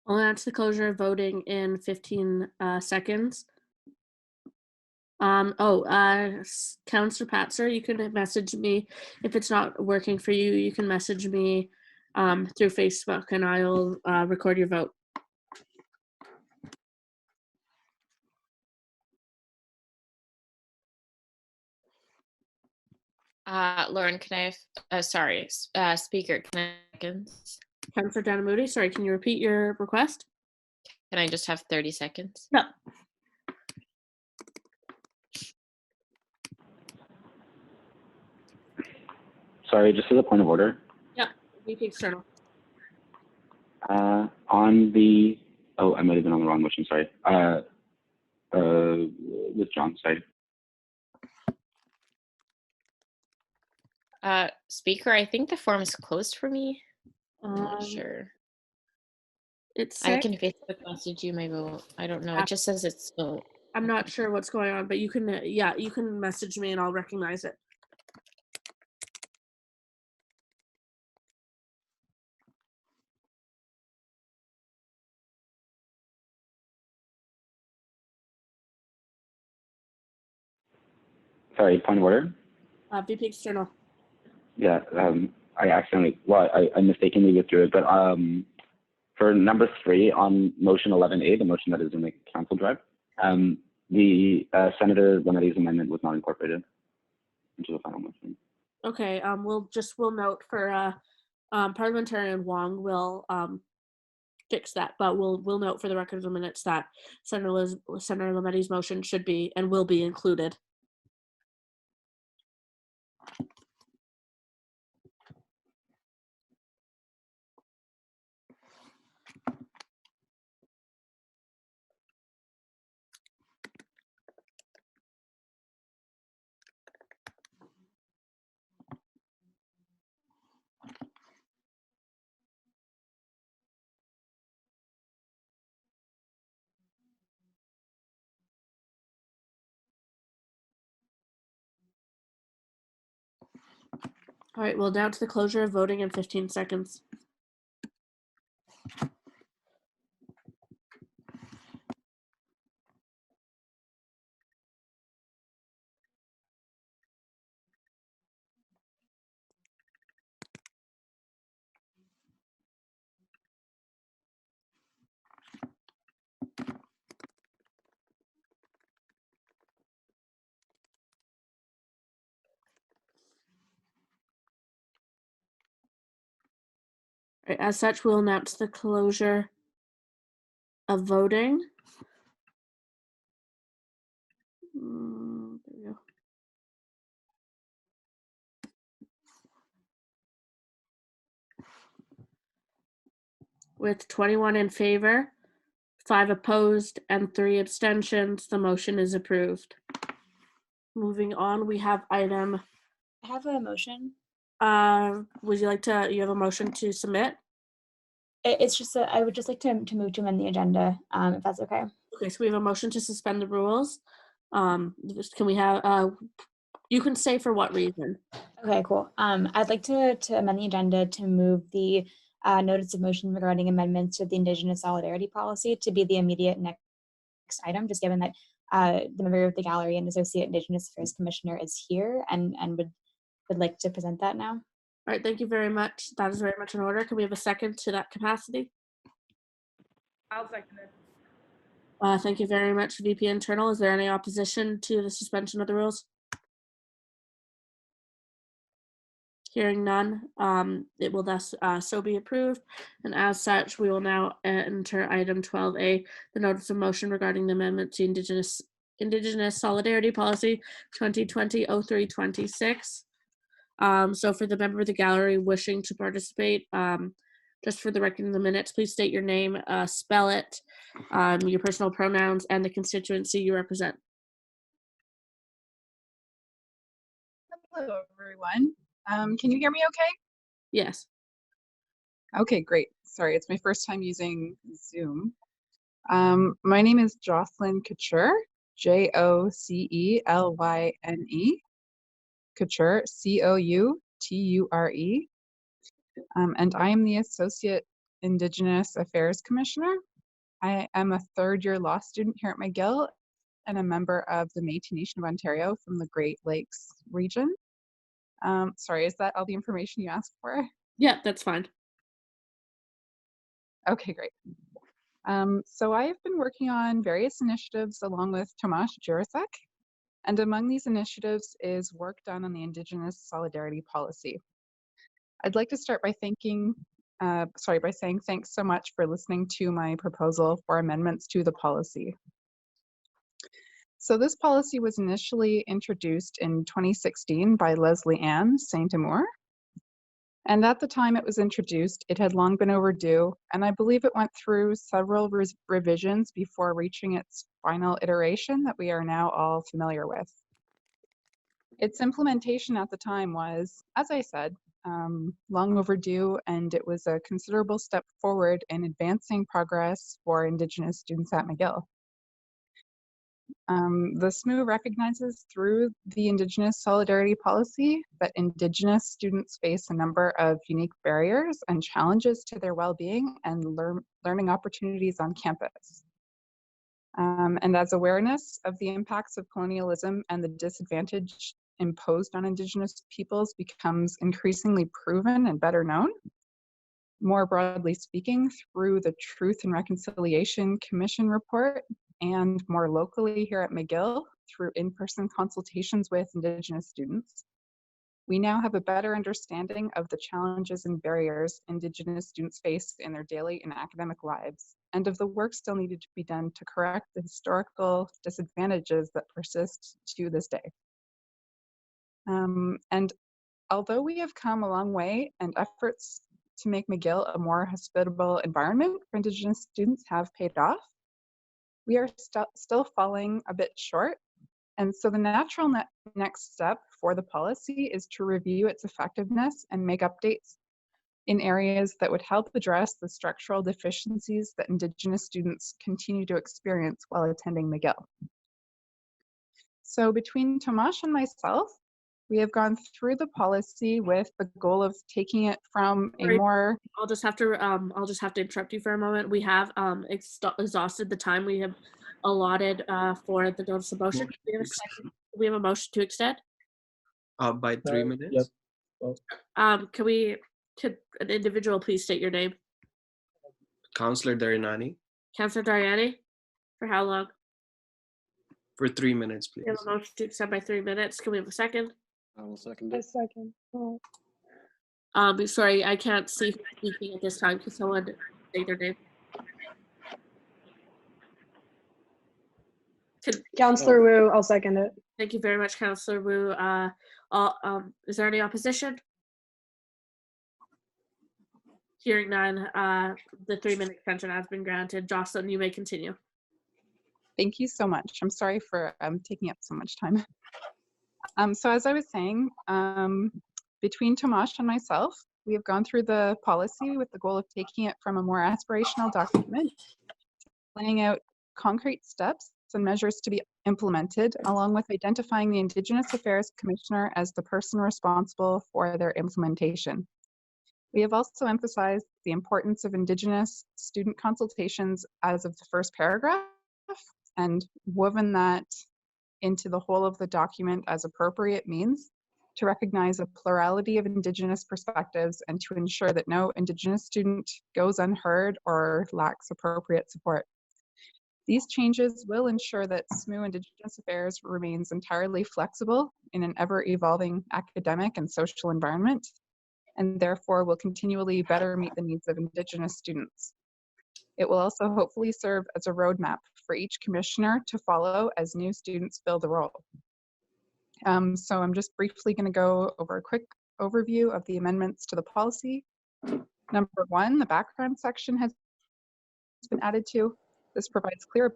I'll announce the closure of voting in 15 seconds. Counselor Patzer, you can message me if it's not working for you. You can message me through Facebook, and I'll record your vote. Lauren, can I have, Speaker, can I have seconds? Counselor Danamudi, sorry, can you repeat your request? Can I just have 30 seconds? No. Sorry, just as a point of order. Yeah, VP External. On the, oh, I might have been on the wrong motion, sorry. With John, sorry. Speaker, I think the form is closed for me. I'm not Um, sure. It's I sick. can Facebook message you my vote. I don't know. Yeah. It just says it's still. I'm not sure what's going on, but you can, yeah, you can message me and I'll recognize it. Sorry, point of order. VP External. Yeah, I accidentally, well, I mistakenly withdrew it, but for number 3 on motion 11A, the motion that is in the council drive, the Senator Lemetti's amendment was not incorporated into the final motion. Okay, we'll note for Parliamentarian Wong will fix that, but we'll note for the record of the minutes that Senator Lemetti's motion should be and will be included. All right, we'll now to the closure of voting in 15 seconds. All right, as such, we'll announce the closure of voting. There we go. With 21 in favor, 5 opposed, and 3 abstentions, the motion is approved. Moving on, we have item. I have a motion. Would you like to? You have a motion to submit? It's just that I would just like to move to amend the agenda, if that's okay. Okay, so we have a motion to suspend the rules. Can we have? You can say for what reason. Okay, cool. I'd like to amend the agenda to move the notice of motion regarding amendments to the Indigenous Solidarity Policy to be the immediate next item, just given that the member of the gallery and Associate Indigenous Affairs Commissioner is here and would like to present that now. All right, thank you very much. That is very much in order. Can we have a second to that capacity? I'll second it. Thank you very much, VP Internal. Is there any opposition to the suspension of the rules? Hearing none, it will thus so be approved. And as such, we will now enter item 12A, the notice of motion regarding the amendment to Indigenous Solidarity Policy 2020-0326. So for the member of the gallery wishing to participate, just for the record in the minutes, please state your name, spell it, your personal pronouns, and the constituency you represent. Hello, everyone. Can you hear me okay? Yes. Okay, great. Sorry, it's my first time using Zoom. My name is Jocelyn Couture, Jocelyne, Couture, Couture. And I am the Associate Indigenous Affairs Commissioner. I am a third-year law student here at McGill and a member of the Métis Nation of Ontario from the Great Lakes region. Sorry, is that all the information you asked for? Yeah, that's fine. Okay, great. So I have been working on various initiatives along with Tomasz Jurasek, and among these initiatives is work done on the Indigenous Solidarity Policy. I'd like to start by by saying thanks so much for listening to my proposal for amendments to the policy. So this policy was initially introduced in 2016 by Leslie Ann St. Amour. And at the time it was introduced, it had long been overdue, and I believe it went through several revisions before reaching its final iteration that we are now all familiar with. Its implementation at the time was, as I said, long overdue, and it was a considerable step forward in advancing progress for Indigenous students at McGill. The SMU recognizes through the Indigenous Solidarity Policy that Indigenous students face a number of unique barriers and challenges to their well-being and learning opportunities on campus. And as awareness of the impacts of colonialism and the disadvantage imposed on Indigenous peoples becomes increasingly proven and better known, more broadly speaking, through the Truth and Reconciliation Commission report, and more locally here at McGill through in-person consultations with Indigenous students, we now have a better understanding of the challenges and barriers Indigenous students face in their daily and academic lives, and of the work still needed to be done to correct the historical disadvantages that persist to this day. And although we have come a long way and efforts to make McGill a more hospitable environment for Indigenous students have paid off, we are still falling a bit short. And so the natural next step for the policy is to review its effectiveness and make updates in areas that would help address the structural deficiencies that Indigenous students continue to experience while attending McGill. So between Tomasz and myself, we have gone through the policy with the goal of taking it from a more. I'll just have to interrupt you for a moment. We have exhausted the time we have allotted for the notice of motion. We have a motion to extend. By 3 minutes. Yep. Could an individual please state your name? Councillor Darinani. Councillor Dariani, for how long? For 3 minutes, please. We have a motion to extend by 3 minutes. Can we have a second? I will second A second. Oh. Sorry, I can't see who's speaking at this time. Can someone state their name? Councillor Wu, I'll second it. Thank you very much, Councillor Wu. Is there any opposition? Hearing none, the 3-minute extension has been granted. Jocelyn, you may continue. Thank you so much. I'm sorry for taking up so much time. So as I was saying, between Tomasz and myself, we have gone through the policy with the goal of taking it from a more aspirational document, laying out concrete steps and measures to be implemented, along with identifying the Indigenous Affairs Commissioner as the person responsible for their implementation. We have also emphasized the importance of Indigenous student consultations as of the first paragraph and woven that into the whole of the document as appropriate means to recognize a plurality of Indigenous perspectives and to ensure that no Indigenous student goes unheard or lacks appropriate support. These changes will ensure that SMU Indigenous Affairs remains entirely flexible in an ever-evolving academic and social environment, and therefore will continually better meet the needs of Indigenous students. It will also hopefully serve as a roadmap for each commissioner to follow as new students fill the role. So I'm just briefly going to go over a quick overview of the amendments to the policy. Number 1, the background section has been added to. This provides clear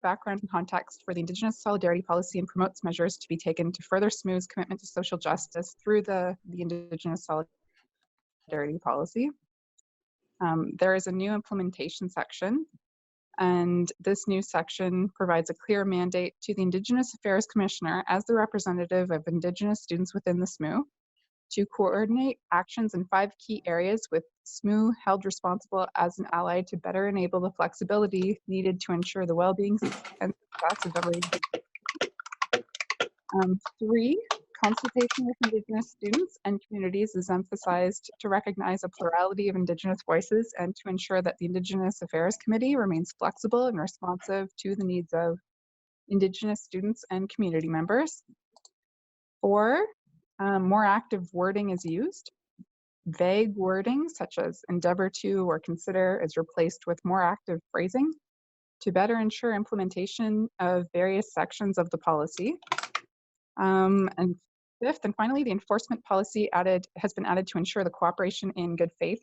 background and context for the Indigenous Solidarity Policy and promotes measures to be taken to further SMU's commitment to social justice through the Indigenous Solidarity Policy. There is a new implementation section, and this new section provides a clear mandate to the Indigenous Affairs Commissioner as the representative of Indigenous students within the SMU to coordinate actions in 5 key areas with SSMU held responsible as an ally to better enable the flexibility needed to ensure the well-being and success of every. 3, consultation with Indigenous students and communities is emphasized to recognize a plurality of Indigenous voices and to ensure that the Indigenous Affairs Committee remains flexible and responsive to the needs of Indigenous students and community members. 4, more active wording is used. Vague wording such as endeavor to or consider is replaced with more active phrasing to better ensure implementation of various sections of the policy. And 5th and finally, the enforcement policy has been added to ensure the cooperation in good faith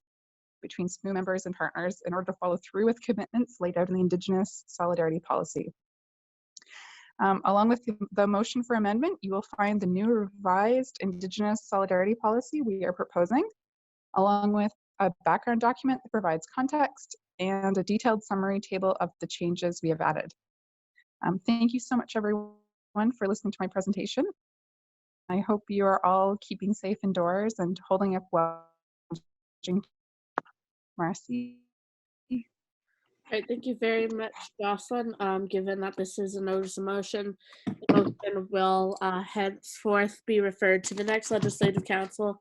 between SSMU members and partners in order to follow through with commitments laid out in the Indigenous Solidarity Policy. Along with the motion for amendment, you will find the new revised Indigenous Solidarity Policy we are proposing, along with a background document that provides context and a detailed summary table of the changes we have added. Thank you so much, everyone, for listening to my presentation. I hope you are all keeping safe indoors and holding up well. Merci. All right, thank you very much, Jocelyn. Given that this is a notice of motion, the motion will henceforth be referred to the next Legislative Council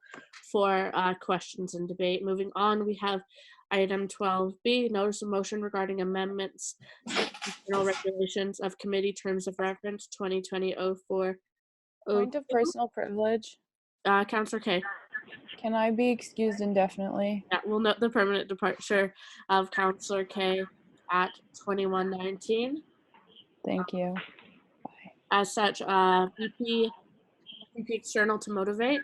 for questions and debate. Moving on, we have item 12B, notice of motion regarding amendments to internal regulations of committee terms of reference 2020-04. Point of personal privilege. Councillor Kay. Can I be excused indefinitely? Yeah, we'll note the permanent departure of Councillor Kay at 2119. Thank you. As such, VP External to motivate.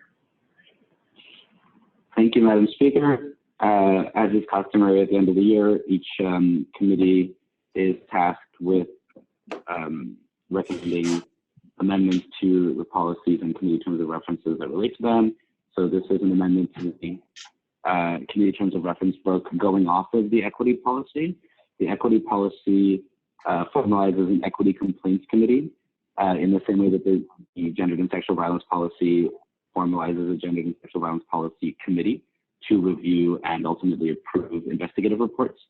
Thank you, Madam Speaker. As is customary at the end of the year, each committee is tasked with recommending amendments to the policies and committee terms of references that relate to them. So this is an amendment to the committee terms of reference book going off of the equity policy. The equity policy formalizes an equity complaints committee in the same way that the gendered and sexual violence policy formalizes a gendered and sexual violence policy committee to review and ultimately approve investigative reports.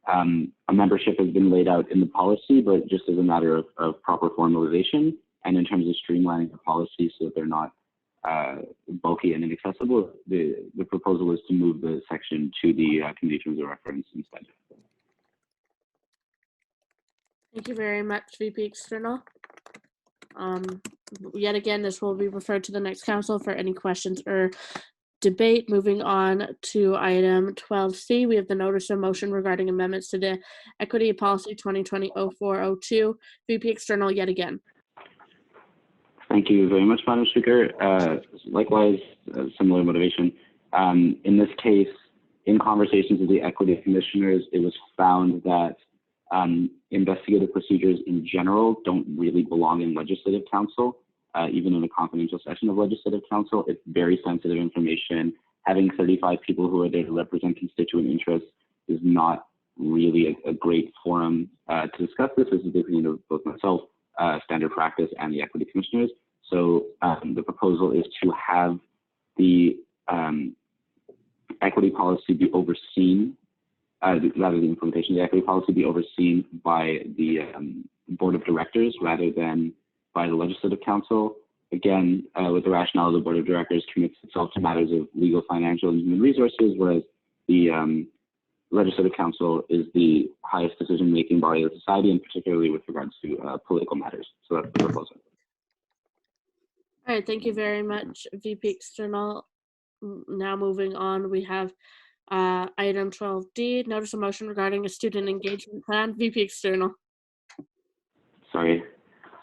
A membership has been laid out in the policy, but just as a matter of proper formalization and in terms of streamlining the policy so that they're not bulky and inaccessible, the proposal is to move the section to the committee terms of reference instead. Thank you very much, VP External. Yet again, this will be referred to the next council for any questions or debate. Moving on to item 12C, we have the notice of motion regarding amendments to the Equity Policy 2020-0402. VP External yet again. Thank you very much, Madam Speaker. Likewise, similar motivation. In this case, in conversations with the equity commissioners, it was found that investigative procedures in general don't really belong in Legislative Council, even in a confidential session of Legislative Council. It's very sensitive information. Having 35 people who are there to represent constituent interests is not really a great forum to discuss this. This is the opinion of both myself, standard practice, and the equity commissioners. So the proposal is to have the equity policy be overseen, rather than the implementation of the equity policy be overseen by the board of directors rather than by the Legislative Council. Again, with the rationale, the board of directors commits itself to matters of legal, financial, and human resources, whereas the Legislative Council is the highest decision-making body of society, and particularly with regards to political matters. So that's the proposal. All right, thank you very much, VP External. Now moving on, we have item 12D, notice of motion regarding a student engagement plan. VP External. Sorry.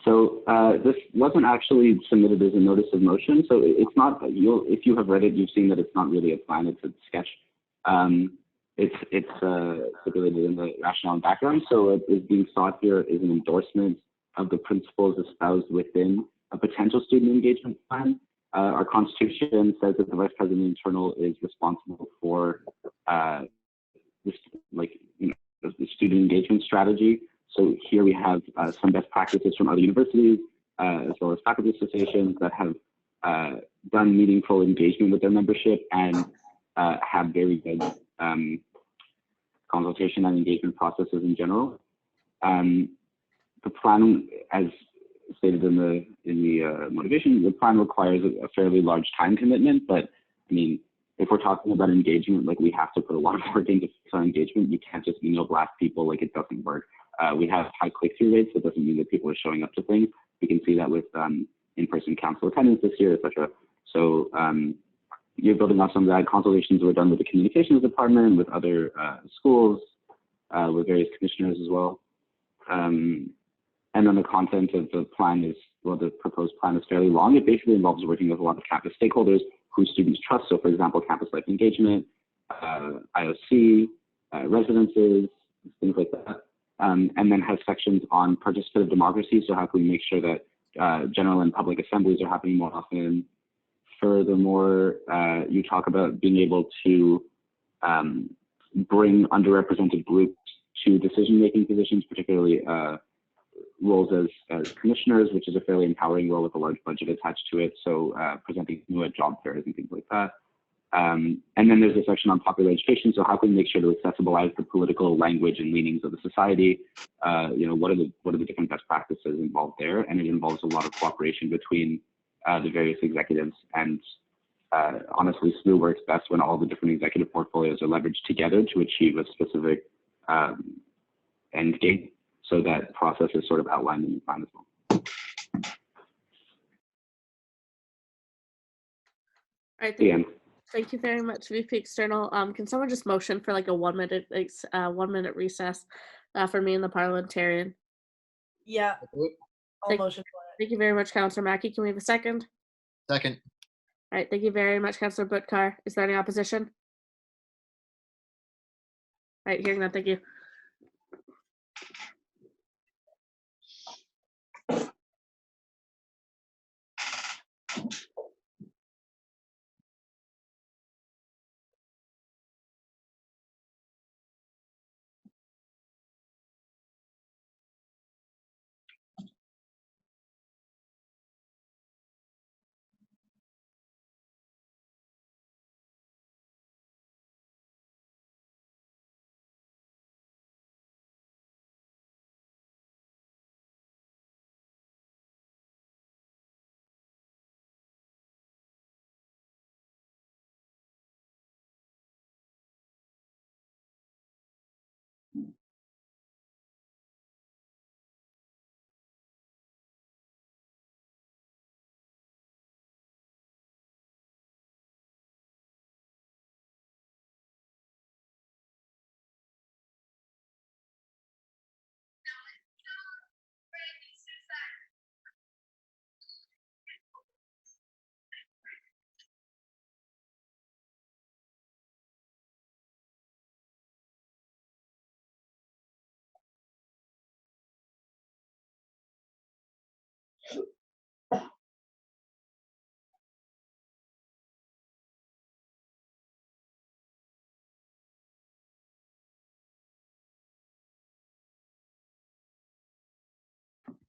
So this wasn't actually submitted as a notice of motion. So it's not, if you have read it, you've seen that it's not really a plan, it's a sketch. It's stipulated in the rationale and background. So what is being sought here is an endorsement of the principles espoused within a potential student engagement plan. Our Constitution says that the Vice President Internal is responsible for the student engagement strategy. So here we have some best practices from other universities, as well as faculty associations that have done meaningful engagement with their membership and have very good consultation and engagement processes in general. The plan, as stated in the motivation, the plan requires a fairly large time commitment, but I mean, if we're talking about engagement, like we have to put a lot of work into our engagement. You can't just email blast people, like it doesn't work. We have high click-through rates. That doesn't mean that people are showing up to things. We can see that with in-person council attendance this year, etc. So you're building off some of that. Consultations were done with the communications department, with other schools, with various commissioners as well. And then the content of the plan is, well, the proposed plan is fairly long. It basically involves working with a lot of campus stakeholders who students trust. So for example, campus life engagement, IOC, residences, things like that. And then has sections on participative democracy. So how can we make sure that general and public assemblies are happening more often? Furthermore, you talk about being able to bring underrepresented groups to decision-making positions, particularly roles as commissioners, which is a fairly empowering role with a large budget attached to it. So presenting new at job fairs and things like that. And then there's a section on popular education. So how can we make sure to accessibilize the political language and leanings of the society? What are the different best practices involved there? And it involves a lot of cooperation between the various executives. And honestly, SMU works best when all the different executive portfolios are leveraged together to achieve a specific end game. So that process is sort of outlined in the plan as well. All right, The end. thank you very much, VP External. Can someone just motion for like a 1 minute, 1 minute recess for me and the parliamentarian? Yeah, I'll motion for it. Thank you very much, Councillor Mackey. Can we have a second? Second. All right, thank you very much, Councillor Buttkar. Is there any opposition? All right, hearing that, thank you.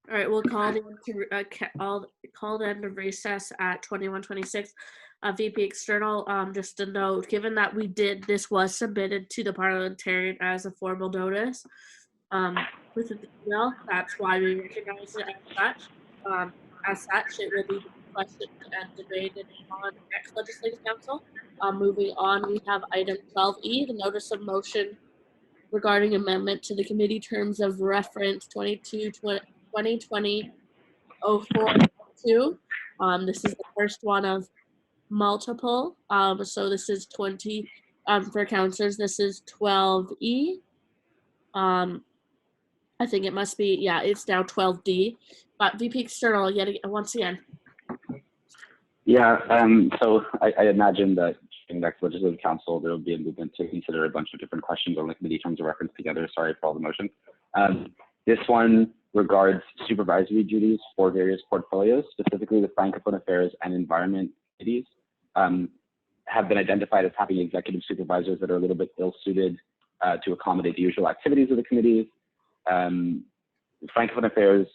All right, we'll call the end of recess at 21:26. VP External, just a note, given that this was submitted to the parliamentarian as a formal notice with an email, that's why we recognize it as such. As such, it will be requested and debated on the next legislative council. Moving on, we have item 12E, the notice of motion regarding amendment to the committee terms of reference 2020-04-2. This is the first one of multiple. So this is 20 for counselors. This is 12E. I think it must be, yeah, it's now 12D. But VP External, once again. Yeah, so I imagine that in the next legislative council, there will be a movement to consider a bunch of different questions on the committee terms of reference together. Sorry for all the motion. This one regards supervisory duties for various portfolios, specifically the Francophone Affairs and Environment committees have been identified as having executive supervisors that are a little bit ill-suited to accommodate the usual activities of the committees. Francophone Affairs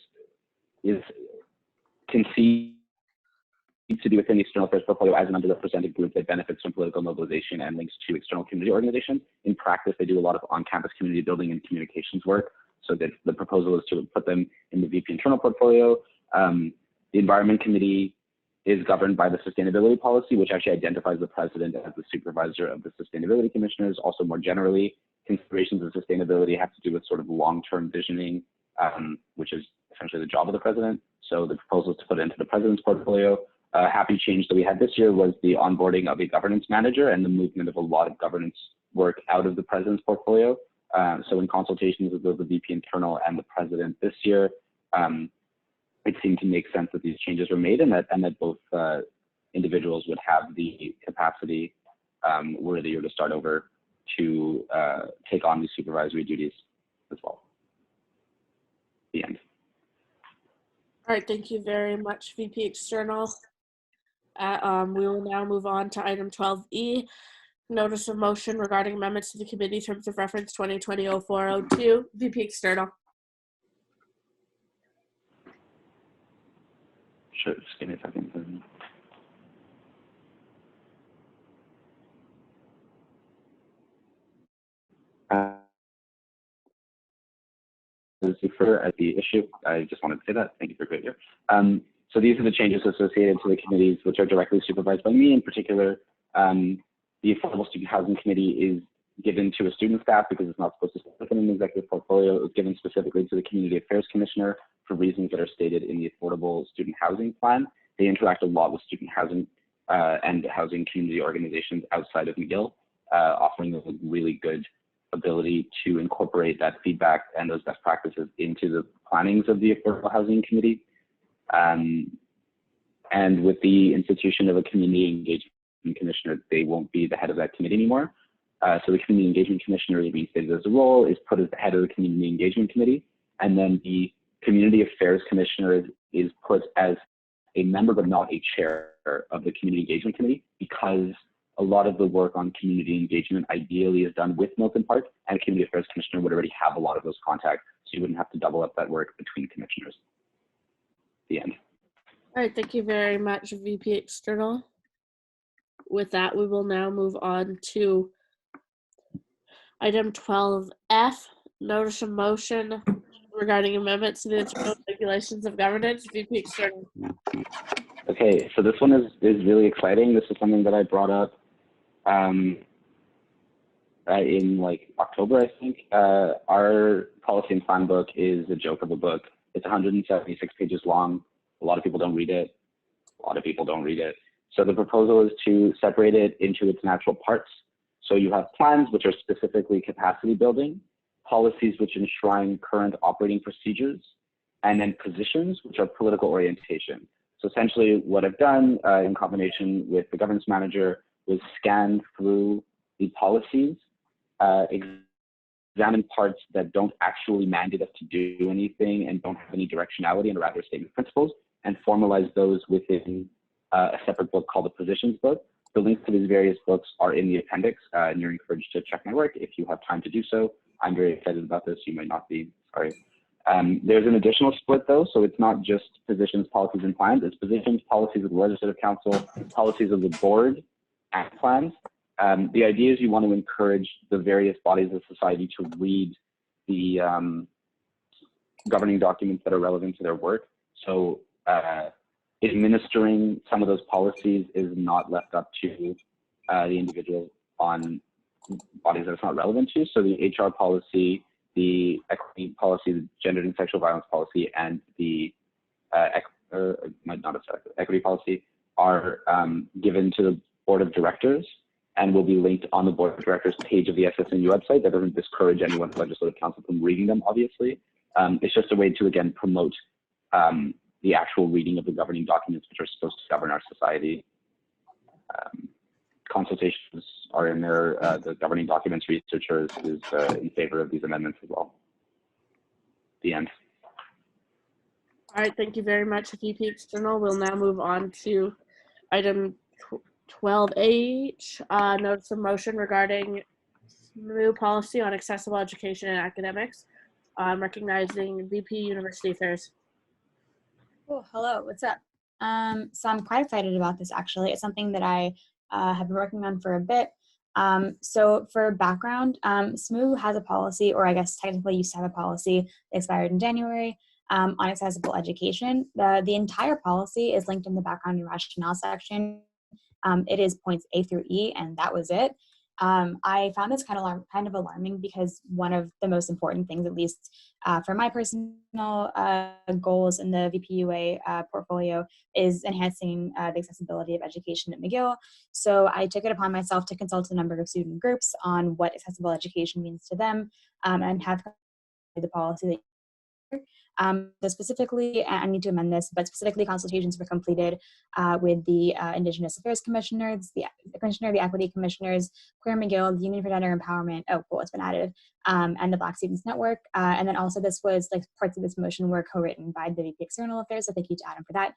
is conceived to do within the external affairs portfolio as an underrepresented group that benefits from political mobilization and links to external community organizations. In practice, they do a lot of on-campus community building and communications work. So that the proposal is to put them in the VP internal portfolio. The Environment Committee is governed by the sustainability policy, which actually identifies the president as the supervisor of the sustainability commissioners. Also, more generally, considerations of sustainability have to do with sort of long-term visioning, which is essentially the job of the president. So the proposal is to put it into the president's portfolio. A happy change that we had this year was the onboarding of a governance manager and the movement of a lot of governance work out of the president's portfolio. So in consultations with both the VP internal and the president this year, it seemed to make sense that these changes were made and that both individuals would have the capacity, were they to start over, to take on these supervisory duties as well. The end. All right, thank you very much, VP External. We will now move on to item 12E, notice of motion regarding amendments to the committee terms of reference 2020-0402. VP External. Sure, just give me a second. At the issue, I just wanted to say that. Thank you for being here. So these are the changes associated to the committees, which are directly supervised by me. In particular, the Affordable Student Housing Committee is given to a student staff because it's not supposed to sit within an executive portfolio. It was given specifically to the Community Affairs Commissioner for reasons that are stated in the Affordable Student Housing Plan. They interact a lot with student housing and housing community organizations outside of McGill, offering them a really good ability to incorporate that feedback and those best practices into the plannings of the Affordable Housing Committee. And with the institution of a community engagement commissioner, they won't be the head of that committee anymore. So the community engagement commissioner is reinstated as a role, is put as the head of the community engagement committee, and then the community affairs commissioner is put as a member but not a chair of the community engagement committee, because a lot of the work on community engagement ideally is done with Milton Park, and the community affairs commissioner would already have a lot of those contacts, so you wouldn't have to double up that work between commissioners. The end. All right, thank you very much, VP External. With that, we will now move on to item 12F, notice of motion regarding amendments to the internal regulations of governance. VP External. Okay, so this one is really exciting. This is something that I brought up in like October, I think. Our policy and plan book is a joke of a book. It's 176 pages long. A lot of people don't read it. So the proposal is to separate it into its natural parts. So you have plans, which are specifically capacity building, policies which enshrine current operating procedures, and then positions, which are political orientation. So essentially what I've done in combination with the governance manager was scan through the policies, examine parts that don't actually mandate us to do anything and don't have any directionality and rather statement of principles, and formalize those within a separate book called the Positions Book. The links to these various books are in the appendix, and you're encouraged to check my work if you have time to do so. I'm very excited about this. You might not be, sorry. There's an additional split though, so it's not just positions, policies, and plans. It's positions, policies of the Legislative Council, policies of the board, and plans. The idea is you want to encourage the various bodies of society to read the governing documents that are relevant to their work. So administering some of those policies is not left up to the individual on bodies that it's not relevant to. So the HR policy, the equity policy, the gender and sexual violence policy, and the equity policy are given to the board of directors and will be linked on the board of directors page of the SSMU website. That doesn't discourage anyone in the Legislative Council from reading them, obviously. It's just a way to, again, promote the actual reading of the governing documents which are supposed to govern our society. Consultations are in there. The governing documents researcher is in favor of these amendments as well. The end. All right, thank you very much, VP External. We'll now move on to item 12H, notice of motion regarding SSMU policy on accessible education and academics. I'm recognizing VP University Affairs. Oh, hello, what's up? So I'm quite excited about this, actually. It's something that I have been working on for a bit. So for background, SSMU has a policy, or I guess technically used to have a policy that expired in January, on accessible education. The entire policy is linked in the background and rationale section. It is points A through E, and that was it. I found this kind of alarming because one of the most important things, at least for my personal goals in the VPUA portfolio, is enhancing the accessibility of education at McGill. So I took it upon myself to consult a number of student groups on what accessible education means to them, and have the policy that so specifically, I need to amend this, but specifically consultations were completed with the Indigenous Affairs Commissioners, the Commissioner, the Equity Commissioners, Queer McGill, the Union for Gender Empowerment, oh cool, it's been added, and the Black Students Network. And then also this was, like, parts of this motion were co-written by the VP External Affairs, so thank you to Adam for that.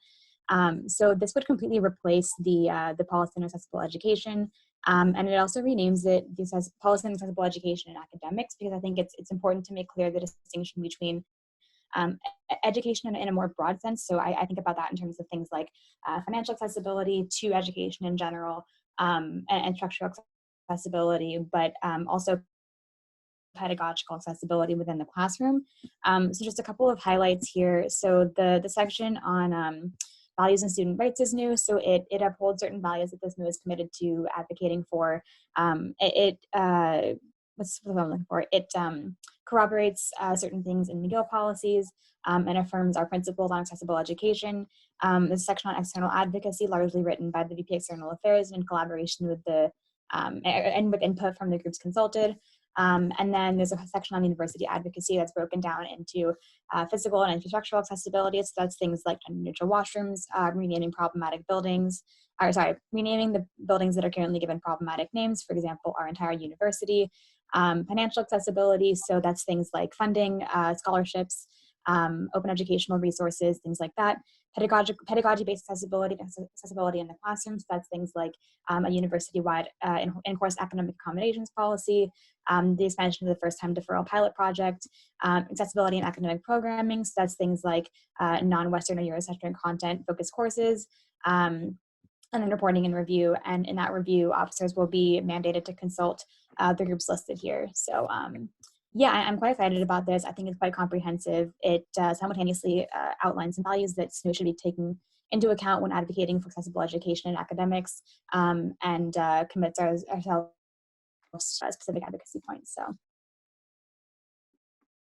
So this would completely replace the policy on accessible education, and it also renames it as policy on accessible education and academics, because I think it's important to make clear the distinction between education in a more broad sense. So I think about that in terms of things like financial accessibility to education in general, and structural accessibility, but also pedagogical accessibility within the classroom. So just a couple of highlights here. So the section on values and student rights is new. So it upholds certain values that the SSMU is committed to advocating for. What's what I'm looking for? It corroborates certain things in McGill policies, and affirms our principles on accessible education. The section on external advocacy, largely written by the VP External Affairs in collaboration with the and with input from the groups consulted. And then there's a section on university advocacy that's broken down into physical and infrastructural accessibility. So that's things like gender-neutral washrooms, renaming problematic buildings, renaming the buildings that are currently given problematic names, for example, our entire university. Financial accessibility, so that's things like funding, scholarships, open educational resources, things like that. Pedagogy-based accessibility in the classroom, so that's things like a university-wide in-course academic accommodations policy, the expansion of the first-time deferral pilot project, accessibility in academic programming, so that's things like non-Western or Eurocentric content-focused courses, and then reporting and review. And in that review, officers will be mandated to consult the groups listed here. So yeah, I'm quite excited about this. I think it's quite comprehensive. It simultaneously outlines some values that SSMU should be taking into account when advocating for accessible education and academics, and commits ourselves to specific advocacy points. So. All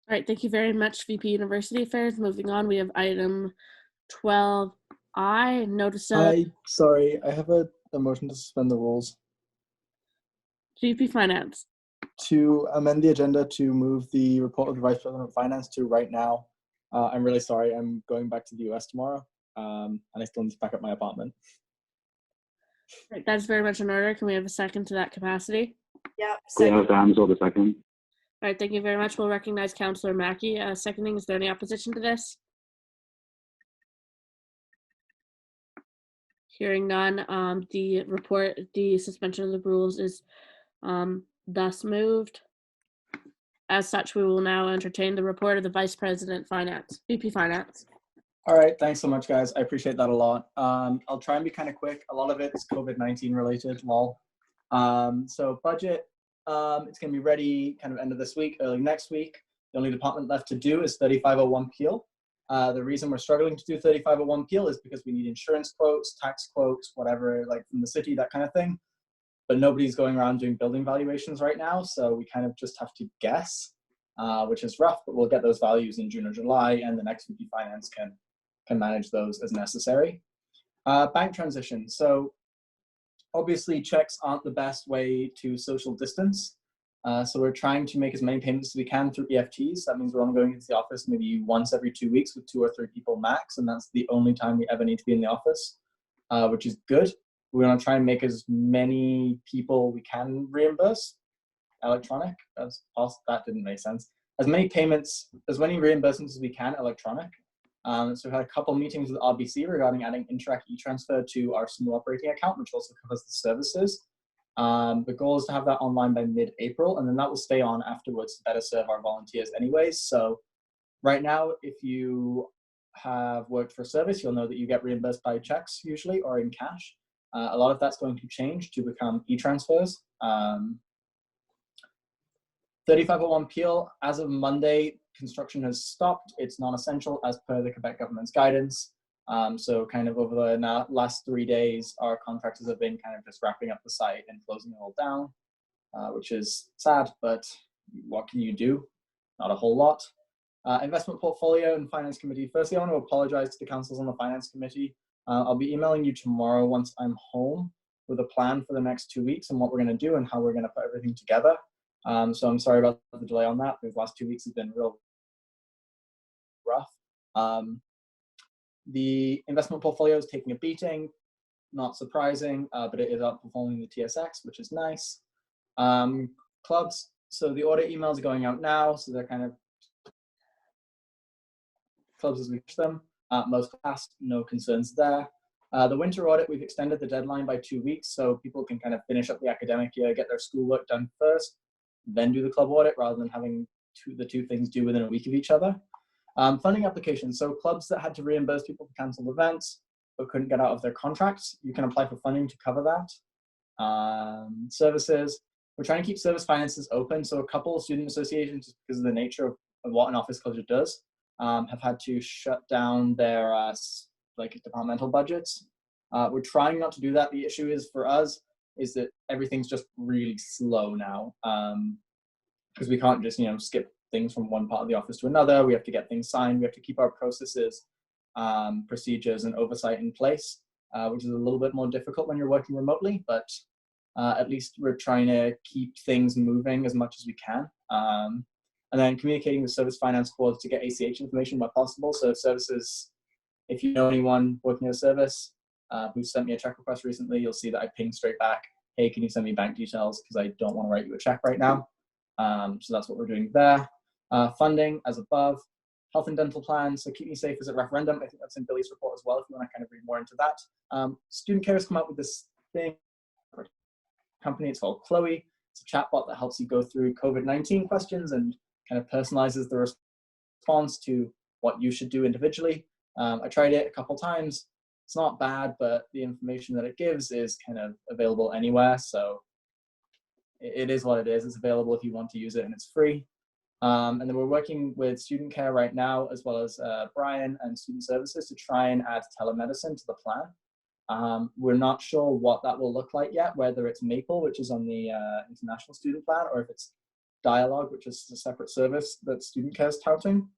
right, thank you very much, VP University Affairs. Moving on, we have item 12I, notice of Sorry, I have a motion to suspend the rules. VP Finance. To amend the agenda to move the report of the Vice President of Finance to right now. I'm really sorry, I'm going back to the US tomorrow, and I still need to pack up my apartment. Right, that's very much in order. Can we have a second to that capacity? Yeah, Yeah, Sam's all the second. All right, thank you very much. We'll recognize Councillor Mackey seconding. Is there any opposition to this? Hearing none, the suspension of the rules is thus moved. As such, we will now entertain the report of the Vice President Finance, VP Finance. All right, thanks so much, guys. I appreciate that a lot. I'll try and be kind of quick. A lot of it is COVID-19 related, lol. So budget, it's gonna be ready kind of end of this week, early next week. The only department left to do is 3501 Peel. The reason we're struggling to do 3501 Peel is because we need insurance quotes, tax quotes, whatever, like from the city, that kind of thing. But nobody's going around doing building valuations right now, so we kind of just have to guess, which is rough, but we'll get those values in June or July, and the next VP Finance can manage those as necessary. Bank transition. So obviously checks aren't the best way to social distance. So we're trying to make as many payments as we can through EFTs. That means we're only going into the office maybe once every 2 weeks with 2 or 3 people max, and that's the only time we ever need to be in the office, which is good. We're going to try and make as many people we can reimburse electronic as possible. That didn't make sense. As many reimbursements as we can electronic. So we had a couple meetings with RBC regarding adding Interac e-transfer to our SSMU operating account, which also covers the services. The goal is to have that online by mid-April, and then that will stay on afterwards to better serve our volunteers anyways. So right now, if you have worked for a service, you'll know that you get reimbursed by checks usually or in cash. A lot of that's going to change to become e-transfers. 3501 Peel, as of Monday, construction has stopped. It's non-essential as per the Quebec government's guidance. So kind of over the last 3 days, our contractors have been kind of just wrapping up the site and closing it all down, which is sad, but what can you do? Not a whole lot. Investment portfolio and finance committee. Firstly, I want to apologize to the councils on the finance committee. I'll be emailing you tomorrow once I'm home with a plan for the next 2 weeks and what we're going to do and how we're going to put everything together. So I'm sorry about the delay on that. These last 2 weeks have been real rough. The investment portfolio is taking a beating, not surprising, but it is outperforming the TSX, which is nice. Clubs, so the audit emails are going out now, so they're kind of clubs as we reach them. Most passed, no concerns there. The winter audit, we've extended the deadline by 2 weeks, so people can kind of finish up the academic year, get their schoolwork done first, then do the club audit, rather than having the two things due within a week of each other. Funding applications, so clubs that had to reimburse people for cancelled events but couldn't get out of their contracts, you can apply for funding to cover that. Services, we're trying to keep service finances open, so a couple of student associations, because of the nature of what an office closure does, have had to shut down their like departmental budgets. We're trying not to do that. The issue is for us is that everything's just really slow now, because we can't just skip things from one part of the office to another. We have to get things signed. We have to keep our processes, procedures, and oversight in place, which is a little bit more difficult when you're working remotely. But at least we're trying to keep things moving as much as we can. And then communicating with service finance boards to get ACH information where possible. So services, if you know anyone working at a service who sent me a check request recently, you'll see that I pinged straight back, hey, can you send me bank details? Because I don't want to write you a check right now. So that's what we're doing there. Funding, as above. Health and dental plans, so Keep Me Safe is a referendum. I think that's in Billy's report as well, if you want to kind of read more into that. Student Care has come up with this thing, company, it's called Chloe. It's a chatbot that helps you go through COVID-19 questions and kind of personalizes the response to what you should do individually. I tried it a couple times. It's not bad, but the information that it gives is kind of available anywhere. So it is what it is. It's available if you want to use it, and it's free. And then we're working with Student Care right now, as well as Brian and Student Services, to try and add telemedicine to the plan. We're not sure what that will look like yet, whether it's Maple, which is on the international student plan, or if it's Dialogue, which is a separate service that Student Care is touting.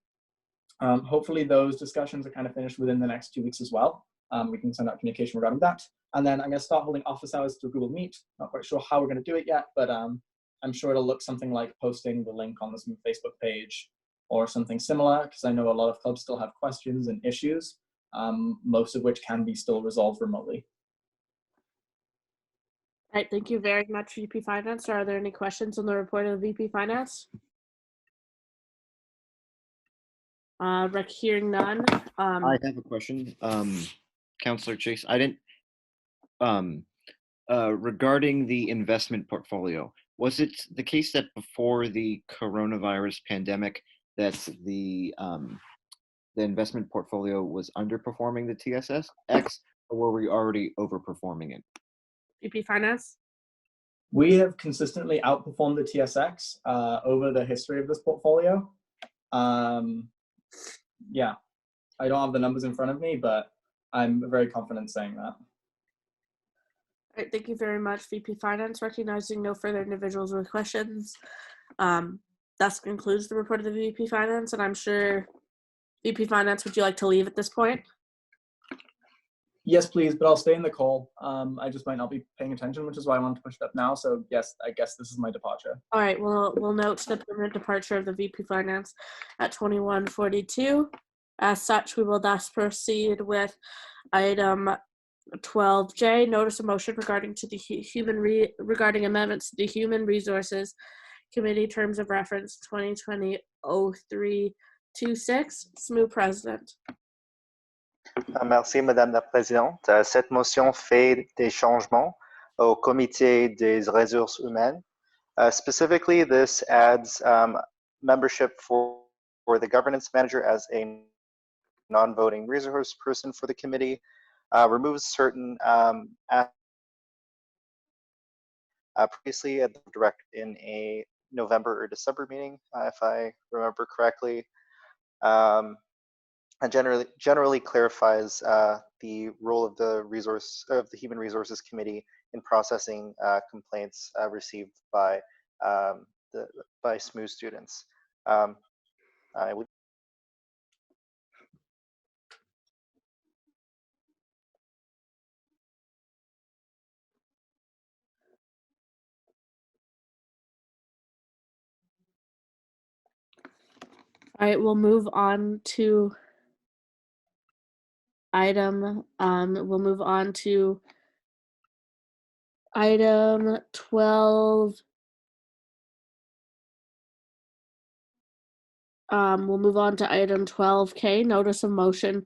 Hopefully those discussions are kind of finished within the next 2 weeks as well. We can send out communication regarding that. And then I'm going to start holding office hours through Google Meet. Not quite sure how we're going to do it yet, but I'm sure it'll look something like posting the link on this Facebook page or something similar, because I know a lot of clubs still have questions and issues, most of which can be still resolved remotely. All right, thank you very much, VP Finance. Are there any questions on the report of the VP Finance? Hearing none. I have a question, Councillor Chase. I didn't, regarding the investment portfolio, was it the case that before the coronavirus pandemic that the investment portfolio was underperforming the TSX, or were we already overperforming it? VP Finance? We have consistently outperformed the TSX over the history of this portfolio. Yeah, I don't have the numbers in front of me, but I'm very confident saying that. All right, thank you very much, VP Finance. Recognizing no further individuals with questions, that concludes the report of the VP Finance, and I'm sure, VP Finance, would you like to leave at this point? Yes, please, but I'll stay in the call. I just might not be paying attention, which is why I wanted to push it up now. So yes, I guess this is my departure. All right, we'll note the permanent departure of the VP Finance at 21:42. As such, we will thus proceed with item 12J, notice of motion regarding amendments to the Human Resources Committee Terms of Reference 2020-0326. SMU President. Merci, Madame la Présidente. Cette motion fait des changements au Comité des ressources humaines. Specifically, this adds membership for the governance manager as a non-voting resource person for the committee, removes certain previously directed in a November or December meeting, if I remember correctly, and generally clarifies the role of the Human Resources Committee in processing complaints received by SMU students. I would. All right, we'll move on to item 12. We'll move on to item 12K, notice of motion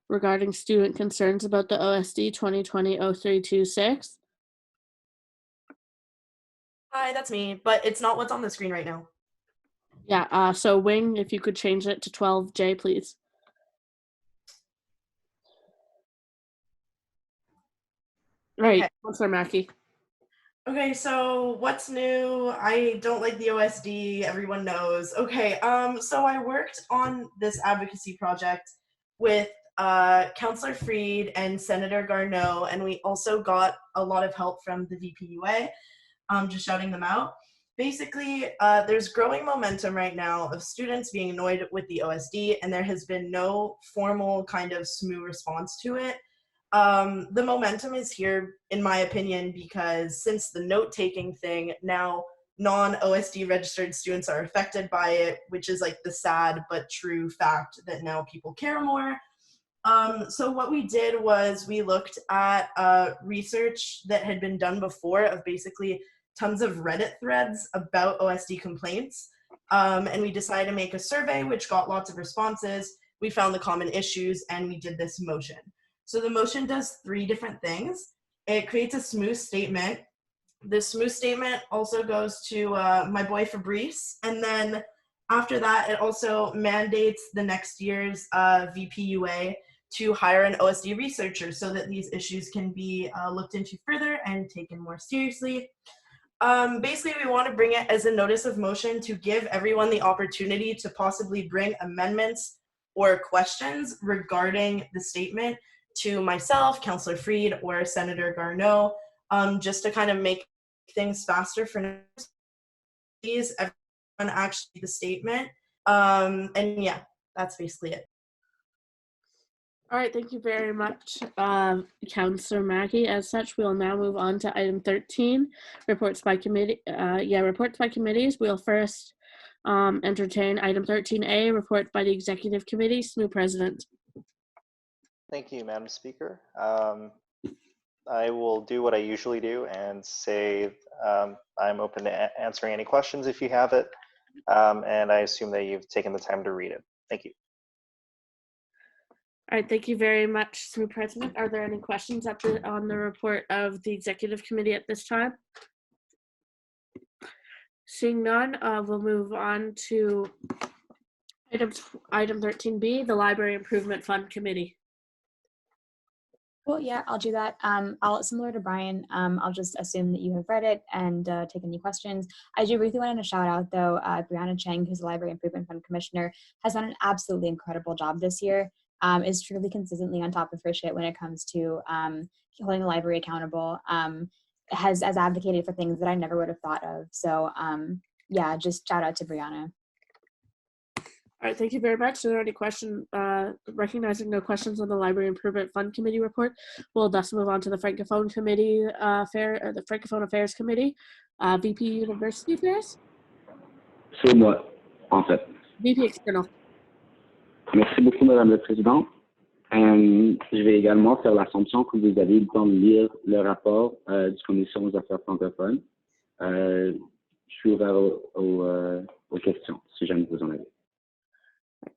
regarding student concerns about the OSD 2020-0326. Hi, that's me, but it's not what's on the screen right now. Yeah, so Wing, if you could change it to 12J, please. Right, Okay. Counselor Mackey. Okay, so what's new? I don't like the OSD, everyone knows. Okay, so I worked on this advocacy project with Counselor Freed and Senator Garneau, and we also got a lot of help from the VPUA, just shouting them out. Basically, there's growing momentum right now of students being annoyed with the OSD, and there has been no formal kind of SMU response to it. The momentum is here, in my opinion, because since the note-taking thing, now non-OSD registered students are affected by it, which is like the sad but true fact that now people care more. So what we did was we looked at research that had been done before of basically tons of Reddit threads about OSD complaints. And we decided to make a survey, which got lots of responses. We found the common issues, and we did this motion. So the motion does 3 different things. It creates a SMU statement. The SMU statement also goes to my boy Fabrice. And then after that, it also mandates the next year's VPUA to hire an OSD researcher so that these issues can be looked into further and taken more seriously. Basically, we want to bring it as a notice of motion to give everyone the opportunity to possibly bring amendments or questions regarding the statement to myself, Counselor Freed, or Senator Garneau, just to kind of make things faster for these, everyone actually the statement. And yeah, that's basically it. All right, thank you very much, Counselor Mackey. As such, we'll now move on to item 13, reports by committee. Reports by committees. We'll first entertain item 13A, report by the Executive Committee. SMU President. Thank you, Madam Speaker. I will do what I usually do and say I'm open to answering any questions if you have it, and I assume that you've taken the time to read it. Thank you. All right, thank you very much, SMU President. Are there any questions on the report of the Executive Committee at this time? Seeing none, we'll move on to item 13B, the Library Improvement Fund Committee. Well, yeah, I'll do that. Similar to Brian, I'll just assume that you have read it and take any questions. I do really want to shout out, though, Brianna Cheng, who's the Library Improvement Fund Commissioner, has done an absolutely incredible job this year. Is truly consistently on top of her shit when it comes to holding the library accountable. Has advocated for things that I never would have thought of. So yeah, just shout out to Brianna. All right, thank you very much. Are there any questions? Recognizing no questions on the Library Improvement Fund Committee report, we'll thus move on to the Francophone Committee the Francophone Affairs Committee. VP University Affairs. C'est moi, en fait. VP External. Merci beaucoup, Madame la Présidente. Je vais également faire l'assumption que vous avez eu le temps de lire le rapport du Commission aux affaires francophones. Je suis ouvert aux questions, si jamais vous en avez.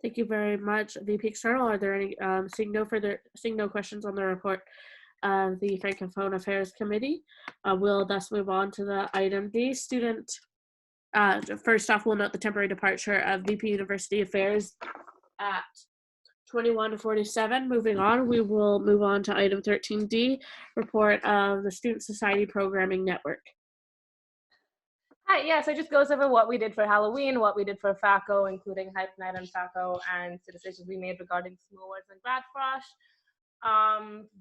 Thank you very much, VP External. Are there any, seeing no questions on the report of the Francophone Affairs Committee, we'll thus move on to the item D, student. First off, we'll note the temporary departure of VP University Affairs at 21 to 47. Moving on, we will move on to item 13D, report of the Student Society Programming Network. Hi, yeah, so it just goes over what we did for Halloween, what we did for FACO, including Hype Night and FACO, and the decisions we made regarding SMU Awards and Grad Frosh.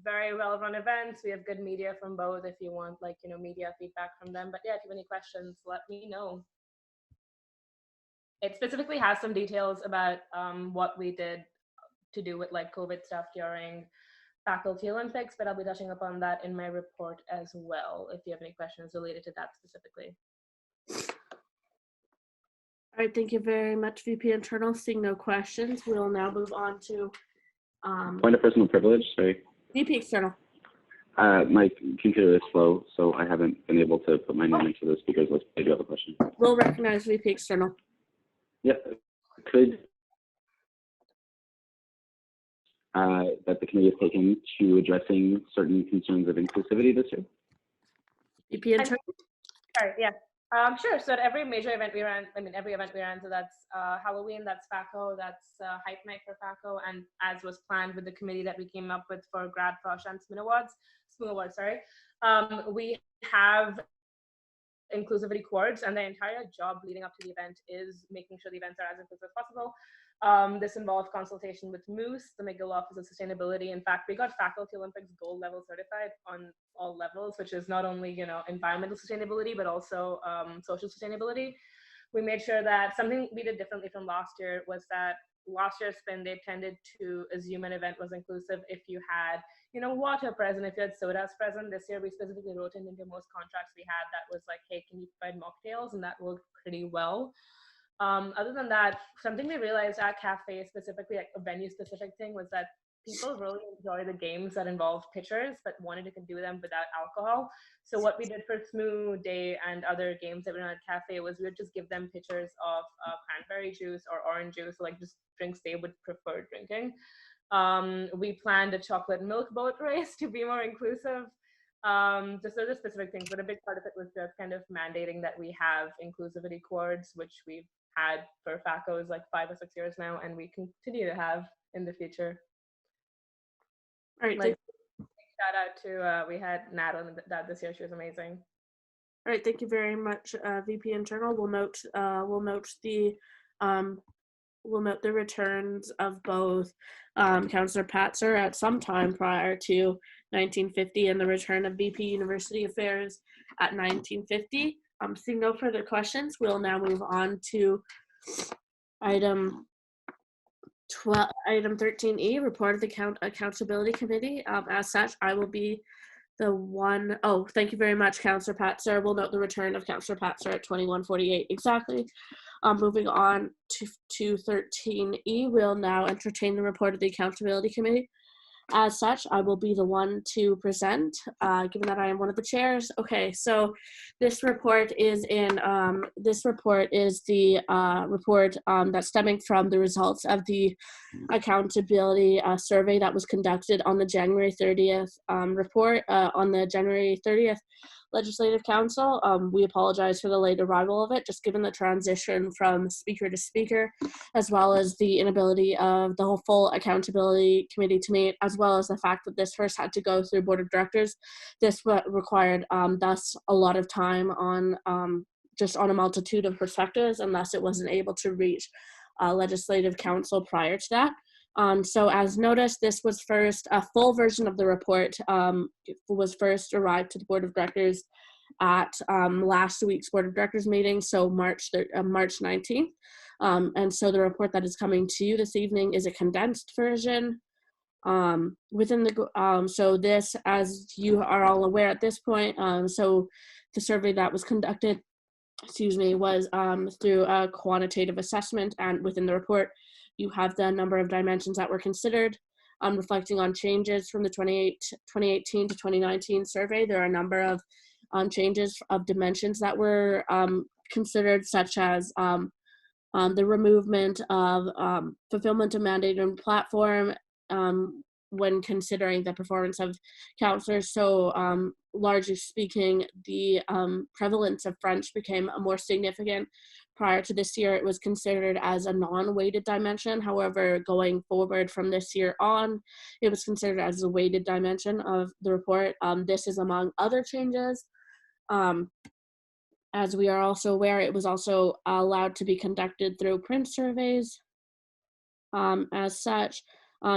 Very well-run events. We have good media from both if you want, like, media feedback from them. But yeah, if you have any questions, let me know. It specifically has some details about what we did to do with like COVID stuff during Faculty Olympics, but I'll be touching upon that in my report as well, if you have any questions related to that specifically. All right, thank you very much, VP Internal. Seeing no questions, we'll now move on to Point of personal privilege, sorry. VP External. My computer is slow, so I haven't been able to put my name into the speakers list. I do have a question. We'll recognize VP External. Yeah, could that the committee has taken to addressing certain concerns of inclusivity this year? VP Internal. Sorry, yeah. Sure. So at every major event we ran, every event we ran, so that's Halloween, that's FACO, that's Hype Night for FACO, and as was planned with the committee that we came up with for Grad Frosh and SMU Awards, we have inclusivity cords, and the entire job leading up to the event is making sure the events are as inclusive as possible. This involved consultation with Moose, the McGill Office of Sustainability. In fact, we got Faculty Olympics Gold level certified on all levels, which is not only environmental sustainability, but also social sustainability. We made sure that something we did differently from last year was that last year's spin, they tended to assume an event was inclusive if you had water present, if you had sodas present. This year we specifically wrote into most contracts we had that was like, hey, can you provide mocktails? And that worked pretty well. Other than that, something we realized at Cafe, specifically like a venue specific thing, was that people really enjoy the games that involve pitchers but wanted to do them without alcohol. So what we did for SMU Day and other games that we ran at Cafe was we would just give them pitchers of cranberry juice or orange juice, like just drinks they would prefer drinking. We planned a chocolate milk boat race to be more inclusive. Just other specific things, but a big part of it was just kind of mandating that we have inclusivity cords, which we've had for FACOs like 5 or 6 years now, and we continue to have in the future. All right, like, shout out to we had Nat on that this year. She was amazing. All right, thank you very much, VP Internal. We'll note the returns of both Councillor Patzer at some time prior to 1950 and the return of VP University Affairs at 1950. Seeing no further questions, we'll now move on to item 13E, report of the Accountability Committee. As such, I will be the one. Oh, thank you very much, Councillor Patzer. We'll note the return of Councillor Patzer at 21:48 exactly. Moving on to 13E, we'll now entertain the report of the Accountability Committee. As such, I will be the one to present, given that I am one of the chairs. Okay, so this report is the report that's stemming from the results of the accountability survey that was conducted on the January 30th report on the January 30th Legislative Council. We apologize for the late arrival of it, just given the transition from speaker to speaker, as well as the inability of the whole full accountability committee to meet, as well as the fact that this first had to go through board of directors. This required thus a lot of time on just on a multitude of perspectives, and thus it wasn't able to reach Legislative Council prior to that. So as noticed, this was first, a full version of the report was first arrived to the Board of Directors at last week's Board of Directors meeting, so March 19th. And so the report that is coming to you this evening is a condensed version. So this, as you are all aware at this point, so the survey that was conducted, was through a quantitative assessment, and within the report, you have the number of dimensions that were considered. Reflecting on changes from the 2018 to 2019 survey, there are a number of changes of dimensions that were considered, such as the removal of fulfillment of mandate and platform, when considering the performance of counselors. So largely speaking, the prevalence of French became more significant. Prior to this year, it was considered as a non-weighted dimension. However, going forward from this year on, it was considered as a weighted dimension of the report. This is among other changes. As we are also aware, it was also allowed to be conducted through print surveys. As such,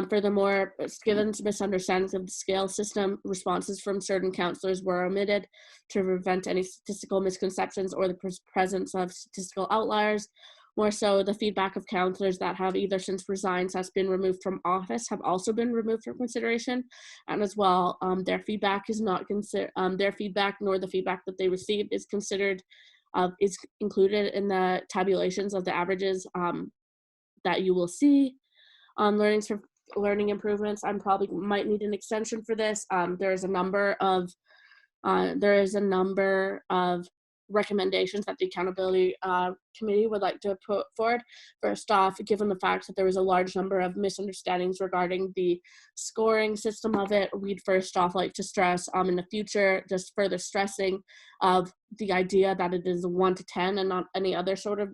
furthermore, given misunderstandings of the scale system, responses from certain counselors were omitted to prevent any statistical misconceptions or the presence of statistical outliers. More so, the feedback of counselors that have either since resigned has been removed from office have also been removed from consideration, and as well, their feedback is not considered. Their feedback nor the feedback that they received is considered is included in the tabulations of the averages that you will see. Learning improvements, I probably might need an extension for this. There is a number of recommendations that the accountability committee would like to put forward. First off, given the fact that there was a large number of misunderstandings regarding the scoring system of it, we'd first off like to stress in the future, just further stressing of the idea that it is 1 to 10 and not any other sort of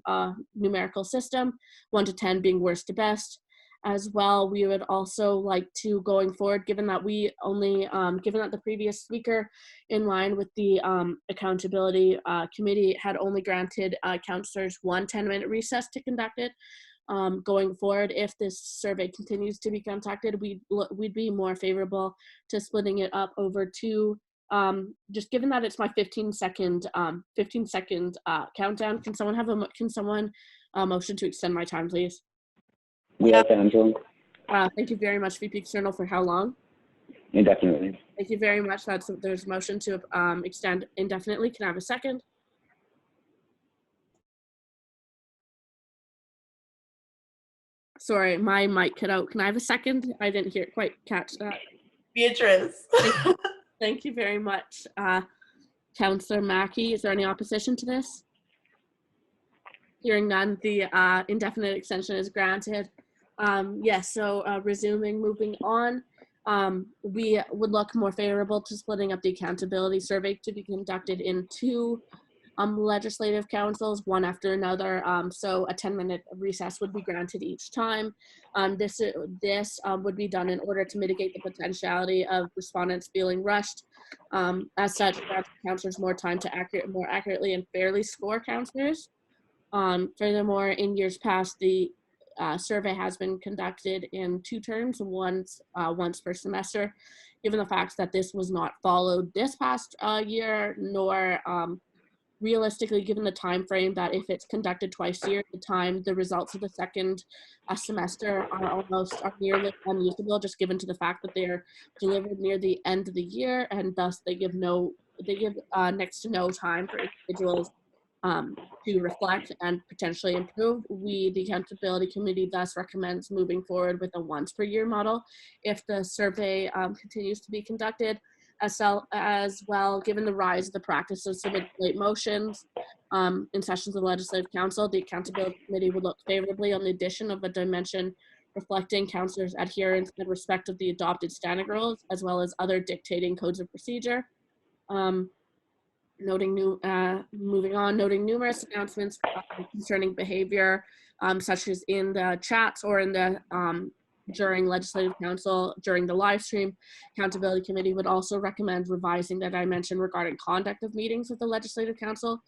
numerical system, 1 to 10 being worst to best. As well, we would also like to, going forward, given that we only, given that the previous speaker, in line with the accountability committee, had only granted counselors 1 10-minute recess to conduct it. Going forward, if this survey continues to be conducted, we'd be more favorable to splitting it up over 2. Just given that it's my 15-second countdown, can someone motion to extend my time, please? We have Angela. Thank you very much, VP External. For how long? Indefinitely. Thank you very much. There's a motion to extend indefinitely. Can I have a second? Sorry, my mic cut out. Can I have a second? I didn't quite catch that. Beatrice. Thank you very much. Councillor Mackey, is there any opposition to this? Hearing none, the indefinite extension is granted. Yes, so moving on, we would look more favorable to splitting up the accountability survey to be conducted in 2 legislative councils, one after another. So a 10-minute recess would be granted each time. This would be done in order to mitigate the potentiality of respondents feeling rushed. As such, grant counselors more time to more accurately and fairly score counselors. Furthermore, in years past, the survey has been conducted in 2 terms, once per semester. Given the fact that this was not followed this past year, nor realistically, given the time frame that if it's conducted twice a year, the results of the second semester are nearly unusable, just given to the fact that they are delivered near the end of the year, and thus they give next to no time for individuals to reflect and potentially improve. The accountability committee thus recommends moving forward with a once per year model if the survey continues to be conducted. As well, given the rise of the practice of submitting late motions in sessions of the Legislative Council, the accountability committee would look favorably on the addition of a dimension reflecting councillors' adherence and respect of the adopted standing rules, as well as other dictating codes of procedure. Noting numerous announcements concerning behavior, such as in the chats or in the during Legislative Council, during the live stream. Accountability Committee would also recommend revising the dimension regarding conduct of meetings with the Legislative Council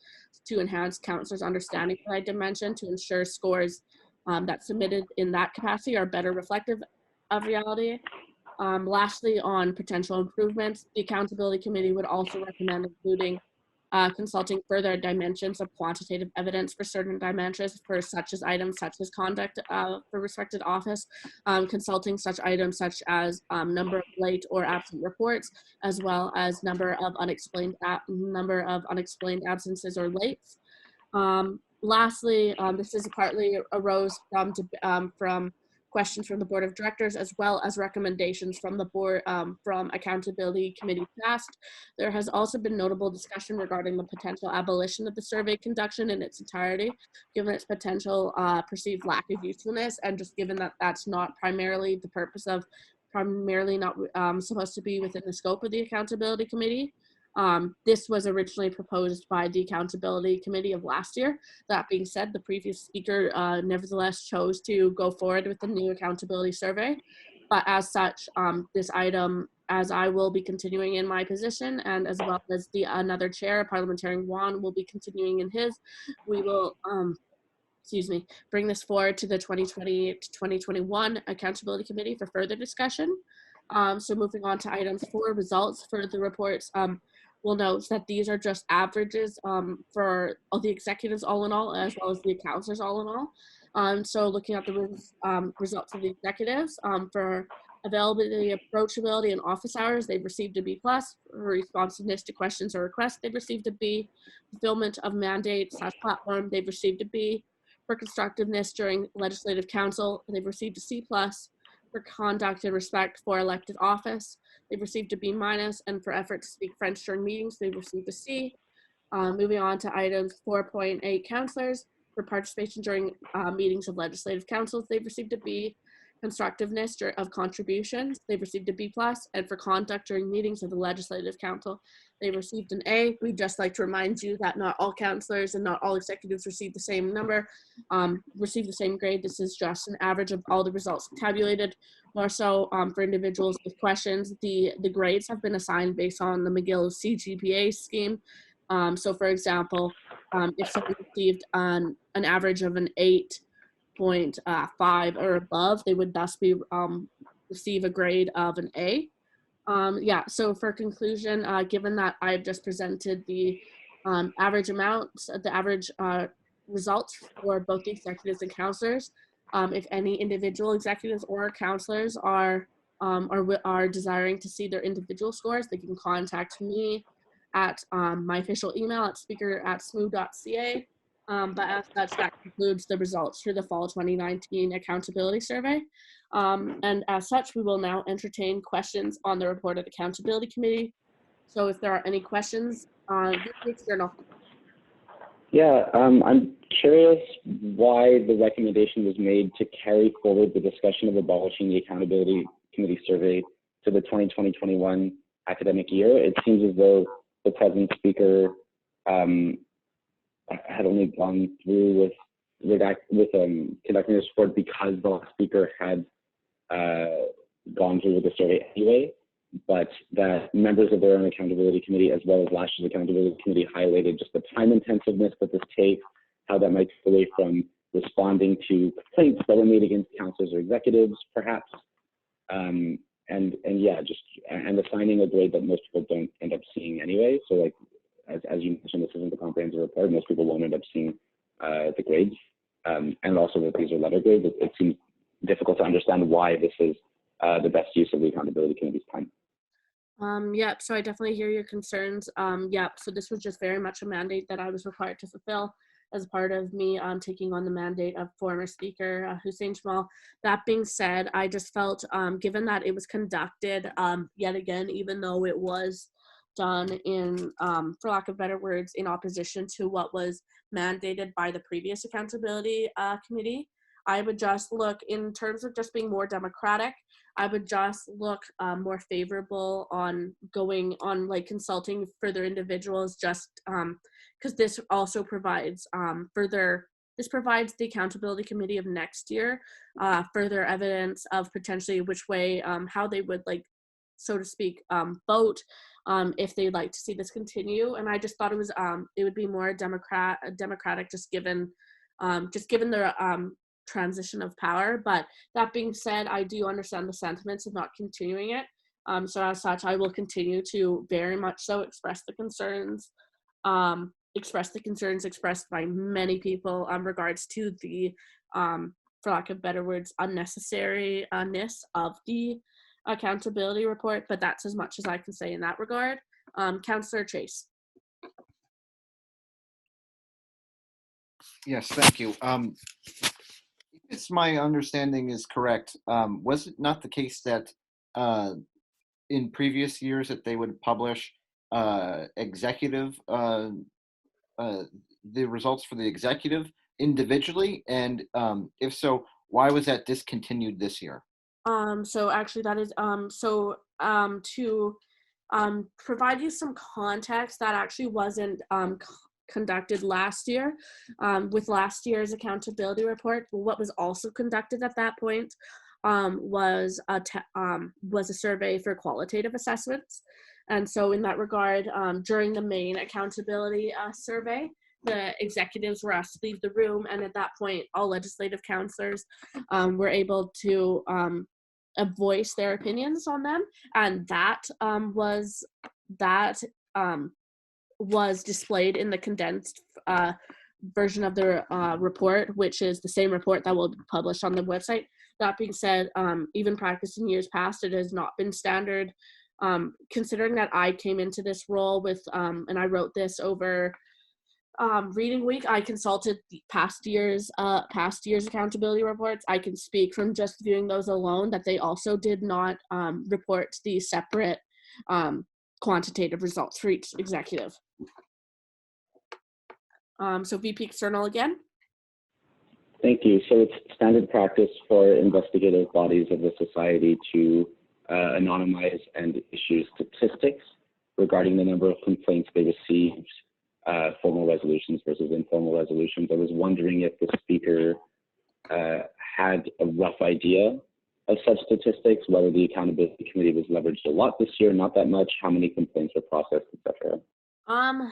to enhance councillors' understanding of that dimension to ensure scores that submitted in that capacity are better reflective of reality. Lastly, on potential improvements, the Accountability Committee would also recommend including consulting further dimensions of quantitative evidence for certain dimensions for items such as conduct for respected office, consulting such items such as number of late or absent reports, as well as number of unexplained absences or lates. Lastly, this is partly arose from questions from the Board of Directors, as well as recommendations from the board, from Accountability Committee past. There has also been notable discussion regarding the potential abolition of the survey conduction in its entirety, given its potential perceived lack of usefulness, and just given that that's not primarily the purpose of primarily not supposed to be within the scope of the Accountability Committee. This was originally proposed by the Accountability Committee of last year. That being said, the previous speaker nevertheless chose to go forward with the new accountability survey. But as such, this item, as I will be continuing in my position, and as well as the another chair, Parliamentarian Juan, will be continuing in his, we will bring this forward to the 2020 to 2021 Accountability Committee for further discussion. So moving on to items 4, results for the reports. We'll note that these are just averages for all the executives all in all, as well as the counselors all in all. So looking at the results of the executives for availability, approachability, and office hours, they've received a B+. For responsiveness to questions or requests, they've received a B. Fulfillment of mandate/platform, they've received a B. For constructiveness during legislative council, they've received a C+. For conduct and respect for elected office, they've received a B-. And for effort to speak French during meetings, they've received a C. Moving on to items 4.8, counselors. For participation during meetings of legislative councils, they've received a B. Constructiveness of contributions, they've received a B+. And for conduct during meetings of the Legislative Council, they received an A. We'd just like to remind you that not all counselors and not all executives receive the same number, receive the same grade. This is just an average of all the results tabulated. More so for individuals with questions, the grades have been assigned based on the McGill CGPA scheme. So for example, if someone received an average of an 8.5 or above, they would thus be receive a grade of an A. So for conclusion, given that I've just presented the average amounts, the average results for both the executives and counselors, if any individual executives or counselors are desiring to see their individual scores, they can contact me at my official email at speaker@smu.ca. But as such, that concludes the results for the fall 2019 accountability survey. And as such, we will now entertain questions on the report of the Accountability Committee. So if there are any questions on the external. Yeah, I'm curious why the recommendation was made to carry forward the discussion of abolishing the Accountability Committee survey to the 2020-21 academic year. It seems as though the present speaker had only gone through with conducting this report because the last speaker had gone through with the survey anyway, but that members of their own accountability committee, as well as last year's accountability committee, highlighted just the time intensiveness that this takes, how that might take away from responding to complaints that were made against counselors or executives, perhaps, and assigning a grade that most people don't end up seeing anyway. So like, as you mentioned, this isn't the comprehensive report. Most people won't end up seeing the grades, and also that these are letter grades. It seems difficult to understand why this is the best use of the accountability committee's time. Yep, so I definitely hear your concerns. So this was just very much a mandate that I was required to fulfill as part of me taking on the mandate of former Speaker Hussein Jamal. That being said, I just felt, given that it was conducted yet again, even though it was done in, for lack of better words, in opposition to what was mandated by the previous accountability committee, I would just look, in terms of just being more democratic, I would just look more favorable on going on, like, consulting further individuals, just because this also provides this provides the accountability committee of next year further evidence of potentially which way, how they would, like, so to speak, vote if they'd like to see this continue. And I just thought it would be more democratic just given the transition of power. But that being said, I do understand the sentiments of not continuing it. So as such, I will continue to very much so express the concerns expressed by many people in regards to the, for lack of better words, unnecessariness of the accountability report. But that's as much as I can say in that regard. Councillor Chase. Yes, thank you. If my understanding is correct, was it not the case that in previous years that they would publish executive, the results for the executive individually? And if so, why was that discontinued this year? So actually that is, to provide you some context, that actually wasn't conducted last year with last year's accountability report. But what was also conducted at that point was a survey for qualitative assessments. And so in that regard, during the main accountability survey, the executives were asked to leave the room, and at that point, all legislative counselors were able to voice their opinions on them, and that was displayed in the condensed version of the report, which is the same report that will be published on the website. That being said, even practice in years past, it has not been standard. Considering that I came into this role with, and I wrote this over reading week, I consulted the past year's accountability reports. I can speak from just viewing those alone that they also did not report the separate quantitative results for each executive. So VP External again. Thank you. So it's standard practice for investigative bodies of the society to anonymize and issue statistics regarding the number of complaints they received, formal resolutions versus informal resolutions. I was wondering if the speaker had a rough idea of such statistics, whether the accountability committee was leveraged a lot this year, not that much, how many complaints were processed, etc.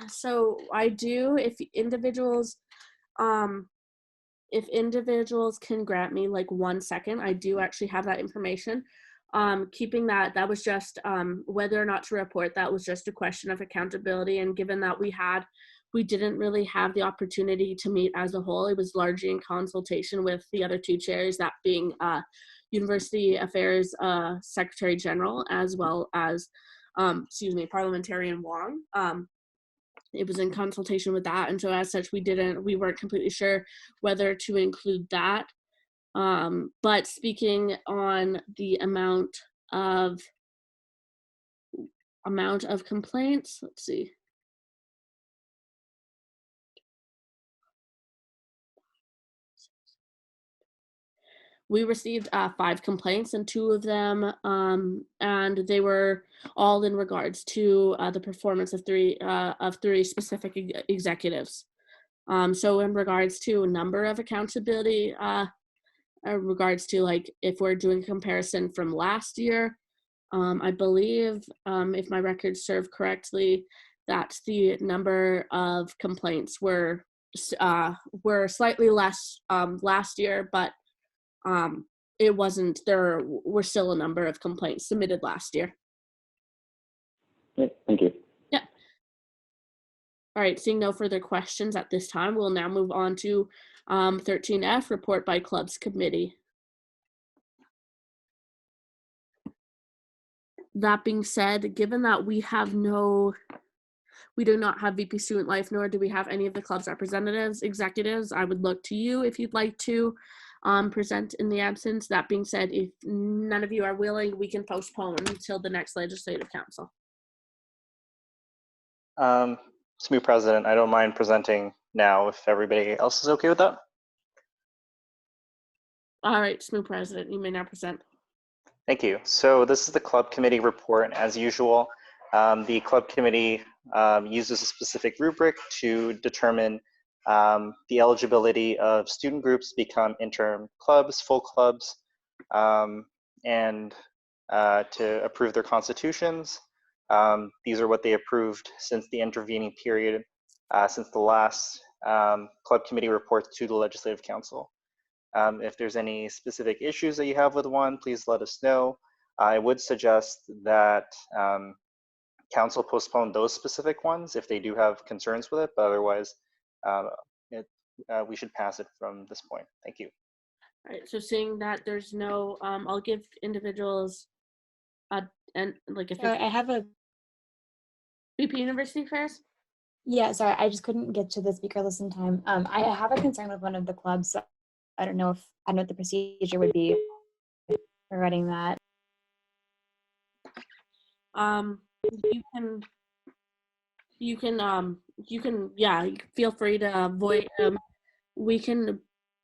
So I do, if individuals can grant me like 1 second, I do actually have that information. Keeping that was just whether or not to report, that was just a question of accountability. And given that we didn't really have the opportunity to meet as a whole, it was largely in consultation with the other two chairs, that being University Affairs Secretary General, as well as, Parliamentarian Wong. It was in consultation with that, and so as such, we weren't completely sure whether to include that. But speaking on the amount of complaints, let's see. We received 5 complaints, and 2 of them, and they were all in regards to the performance of 3 specific executives. So in regards to number of accountability, in regards to like if we're doing a comparison from last year, I believe, if my records serve correctly, that the number of complaints were slightly less last year, but it wasn't, there were still a number of complaints submitted last year. Okay, thank you. Yeah. All right, seeing no further questions at this time, we'll now move on to 13F, report by clubs committee. That being said, given that we do not have VP Student Life, nor do we have any of the club's representatives, executives, I would look to you if you'd like to present in the absence. That being said, if none of you are willing, we can postpone until the next legislative council. SMU President, I don't mind presenting now if everybody else is okay with that. All right, SMU President, you may now present. Thank you. So this is the club committee report. As usual, the club committee uses a specific rubric to determine the eligibility of student groups to become interim clubs, full clubs, and to approve their constitutions. These are what they approved since the intervening period, since the last club committee report to the Legislative Council. If there's any specific issues that you have with one, please let us know. I would suggest that council postpone those specific ones if they do have concerns with it, but otherwise we should pass it from this point. Thank you. All right, so seeing that there's no, I'll give individuals and like if I have a VP University Affairs. Yeah, sorry, I just couldn't get to the speaker list in time. I have a concern with one of the clubs. So I don't know what the procedure would be regarding that. You can yeah, feel free to voice. We can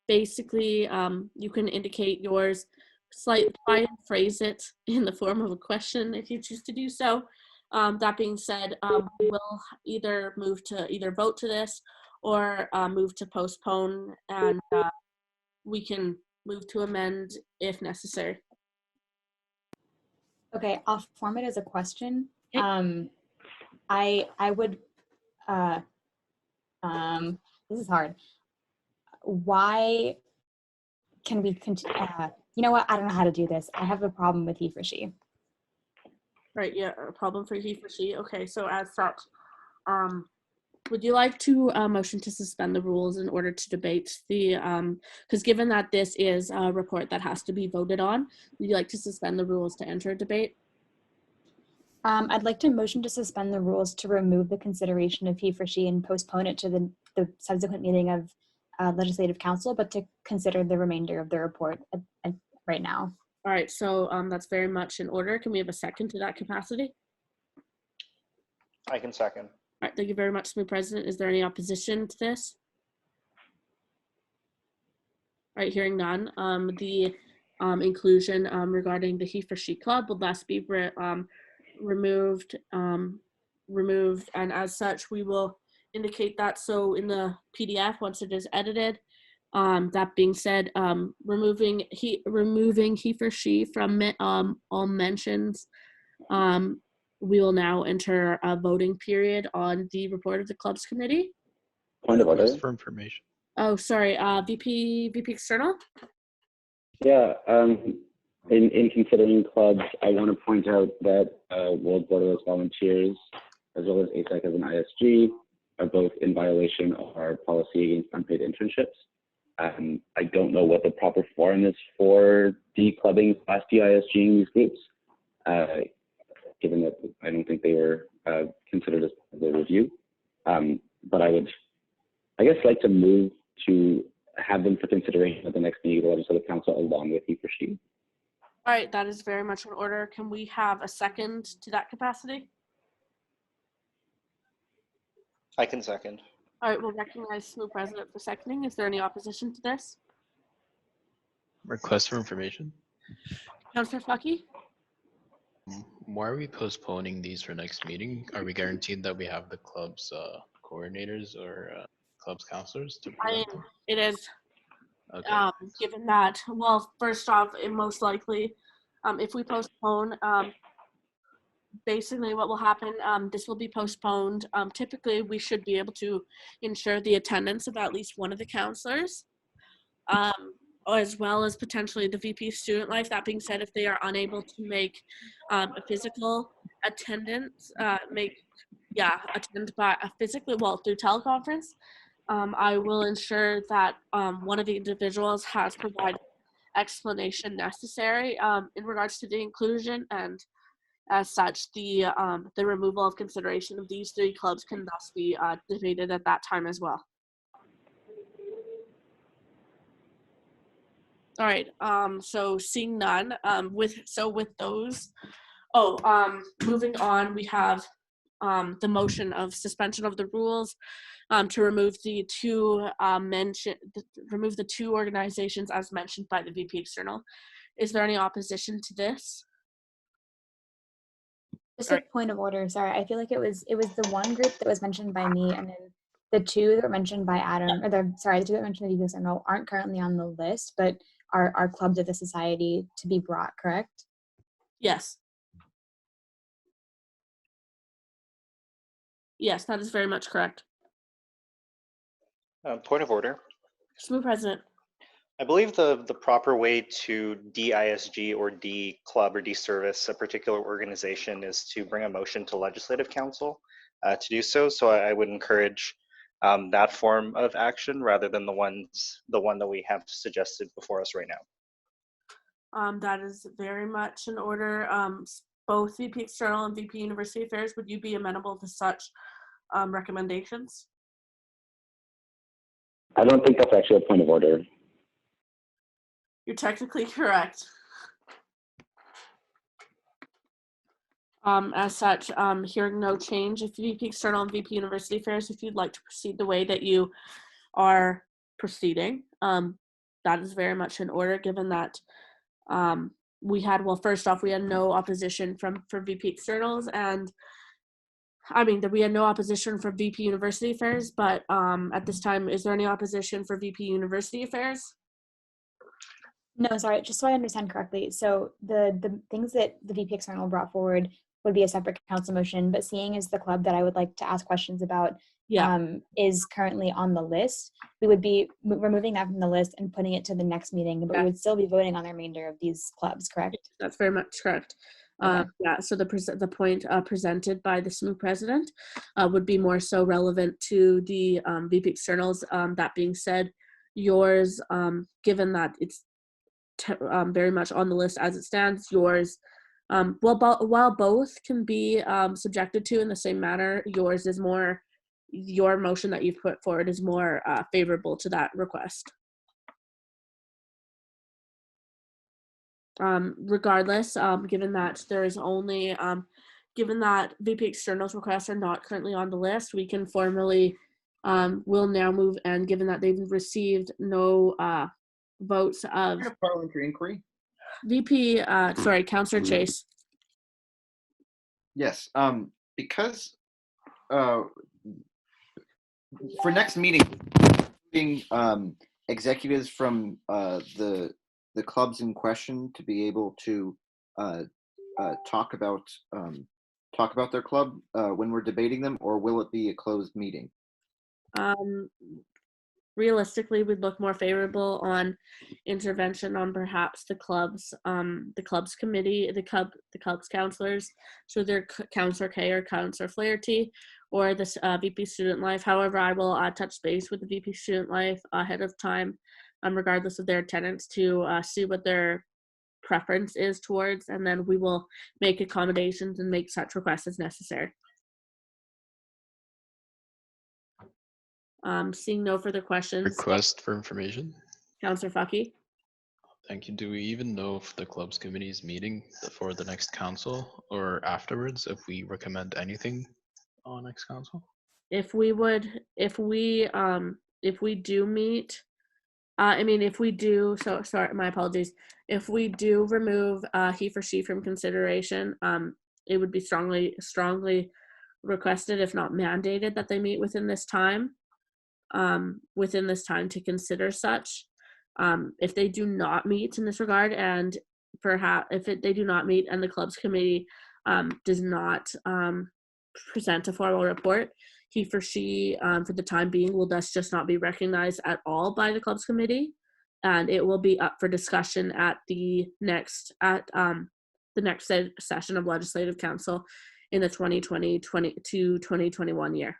basically you can indicate yours try and phrase it in the form of a question if you choose to do so. That being said, we will either vote to this or move to postpone, and we can move to amend if necessary. Okay, I'll form it as a question. I would, this is hard. Why can we you know what? I don't know how to do this. I have a problem with he for she. Right, yeah, a problem for he for she. Okay, so as such, would you like to motion to suspend the rules in order to debate the, because given that this is a report that has to be voted on, would you like to suspend the rules to enter a debate? I'd like to motion to suspend the rules to remove the consideration of he for she and postpone it to the subsequent meeting of Legislative Council, but to consider the remainder of the report right now. All right, so that's very much in order. Can we have a second to that capacity? I can second. All right, thank you very much, Mr. President. Is there any opposition to this? All right, hearing none. The inclusion regarding the he for she club will thus be removed, and as such, we will indicate that so in the PDF once it is edited. That being said, removing he for she from all mentions. We will now enter a voting period on the report of the clubs committee. Point of order. For information. Oh, sorry, VP External. Yeah, in considering clubs, I want to point out that World Borderless Volunteers, as well as ASEC as an ISG, are both in violation of our policy against unpaid internships. I don't know what the proper forum is for declubbing / de-ISGing these groups, given that I don't think they were considered as part of the review. But I would, I guess, like to move to have them for consideration at the next meeting of the Legislative Council along with he for she. All right, that is very much in order. Can we have a second to that capacity? I can second. All right, we'll recognize Smooth President for seconding. Is there any opposition to this? Request for information. Councilor Flucky? Why are we postponing these for next meeting? Are we guaranteed that we have the club's coordinators or club's counselors to present them? It is. Okay. Given that, well, first off, it most likely, if we postpone, basically what will happen, this will be postponed. Typically, we should be able to ensure the attendance of at least one of the counselors, as well as potentially the VP of Student Life. That being said, if they are unable to make a physical attendance, attend by physically, through teleconference, I will ensure that one of the individuals has provided explanation necessary in regards to the inclusion, and as such, the removal of consideration of these three clubs can thus be debated at that time as well. All right. So seeing none, with those, moving on, we have the motion of suspension of the rules to remove the two remove the two organizations as mentioned by the VP External. Is there any opposition to this? Just a point of order. Sorry, I feel like it was the one group that was mentioned by me, and then the two that were mentioned by Adam, or the two that mentioned by VP External aren't currently on the list, but are clubs of the society to be brought, correct? Yes. Yes, that is very much correct. Point of order. Smooth President. I believe the proper way to de-ISG or de-club or de-service a particular organization is to bring a motion to Legislative Council to do so. So I would encourage that form of action rather than the one that we have suggested before us right now. That is very much in order. Both VP External and VP University Affairs, would you be amenable to such recommendations? I don't think that's actually a point of order. You're technically correct. As such, hearing no change, if VP External and VP University Affairs, if you'd like to proceed the way that you are proceeding, that is very much in order, given that we had, well, first off, we had no opposition for VP externals, and I mean, we had no opposition for VP University Affairs, but at this time, is there any opposition for VP University Affairs? No, sorry, just so I understand correctly. So the things that the VP External brought forward would be a separate council motion, but seeing as the club that I would like to ask questions about is currently on the list, we would be removing that from the list and putting it to the next meeting, but we would still be voting on the remainder of these clubs, correct? That's very much correct. Okay. Yeah, so the point presented by the SMU president would be more so relevant to the VP externals. That being said, yours, given that it's very much on the list as it stands, yours, while both can be subjected to in the same manner, yours is more, your motion that you've put forward is more favorable to that request. Regardless, given that there is only, given that VP externals requests are not currently on the list, we can formally, will now move, and given that they've received no votes of parliamentary inquiry. VP, sorry, Councillor Chase. Yes, because for next meeting, executives from the clubs in question to be able to talk about their club when we're debating them, or will it be a closed meeting? Realistically, we'd look more favorable on intervention on perhaps the club's committee, the club's counselors, so they're Councillor Kay or Councillor Flaherty, or this VP Student Life. However, I will touch base with the VP Student Life ahead of time, regardless of their attendance, to see what their preference is towards, and then we will make accommodations and make such requests as necessary. Seeing no further questions. Request for information. Councillor Fucky. Thank you. Do we even know if the clubs committee is meeting for the next council or afterwards, if we recommend anything on next council? If we do meet, I mean, if we do, so sorry, my apologies. If we do remove he for she from consideration, it would be strongly requested, if not mandated, that they meet within this time to consider such. If they do not meet in this regard, and perhaps they do not meet and the clubs committee does not present a formal report, he for she for the time being will thus just not be recognized at all by the clubs committee, and it will be up for discussion at the next session of Legislative Council in the 2020-2021 year.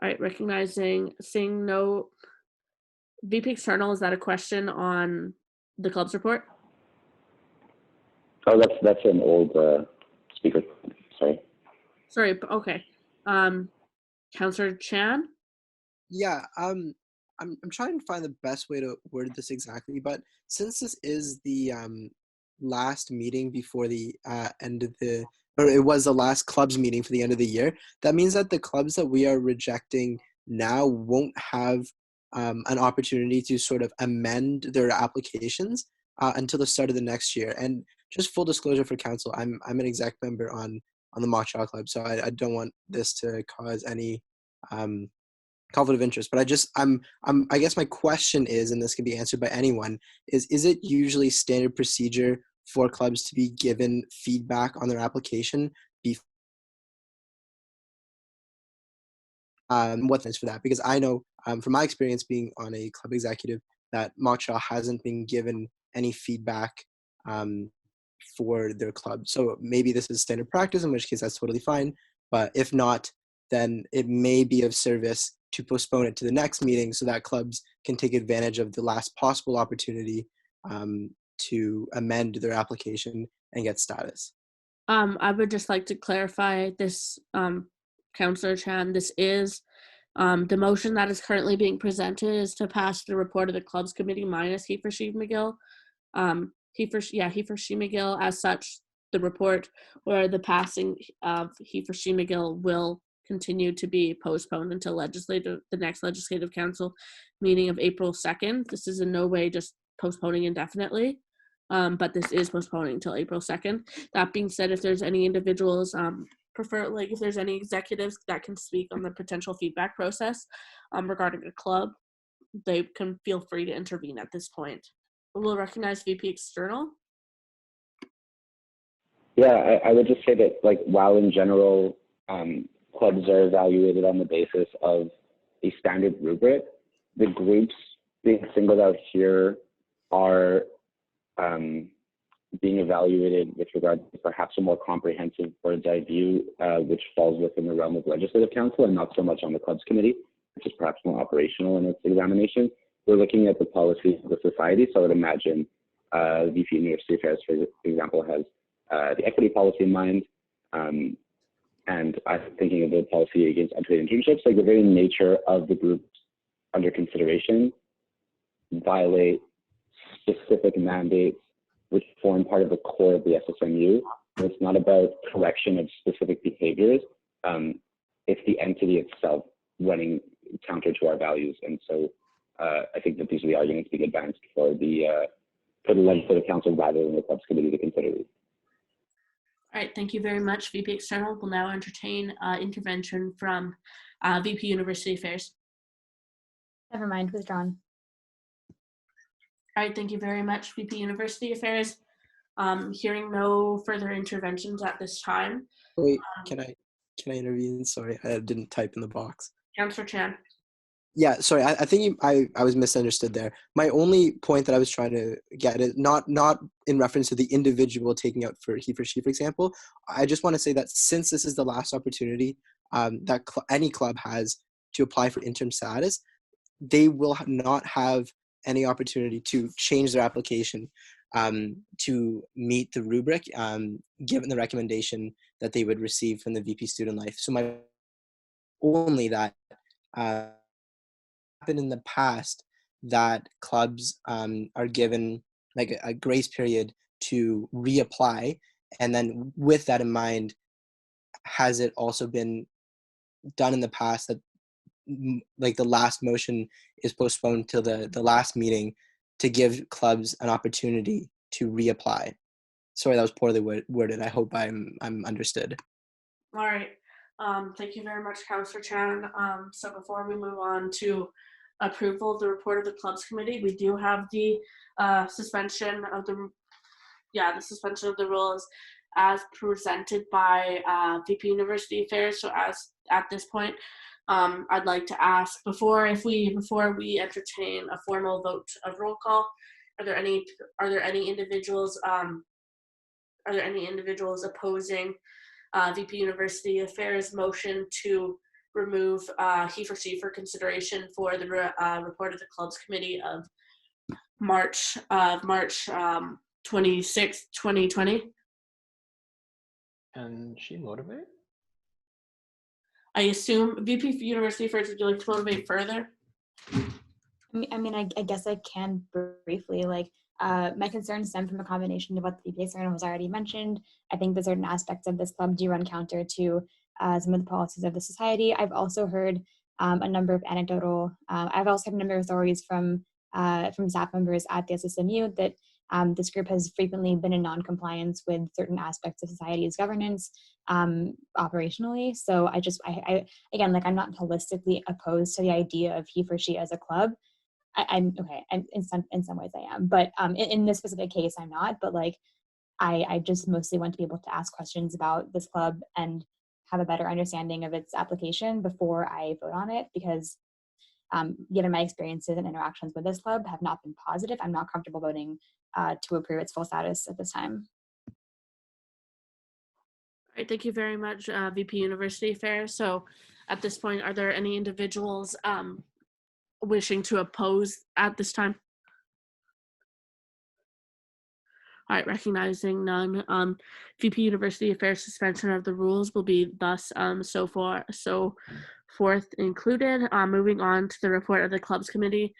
All right, seeing no VP external, is that a question on the club's report? Oh, that's an old speaker. Sorry. Okay. Councillor Chan? Yeah, I'm trying to find the best way to word this exactly, but since this is the last meeting before the end of the, or it was the last clubs meeting for the end of the year, that means that the clubs that we are rejecting now won't have an opportunity to sort of amend their applications until the start of the next year. And just full disclosure for council, I'm an exec member on the Montreal Club, so I don't want this to cause any conflict of interest. But I guess my question is, and this can be answered by anyone, is it usually standard procedure for clubs to be given feedback on their application before what's nice for that? Because I know from my experience being on a club executive that Montreal hasn't been given any feedback for their club. So maybe this is standard practice, in which case that's totally fine. But if not, then it may be of service to postpone it to the next meeting so that clubs can take advantage of the last possible opportunity to amend their application and get status. I would just like to clarify this, Councillor Chan, this is the motion that is currently being presented is to pass the report of the clubs committee minus he for she McGill. He for she McGill, as such, the report or the passing of he for she McGill will continue to be postponed until the next legislative council meeting of April 2nd. This is in no way just postponing indefinitely, but this is postponing until April 2nd. That being said, if there's any individuals, if there's any executives that can speak on the potential feedback process regarding a club, they can feel free to intervene at this point. We'll recognize VP External. Yeah, I would just say that, like, while in general clubs are evaluated on the basis of a standard rubric, the groups being singled out here are being evaluated with regard to perhaps a more comprehensive bird's eye view, which falls within the realm of legislative council and not so much on the clubs committee, which is perhaps more operational in its examination. We're looking at the policies of the society, so I would imagine VP University Affairs, for example, has the equity policy in mind, and I'm thinking of the policy against unpaid internships. Like, the very nature of the groups under consideration violate specific mandates which form part of the core of the SSMU. And it's not about correction of specific behaviors. It's the entity itself running counter to our values. And so I think that these are the arguments being advanced for the legislative council rather than the clubs committee to consider these. All right, thank you very much, VP External. We'll now entertain intervention from VP University Affairs. Never mind, withdrawn. All right, thank you very much, VP University Affairs. Hearing no further interventions at this time. Wait, can I intervene? Sorry, I didn't type in the box. Councillor Chan. Yeah, sorry, I think I was misunderstood there. My only point that I was trying to get is not in reference to the individual taking out for he for she, for example. I just want to say that since this is the last opportunity that any club has to apply for interim status, they will not have any opportunity to change their application to meet the rubric, given the recommendation that they would receive from the VP Student Life. So my only that happened in the past that clubs are given like a grace period to reapply, and then with that in mind, has it also been done in the past that like the last motion is postponed till the last meeting to give clubs an opportunity to reapply? Sorry, that was poorly worded. I hope I'm understood. All right. Thank you very much, Councillor Chan. So before we move on to approval of the report of the clubs committee, we do have the suspension of the rules as presented by VP University Affairs. So at this point, I'd like to ask before we entertain a formal vote of roll call, are there any individuals opposing VP University Affairs motion to remove he for she for consideration for the report of the clubs committee of March 26, 2020? Can she motivate? I assume VP University Affairs, would you like to motivate further? I mean, I guess I can briefly. Like, my concerns stem from a combination of what the VP External has already mentioned. I think that certain aspects of this club do run counter to some of the policies of the society. I've also heard a number of stories from staff members at the SSMU that this group has frequently been in non-compliance with certain aspects of society's governance operationally. So I again, like, I'm not holistically opposed to the idea of he for she as a club. I'm okay, and in some ways I am, but in this specific case I'm not. But like, I just mostly want to be able to ask questions about this club and have a better understanding of its application before I vote on it, because given my experiences and interactions with this club have not been positive, I'm not comfortable voting to approve its full status at this time. All right, thank you very much, VP University Affairs. So at this point, are there any individuals wishing to oppose at this time? All right, recognizing none, VP University Affairs suspension of the rules will be thus so forth included. Moving on to the report of the clubs committee.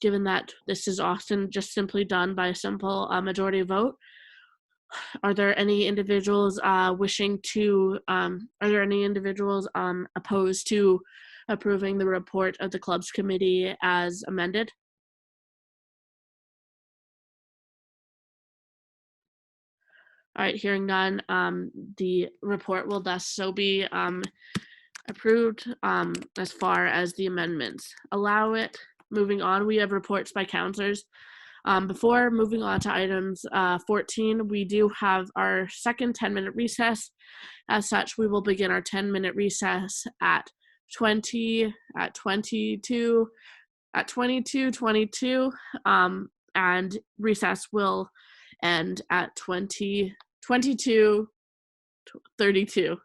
Given that this is often just simply done by a simple majority vote, Are there any individuals wishing to, are there any individuals opposed to approving the report of the clubs committee as amended? All right, hearing none, the report will thus so be approved as far as the amendments allow it. Moving on, we have reports by counselors. Before moving on to items 14, we do have our second 10-minute recess. As such, we will begin our 10-minute recess at 22:22, and recess will end at 22:32.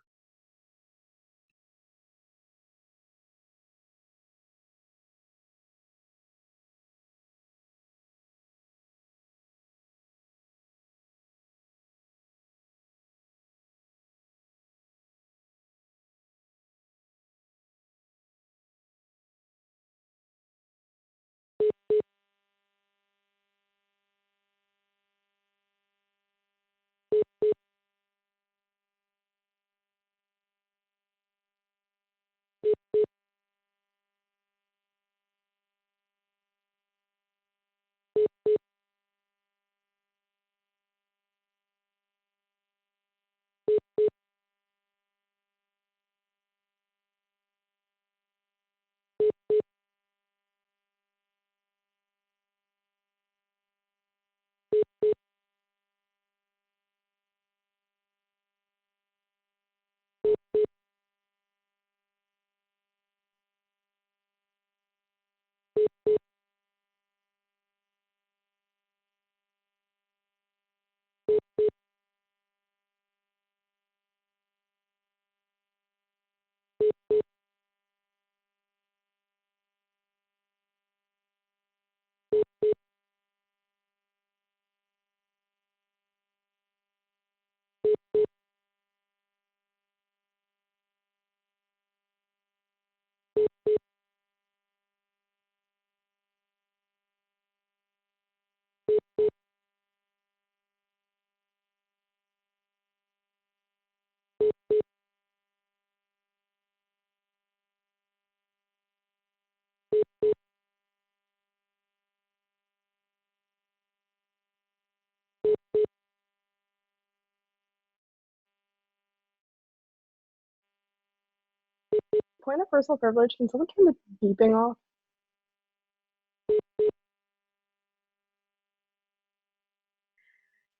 Point of personal privilege, can someone turn the beeping off?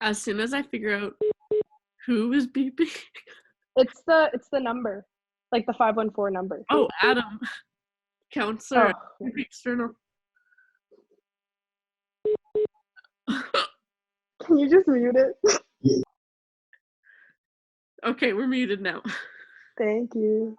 As soon as I figure out who is beeping. It's the number, like the 514 number. Oh, Adam, counselor, Oh. external. Can you just mute it? Okay, we're muted now. Thank you.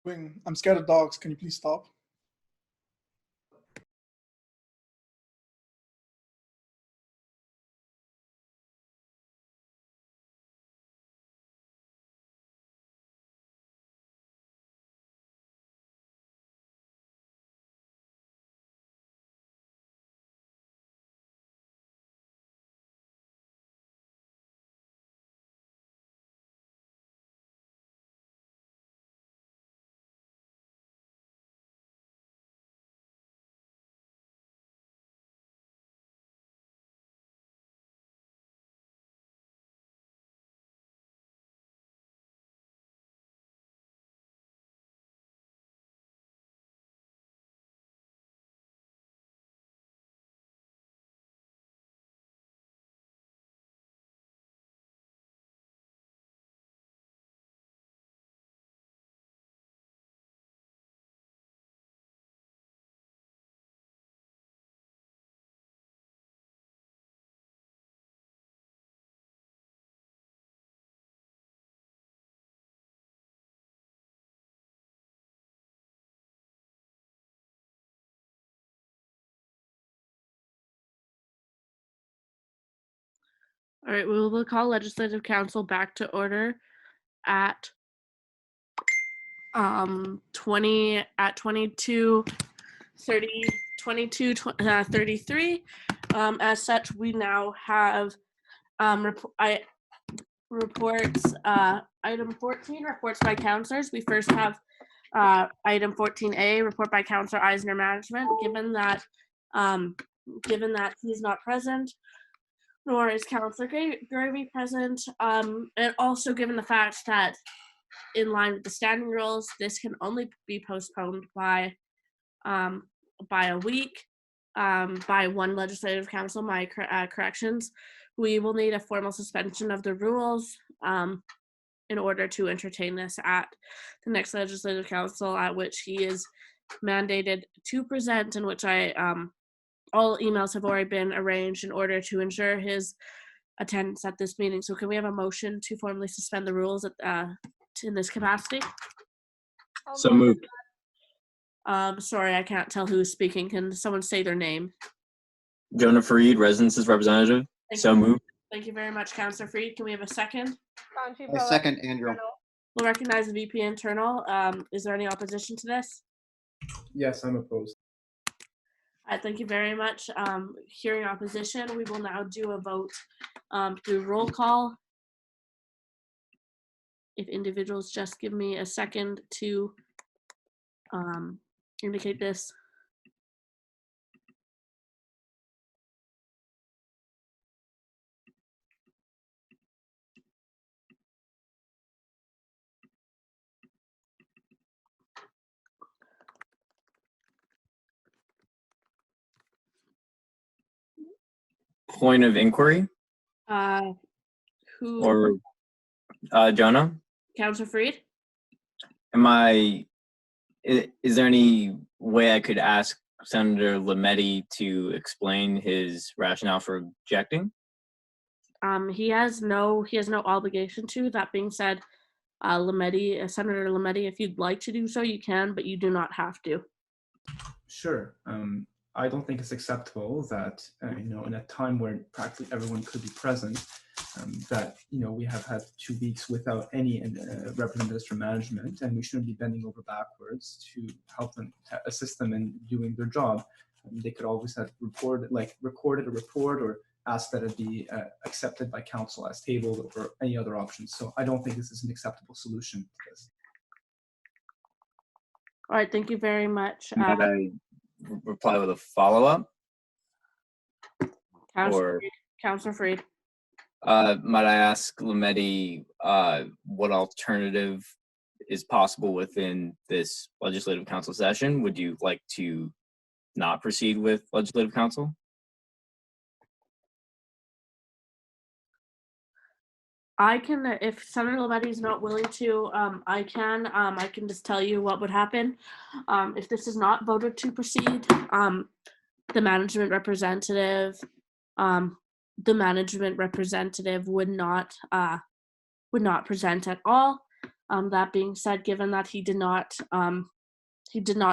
I'm scared of dogs. Can you please stop? All right, we will call Legislative Council back to order at 22:33. As such, we now have reports. Item 14, reports by councilors. We first have item 14A, report by Councilor Eisner Management. Given that he's not present, nor is Councilor Gravy present, and also given the fact that in line with the standing rules, this can only be postponed by a week, by one legislative council, corrections. We will need a formal suspension of the rules in order to entertain this at the next legislative council, at which he is mandated to present, in which all emails have already been arranged in order to ensure his attendance at this meeting. So can we have a motion to formally suspend the rules in this capacity? So moved. Sorry, I can't tell who's speaking. Can someone say their name? Jonah Fareed, Residences Representative. So moved. Thank you very much, Councilor Freed. Can we have a second? I second Andrew. We'll recognize the VP internal. Is there any opposition to this? Yes, I'm opposed. Thank you very much. Hearing opposition, we will now do a vote through roll call. If individuals just give me a second to indicate this. Point of inquiry, Who? or Jonah? Councilor Freed? Is there any way I could ask Senator Lametti to explain his rationale for objecting? He has no obligation to. That being said, Senator Lametti, if you'd like to do so, you can, but you do not have to. Sure. I don't think it's acceptable that in a time where practically everyone could be present, that we have had 2 weeks without any representatives from management, and we shouldn't be bending over backwards to help them, assist them in doing their job. They could always have recorded a report or asked that it be accepted by council as tabled, or any other options. So I don't think this is an acceptable solution to this. All right, thank you very much. May I reply with a follow-up? Councilor Freed. Might I ask Lametti what alternative is possible within this legislative council session? Would you like to not proceed with legislative council? I can, if Senator Lametti is not willing to, I can just tell you what would happen. If this is not voted to proceed, the management representative would not present at all. That being said, given that he did not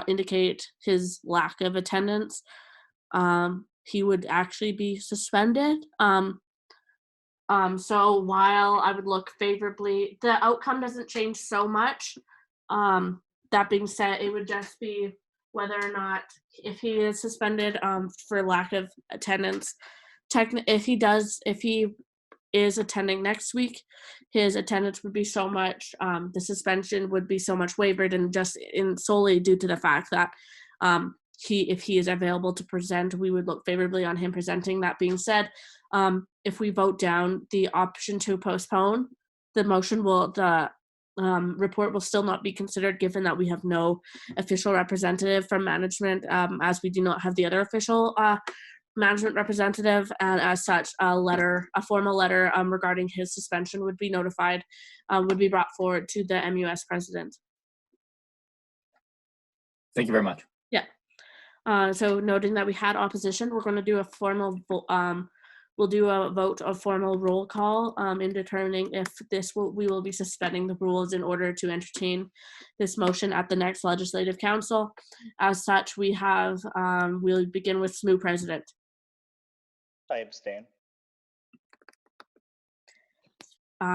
indicate his lack of attendance, he would actually be suspended. So while I would look favorably, the outcome doesn't change so much. That being said, it would just be whether or not, if he is suspended for lack of attendance, if he is attending next week, his attendance would be so much, the suspension would be so much wavered, and just solely due to the fact that if he is available to present, we would look favorably on him presenting. That being said, if we vote down the option to postpone, the report will still not be considered, given that we have no official representative from management, as we do not have the other official management representative, and as such, a formal letter regarding his suspension would be brought forward to the MUS president. Thank you very much. Yeah. So noting that we had opposition, we're going to do a formal we'll do a vote of formal roll call in determining if we will be suspending the rules in order to entertain this motion at the next legislative council. As such, we'll begin with SMU president. I abstain.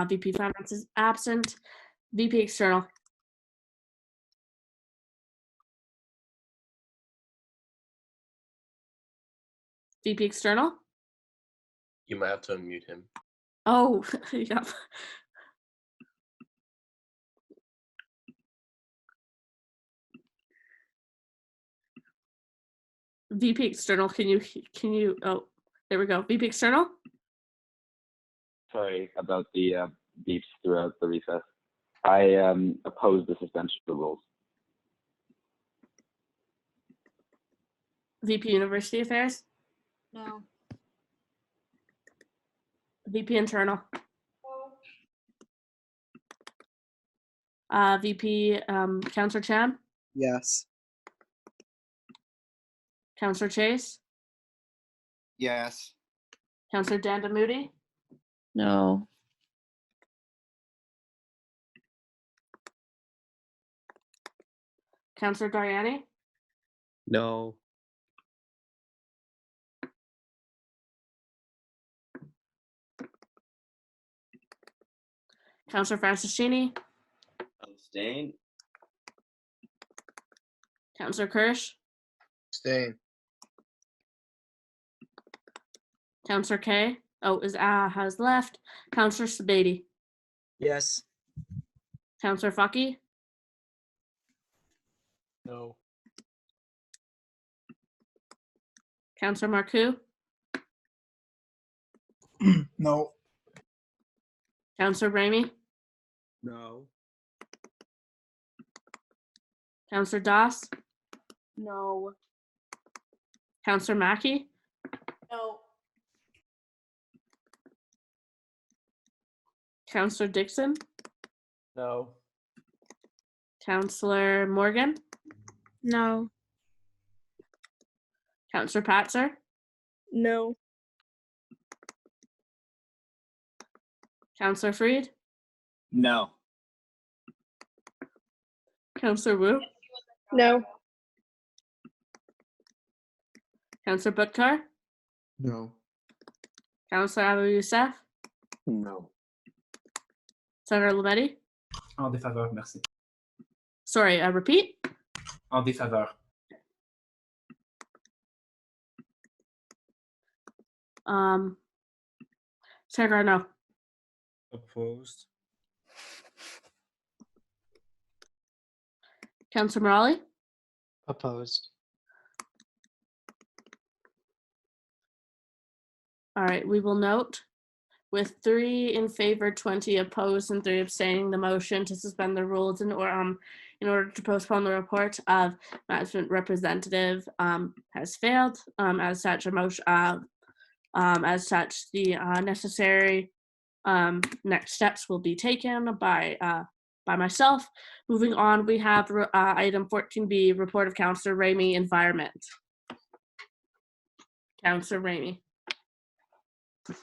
VP Finance is absent. VP External. VP External? You might have to unmute him. Oh, yeah. VP External, can you, oh, there we go. VP External? Sorry about the beeps throughout the recess. I oppose the suspension of the rules. VP University Affairs? No. VP Internal? VP Councillor Chan? Yes. Councillor Chase? Yes. Councillor Danda Moody? No. Councillor Dariani? No. Councillor Franciscini? Abstain. Councillor Kirsch? Abstain. Councillor Kay? Has left. Councillor Sabady? Yes. Councillor Fucky? No. Councillor Marcoux? No. Councillor Ramey? No. Councillor Doss? No. Councillor Mackey? No. Councillor Dixon? No. Councillor Morgan? No. Councillor Patzer? No. Councillor Freed? No. Councillor Wu? No. Councillor Buttar? No. Councillor Abu Youssef? No. Senator Lametti? En défaveur, merci. Sorry, repeat? En défaveur. Senator no. Opposed. Councillor Morali? Opposed. All right, we will note with 3 in favor, 20 opposed, and 3 abstaining, the motion to suspend the rules in order to postpone the report of management representative has failed. As such, the necessary next steps will be taken by myself. Moving on, we have item 14B, report of Councillor Ramey, Environment. Councillor Ramey.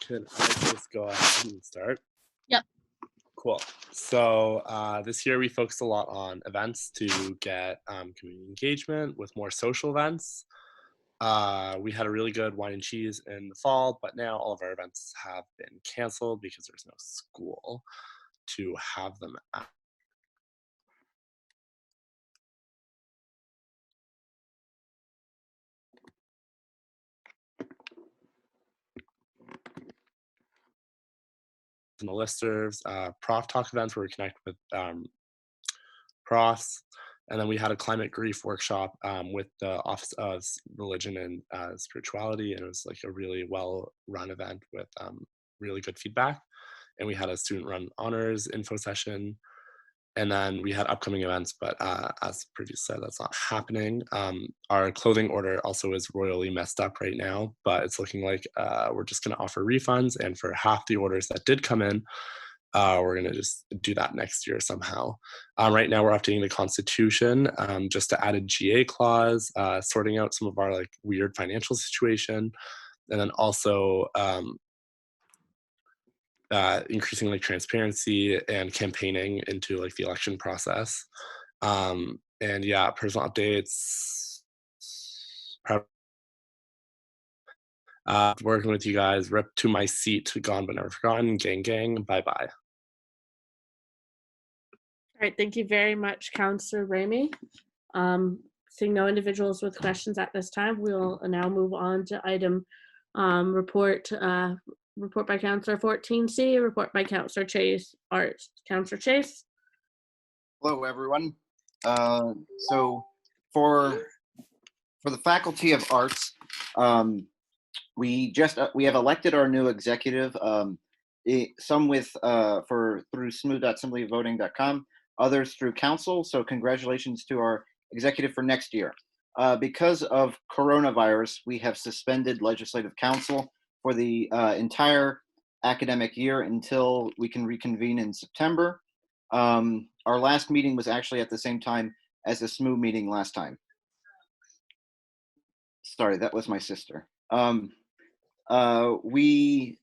Could I just go ahead and start? Yep. Cool. So this year we focused a lot on events to get community engagement with more social events. We had a really good wine and cheese in the fall, but now all of our events have been canceled because there's no school to have them at. In the listservs, prof talk events where we connect with profs, and then we had a climate grief workshop with the Office of Religion and Spirituality, and it was like a really well run event with really good feedback. And we had a student run honors info session, and then we had upcoming events, but as previously said, that's not happening. Our clothing order also is royally messed up right now, but it's looking like we're just going to offer refunds, and for half the orders that did come in, we're going to just do that next year somehow. Right now, we're updating the Constitution just to add a GA clause, sorting out some of our like weird financial situation, and then also increasing like transparency and campaigning into like the election process. And yeah, personal updates. Working with you guys, rip to my seat, gone but never forgotten, gang gang, bye bye. All right, thank you very much, Councillor Ramey. Seeing no individuals with questions at this time, we'll now move on to item report by Councillor 14C, report by Councillor Chase Arts. Councillor Chase. Hello, everyone. So for the Faculty of Arts, we have elected our new executive. Some with through smooth.assemblyvoting.com, others through council. So congratulations to our executive for next year. Because of coronavirus, we have suspended legislative council for the entire academic year until we can reconvene in September. Our last meeting was actually at the same time as the SSMU meeting last time. Sorry, that was my sister. We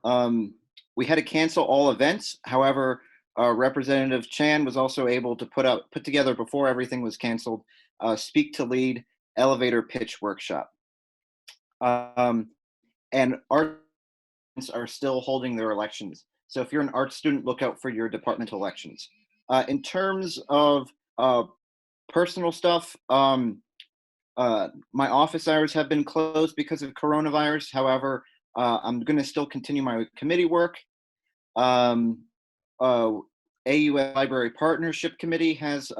had to cancel all events. However, Representative Chan was also able to put together before everything was canceled, Speak to Lead elevator pitch workshop. And arts are still holding their elections. So if you're an art student, look out for your departmental elections. In terms of personal stuff, my office hours have been closed because of coronavirus. However, I'm going to still continue my committee work. AUS Library Partnership Committee has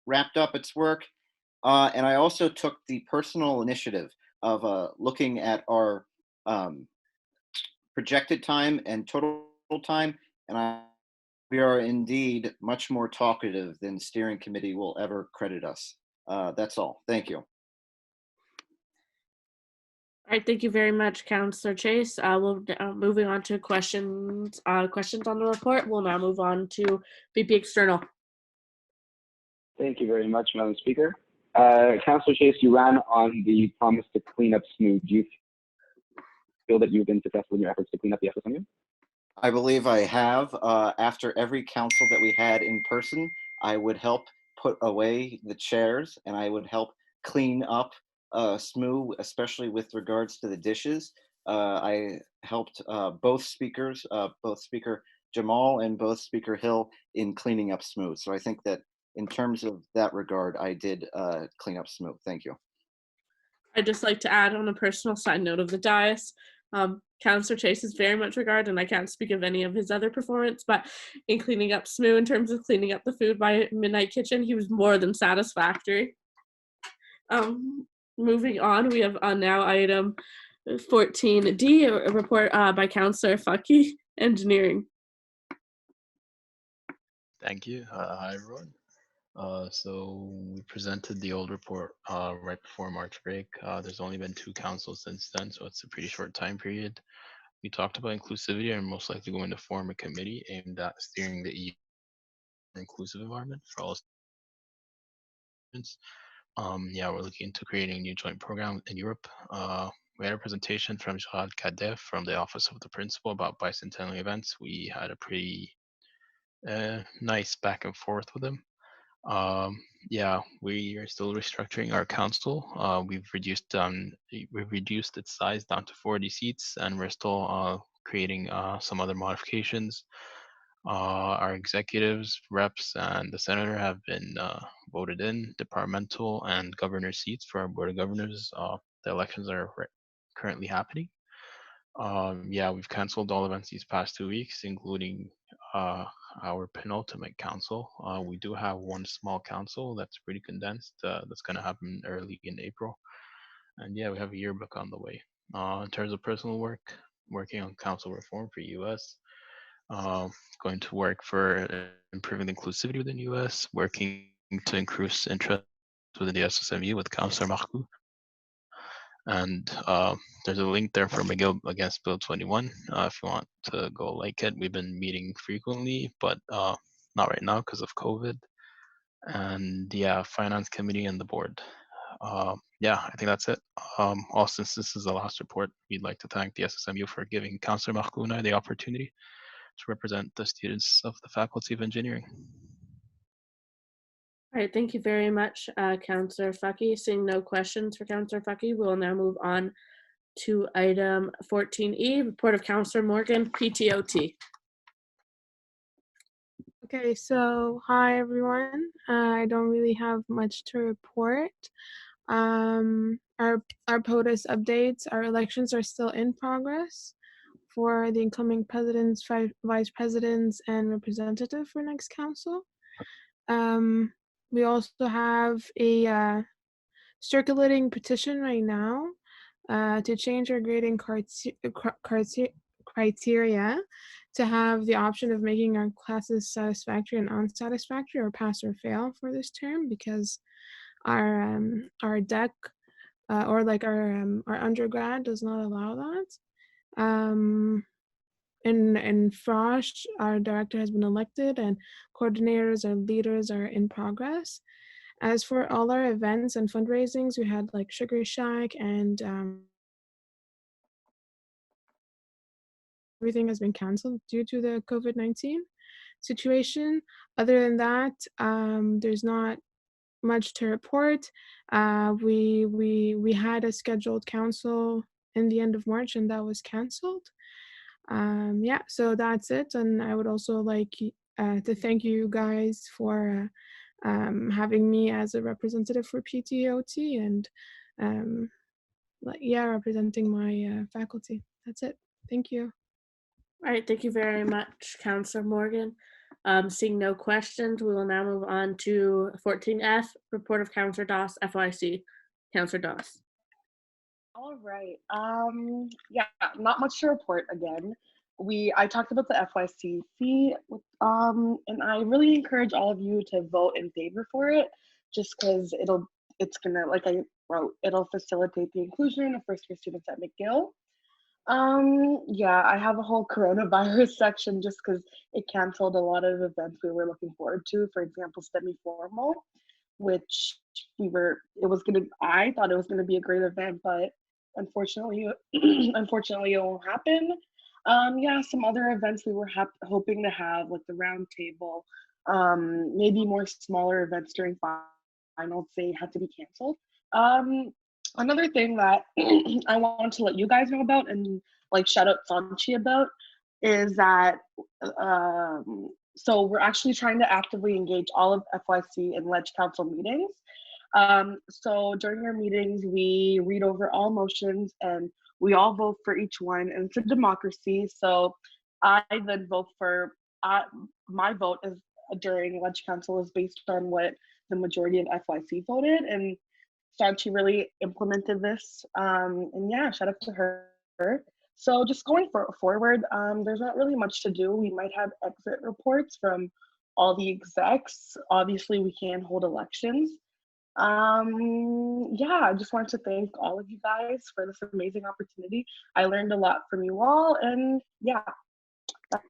wrapped up its work. And I also took the personal initiative of looking at our projected time and total time. And we are indeed much more talkative than steering committee will ever credit us. That's all. Thank you. All right, thank you very much, Councillor Chase. We'll moving on to questions. Questions on the report. We'll now move on to VP External. Thank you very much, Madam Speaker. Councillor Chase, you ran on the promise to clean up SSMU. Do you feel that you've been successful in your efforts to clean up the SSMU? I believe I have. After every council that we had in person, I would help put away the chairs and I would help clean up SSMU, especially with regards to the dishes. I helped both speakers, both Speaker Jamal and both Speaker Hill, in cleaning up SSMU. So I think that in terms of that regard, I did clean up SSMU. Thank you. I'd just like to add on a personal side note of the dais. Councillor Chase is very much regarded, and I can't speak of any of his other performance, but in cleaning up SSMU, in terms of cleaning up the food by Midnight Kitchen, he was more than satisfactory. Moving on, we have now item 14D, a report by Councillor Fucky, Engineering. Thank you. Hi, everyone. So we presented the old report right before March break. There's only been 2 councils since then, so it's a pretty short time period. We talked about inclusivity and most likely going to form a committee aimed at steering the EU inclusive environment for all students. Yeah, we're looking into creating a new joint program in Europe We had a presentation from Gerard Kadef from the Office of the Principal about bicentennial events. We had a pretty nice back and forth with him. Yeah, we are still restructuring our council. We've reduced its size down to 40 seats, and we're still creating some other modifications. Our executives, reps, and the senator have been voted in. Departmental and governor seats for our board of governors. The elections are currently happening. Yeah, we've canceled all events these past 2 weeks, including our penultimate council. We do have one small council that's pretty condensed. That's going to happen early in April. And yeah, we have a yearbook on the way. In terms of personal work, working on council reform for US, going to work for improving inclusivity within US, working to increase interest within the SSMU with Councillor Marcoux. And there's a link there for McGill against Bill 21 if you want to go like it. We've been meeting frequently, but not right now because of COVID. And yeah, Finance Committee and the board. Yeah, I think that's it. Also, since this is the last report, we'd like to thank the SSMU for giving Councillor Marcoux the opportunity to represent the students of the Faculty of Engineering. All right, thank you very much, Councillor Fucky. Seeing no questions for Councillor Fucky, we'll now move on to item 14E, report of Councillor Morgan, PTOT. Okay, so hi everyone. I don't really have much to report. Our POTUS updates, our elections are still in progress for the incoming presidents, vice presidents, and representative for next council. We also have a circulating petition right now to change our grading criteria to have the option of making our classes satisfactory and unsatisfactory, or pass or fail for this term, because our deck or like our undergrad does not allow that. In Frosh, our director has been elected, and coordinators or leaders are in progress. As for all our events and fundraisings, we had like Sugar Shack and everything has been canceled due to the COVID-19 situation. Other than that, there's not much to report. We had a scheduled council in the end of March, and that was canceled. Yeah, so that's it. And I would also like to thank you guys for having me as a representative for PTOT and yeah, representing my faculty. That's it. Thank you. All right, thank you very much, Councillor Morgan. Seeing no questions, we will now move on to 14F, report of Councillor Doss, FYC. Councillor Doss. All right. Yeah, not much to report again. I talked about the FYCC, and I really encourage all of you to vote in favor for it, just because it's gonna, like I wrote, it'll facilitate the inclusion of first-year students at McGill. Yeah, I have a whole coronavirus section just because it canceled a lot of events we were looking forward to. For example, semi-formal, which I thought it was gonna be a great event, but unfortunately, unfortunately it won't happen. Yeah, some other events we were hoping to have, like the round table, maybe more smaller events during finals, they had to be canceled. Another thing that I want to let you guys know about and like shout out Sanchi about is that so we're actually trying to actively engage all of FYC and Ledge Council meetings. So during our meetings, we read over all motions and we all vote for each one, and it's a democracy. So I then vote for, my vote is during Ledge Council is based on what the majority of FYC voted, and Sanchi really implemented this. And yeah, shout out to her. So just going forward, there's not really much to do. We might have exit reports from all the execs. Obviously, we can't hold elections. Yeah, I just wanted to thank all of you guys for this amazing opportunity. I learned a lot from you all, and yeah, that's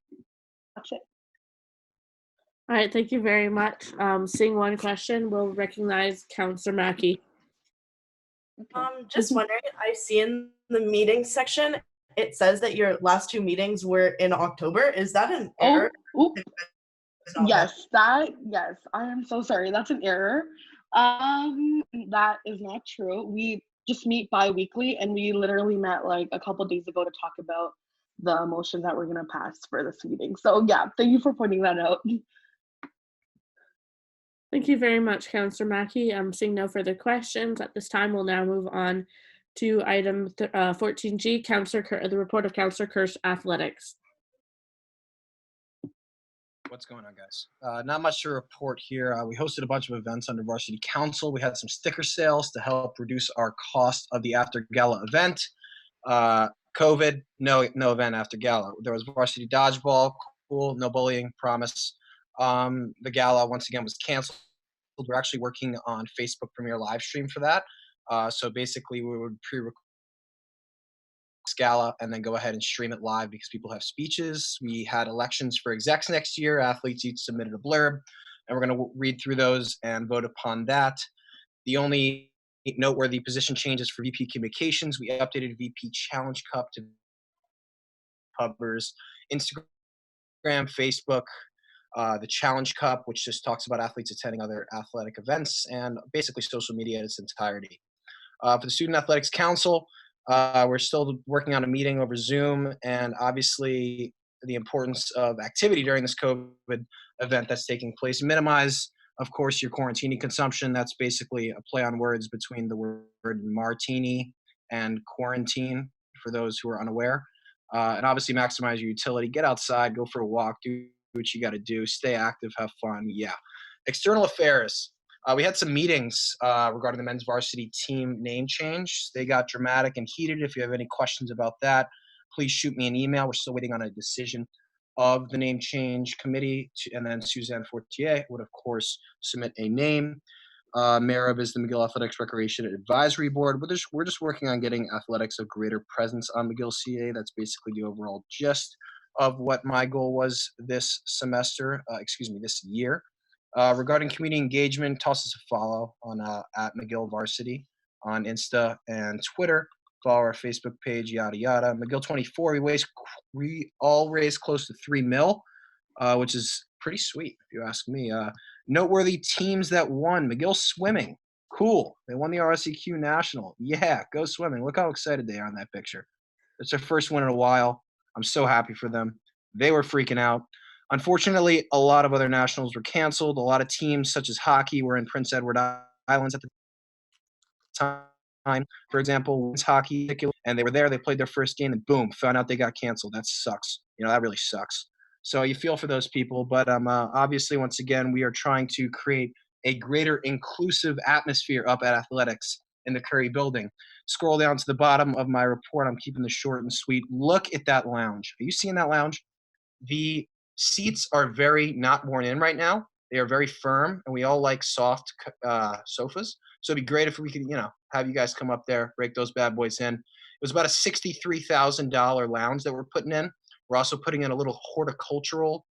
it. All right, thank you very much. Seeing one question, we'll recognize Councillor Mackey. Just wondering, I see in the meeting section, it says that your last 2 meetings were in October. Is that an error? Oh, yes, yes, I am so sorry. That's an error. That is not true. We just meet bi-weekly, and we literally met like a couple days ago to talk about the motion that we're gonna pass for this meeting. So yeah, thank you for pointing that out. Thank you very much, Councillor Mackey. I'm seeing no further questions. At this time, we'll now move on to item 14G, the report of Councillor Kirsch Athletics. What's going on, guys? Not much to report here. We hosted a bunch of events under Varsity Council. We had some sticker sales to help reduce our cost of the after gala event. COVID, no event after gala. There was Varsity Dodgeball, cool, no bullying, promise. The gala once again was canceled. We're actually working on Facebook Premiere live stream for that. So basically, we would pre-record gala and then go ahead and stream it live because people have speeches. We had elections for execs next year. Athletes each submitted a blurb, and we're going to read through those and vote upon that. The only noteworthy position changes for VP Communications, we updated VP Challenge Cup to covers Instagram, Facebook, the Challenge Cup, which just talks about athletes attending other athletic events, and basically social media in its entirety. For the Student Athletics Council, we're still working on a meeting over Zoom, and obviously the importance of activity during this COVID event that's taking place. Minimize, of course, your quarantini consumption. That's basically a play on words between the word martini and quarantine, for those who are unaware. And obviously maximize your utility. Get outside, go for a walk, do what you got to do, stay active, have fun. Yeah. External affairs. We had some meetings regarding the men's varsity team name change. They got dramatic and heated. If you have any questions about that, please shoot me an email. We're still waiting on a decision of the name change committee. And then Suzanne Fortier would, of course, submit a name. Marib is the McGill Athletics Recreation Advisory Board. We're just working on getting athletics a greater presence on McGill CA. That's basically the overall gist of what my goal was this semester, this year. Regarding community engagement, toss us a follow on at McGill Varsity on Insta and Twitter. Follow our Facebook page, yada yada. McGill 24, we all raised close to $3 million, which is pretty sweet if you ask me. Noteworthy teams that won: McGill swimming, cool. They won the RSEQ National. Yeah, go swimming. Look how excited they are in that picture. It's their first win in a while. I'm so happy for them. They were freaking out. Unfortunately, a lot of other nationals were canceled. A lot of teams, such as hockey, were in Prince Edward Islands at the time. For example, women's hockey, and they were there. They played their first game, and boom, found out they got canceled. That sucks. That really sucks. So you feel for those people. But obviously, once again, we are trying to create a greater inclusive atmosphere up at athletics in the Curry building. Scroll down to the bottom of my report. I'm keeping this short and sweet. Look at that lounge. Are you seeing that lounge? The seats are very not worn in right now. They are very firm, and we all like soft sofas. So it'd be great if we could, have you guys come up there, break those bad boys in. It was about a $63,000 lounge that we're putting in. We're also putting in a little horticultural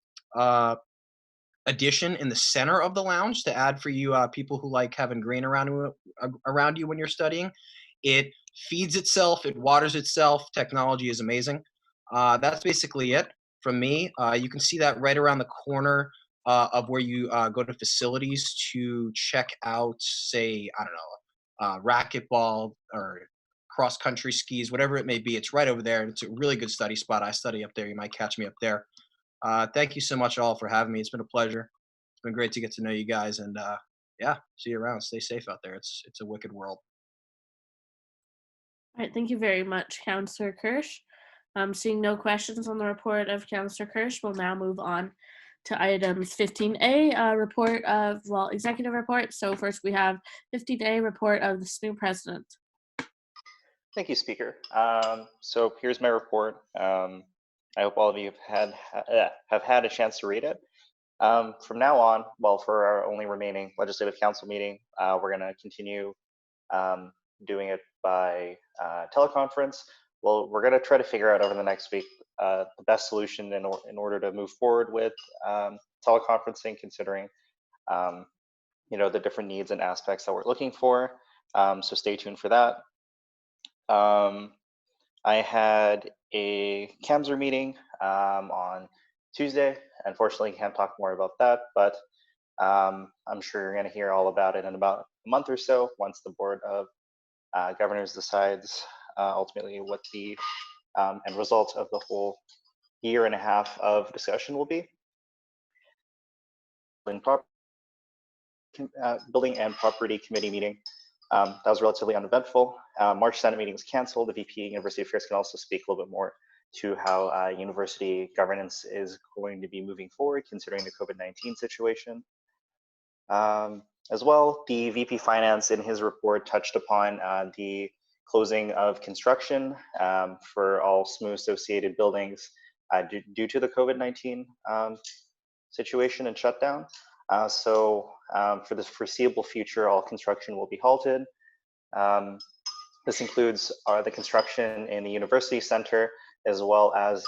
addition in the center of the lounge to add for you people who like having green around you when you're studying. It feeds itself. It waters itself. Technology is amazing. That's basically it from me. You can see that right around the corner of where you go to facilities to check out, say, I don't know, racquetball or cross-country skis, whatever it may be. It's right over there. It's a really good study spot. I study up there. You might catch me up there. Thank you so much all for having me. It's been a pleasure. It's been great to get to know you guys. And yeah, see you around. Stay safe out there. It's a wicked world. All right, thank you very much, Councillor Kirsch. Seeing no questions on the report of Councillor Kirsch, we'll now move on to items 15A, report of, executive report. So first we have 15A, report of the SSMU president. Thank you, Speaker. So here's my report. I hope all of you have had a chance to read it. From now on, for our only remaining Legislative Council meeting, we're going to continue doing it by teleconference. Well, we're going to try to figure out over the next week the best solution in order to move forward with teleconferencing, considering the different needs and aspects that we're looking for. So stay tuned for that. I had a CAMSR meeting on Tuesday. Unfortunately, can't talk more about that, but I'm sure you're going to hear all about it in about a month or so once the Board of Governors decides ultimately what the end result of the whole year and a half of discussion will be. Building and Property Committee meeting. That was relatively uneventful. March Senate meeting was canceled. The VP University Affairs can also speak a little bit more to how university governance is going to be moving forward considering the COVID-19 situation. As well, the VP Finance in his report touched upon the closing of construction for all SMU associated buildings due to the COVID-19 situation and shutdown. So for the foreseeable future, all construction will be halted. This includes the construction in the University Center, as well as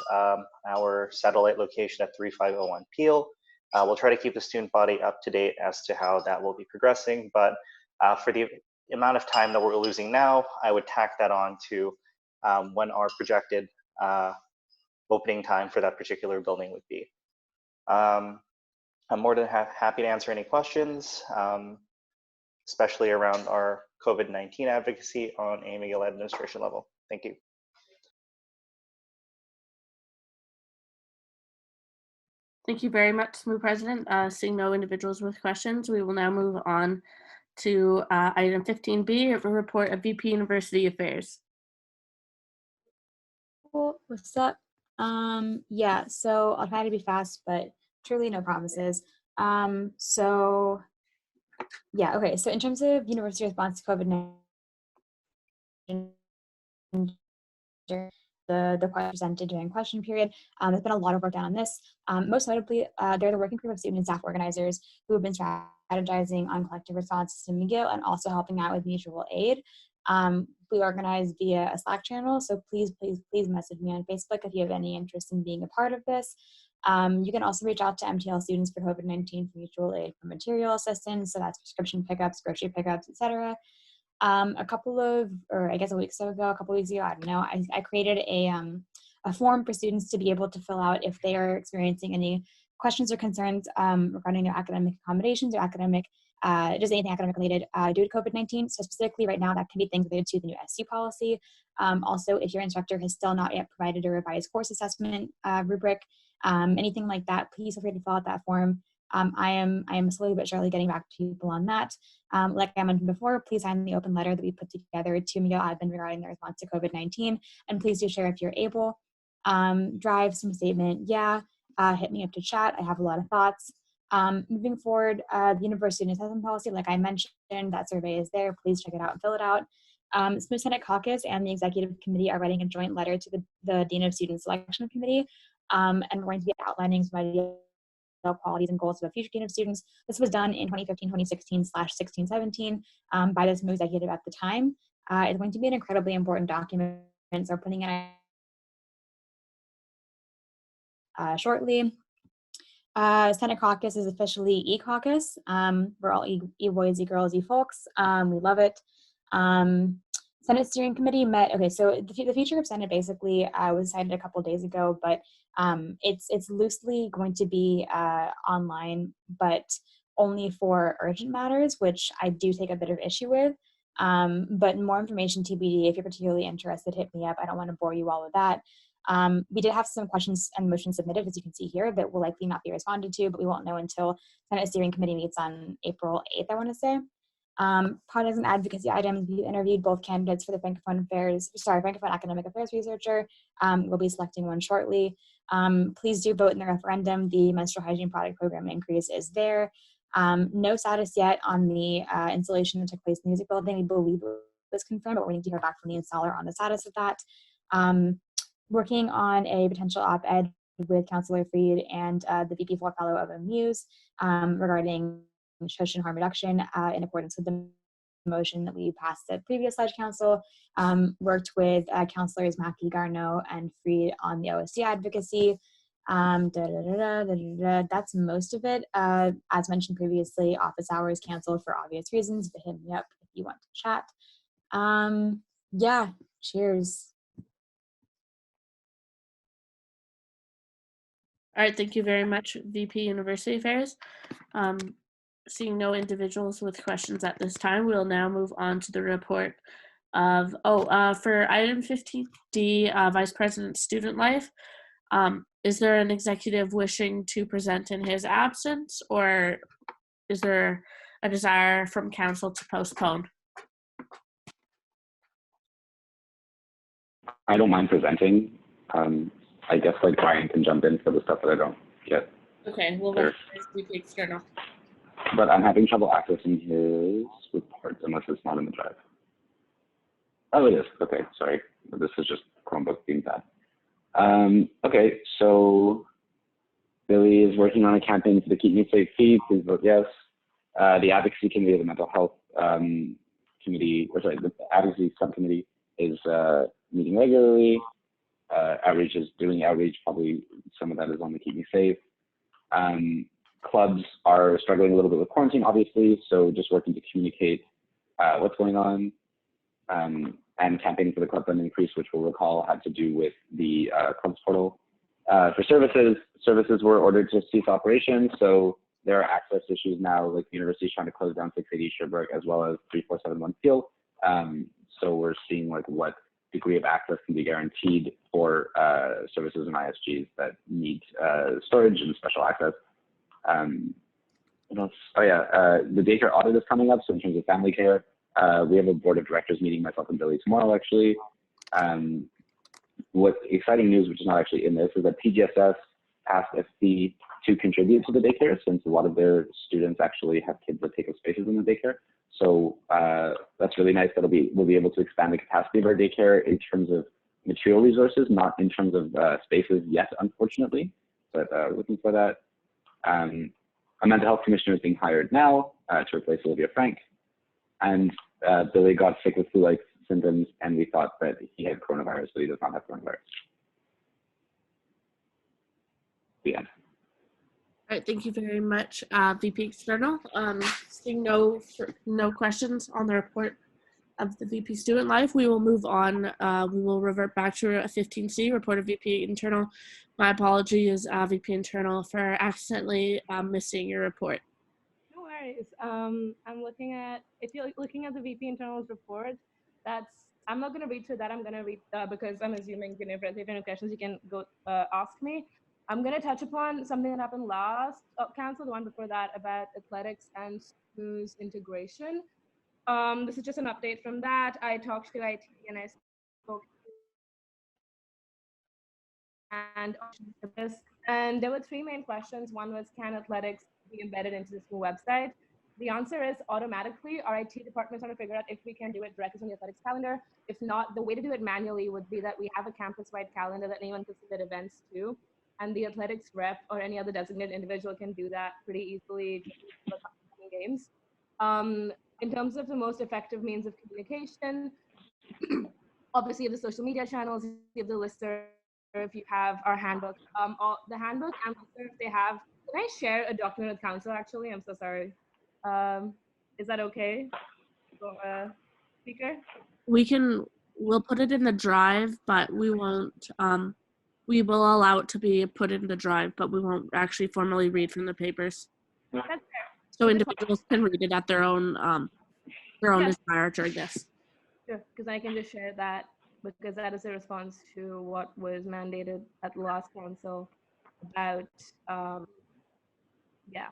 our satellite location at 3501 Peel. We'll try to keep the student body up to date as to how that will be progressing, but for the amount of time that we're losing now, I would tack that on to when our projected opening time for that particular building would be. I'm more than happy to answer any questions, especially around our COVID-19 advocacy on a McGill administration level. Thank you. Thank you very much, SMU President. Seeing no individuals with questions, we will now move on to item 15B, a report of VP University Affairs. Cool. What's up? Yeah, so I'll try to be fast, but truly no promises. So yeah, okay. So in terms of university response to COVID-19, the question presented during question period, there's been a lot of work done on this. Most notably, they're the working group of student and staff organizers who have been strategizing on collective responses to McGill and also helping out with mutual aid. We organize via a Slack channel, so please message me on Facebook if you have any interest in being a part of this. You can also reach out to MTL students for COVID-19 for mutual aid for material assistance, so that's prescription pickups, grocery pickups, etc. A couple of weeks ago, I don't know, I created a form for students to be able to fill out if they are experiencing any questions or concerns regarding their academic accommodations or academic, just anything academic related due to COVID-19. So specifically right now, that can be things related to the new SU policy. Also, if your instructor has still not yet provided a revised course assessment rubric, anything like that, please feel free to fill out that form. I am slowly but surely getting back to people on that. Like I mentioned before, please sign the open letter that we put together to McGill admin regarding the response to COVID-19, and please do share if you're able. Drive some statement, yeah. Hit me up to chat. I have a lot of thoughts. Moving forward, the university assessment policy, like I mentioned, that survey is there. Please check it out and fill it out. SMU Senate Caucus and the Executive Committee are writing a joint letter to the Dean of Student Selection Committee, and we're going to be outlining some ideas, qualities and goals of a future dean of students. This was done in 2015, 2016 /16, 17 by the SMU executive at the time. It's going to be an incredibly important document, so we're putting it shortly. Senate Caucus is officially E-Caucus. We're all E-boys, E-girls, E-folks. We love it. Senate Steering Committee met. Okay, so the future of Senate basically was decided a couple days ago, but it's loosely going to be online, but only for urgent matters, which I do take a bit of issue with. But more information TBD. If you're particularly interested, hit me up. I don't want to bore you all with that. We did have some questions and motions submitted, as you can see here, that will likely not be responded to, but we won't know until Senate Steering Committee meets on April 8th, I want to say. Partisan advocacy items, we interviewed both candidates for the Francophone Academic Affairs researcher. We'll be selecting one shortly. Please do vote in the referendum. The menstrual hygiene product program increase is there. No status yet on the installation that took place in the music building. We believe it was confirmed, but we need to hear back from the installer on the status of that. Working on a potential op-ed with Councillor Freed and the VP Floor Fellow of MUs regarding social harm reduction in accordance with the motion that we passed at previous Ledge Council. Worked with Councillors Mackey, Garneau, and Freed on the OSC advocacy. That's most of it. As mentioned previously, office hours canceled for obvious reasons, but hit me up if you want to chat. Yeah, cheers. All right, thank you very much, VP University Affairs. Seeing no individuals with questions at this time, we'll now move on to the report of, for item 15D, Vice President Student Life. Is there an executive wishing to present in his absence, or is there a desire from council to postpone? I don't mind presenting. I guess like Brian can jump in for the stuff that I don't get. Okay, we'll Sure. recognize VP External. But I'm having trouble accessing his reports unless it's not in the drive. Oh, it is. Okay, sorry. This is just Chromebook being bad. Okay, so Billy is working on a campaign for the Keep Me Safe feed. Please vote yes. The advocacy committee of the mental health committee, or sorry, the advocacy subcommittee is meeting regularly. Outreach is doing outreach. Probably some of that is on the Keep Me Safe. Clubs are struggling a little bit with quarantine, obviously, so just working to communicate what's going on. And campaigning for the club fund increase, which we'll recall had to do with the clubs portal. For services were ordered to cease operations, so there are access issues now, like the university is trying to close down 680 Sherbrooke as well as 3471 Field. So we're seeing like what degree of access can be guaranteed for services and ISGs that need storage and special access. What else? Oh yeah, the daycare audit is coming up. So in terms of family care, we have a board of directors meeting, myself and Billy, tomorrow actually. What's exciting news, which is not actually in this, is that PGSS asked FC to contribute to the daycare, since a lot of their students actually have kids that take up spaces in the daycare. So that's really nice. We'll be able to expand the capacity of our daycare in terms of material resources, not in terms of spaces yet, unfortunately, but looking for that. A mental health commissioner is being hired now to replace Olivia Frank. And Billy got sick with flu-like symptoms, and we thought that he had coronavirus, but he does not have coronavirus. The end. All right, thank you very much, VP External. Seeing no questions on the report of the VP Student Life, we will move on. We will revert back to a 15C, report of VP Internal. My apologies, VP Internal, for accidentally missing your report. No worries. I'm looking at, if you're looking at the VP Internal's report, I'm not going to read through that. I'm going to read, because I'm assuming, if you have any questions, you can go ask me. I'm going to touch upon something that happened last council, the one before that, about athletics and SSMU's integration. This is just an update from that. I talked to IT and I spoke and there were three main questions. One was, can athletics be embedded into the school website? The answer is automatically. Our IT department is trying to figure out if we can do it directly on the athletics calendar. If not, the way to do it manually would be that we have a campus-wide calendar that anyone can submit events to, and the athletics rep or any other designated individual can do that pretty easily for games. In terms of the most effective means of communication, obviously you have the social media channels, you have the listserv, if you have our handbook. The handbook and listserv, they have, can I share a document with council actually? I'm so sorry. Is that okay? Speaker? We'll put it in the drive, but we won't, we will allow it to be put in the drive, but we won't actually formally read from the papers. That's fair. So individuals can read it at their own desire during this. Sure, because I can just share that, because that is a response to what was mandated at the last council about, yeah.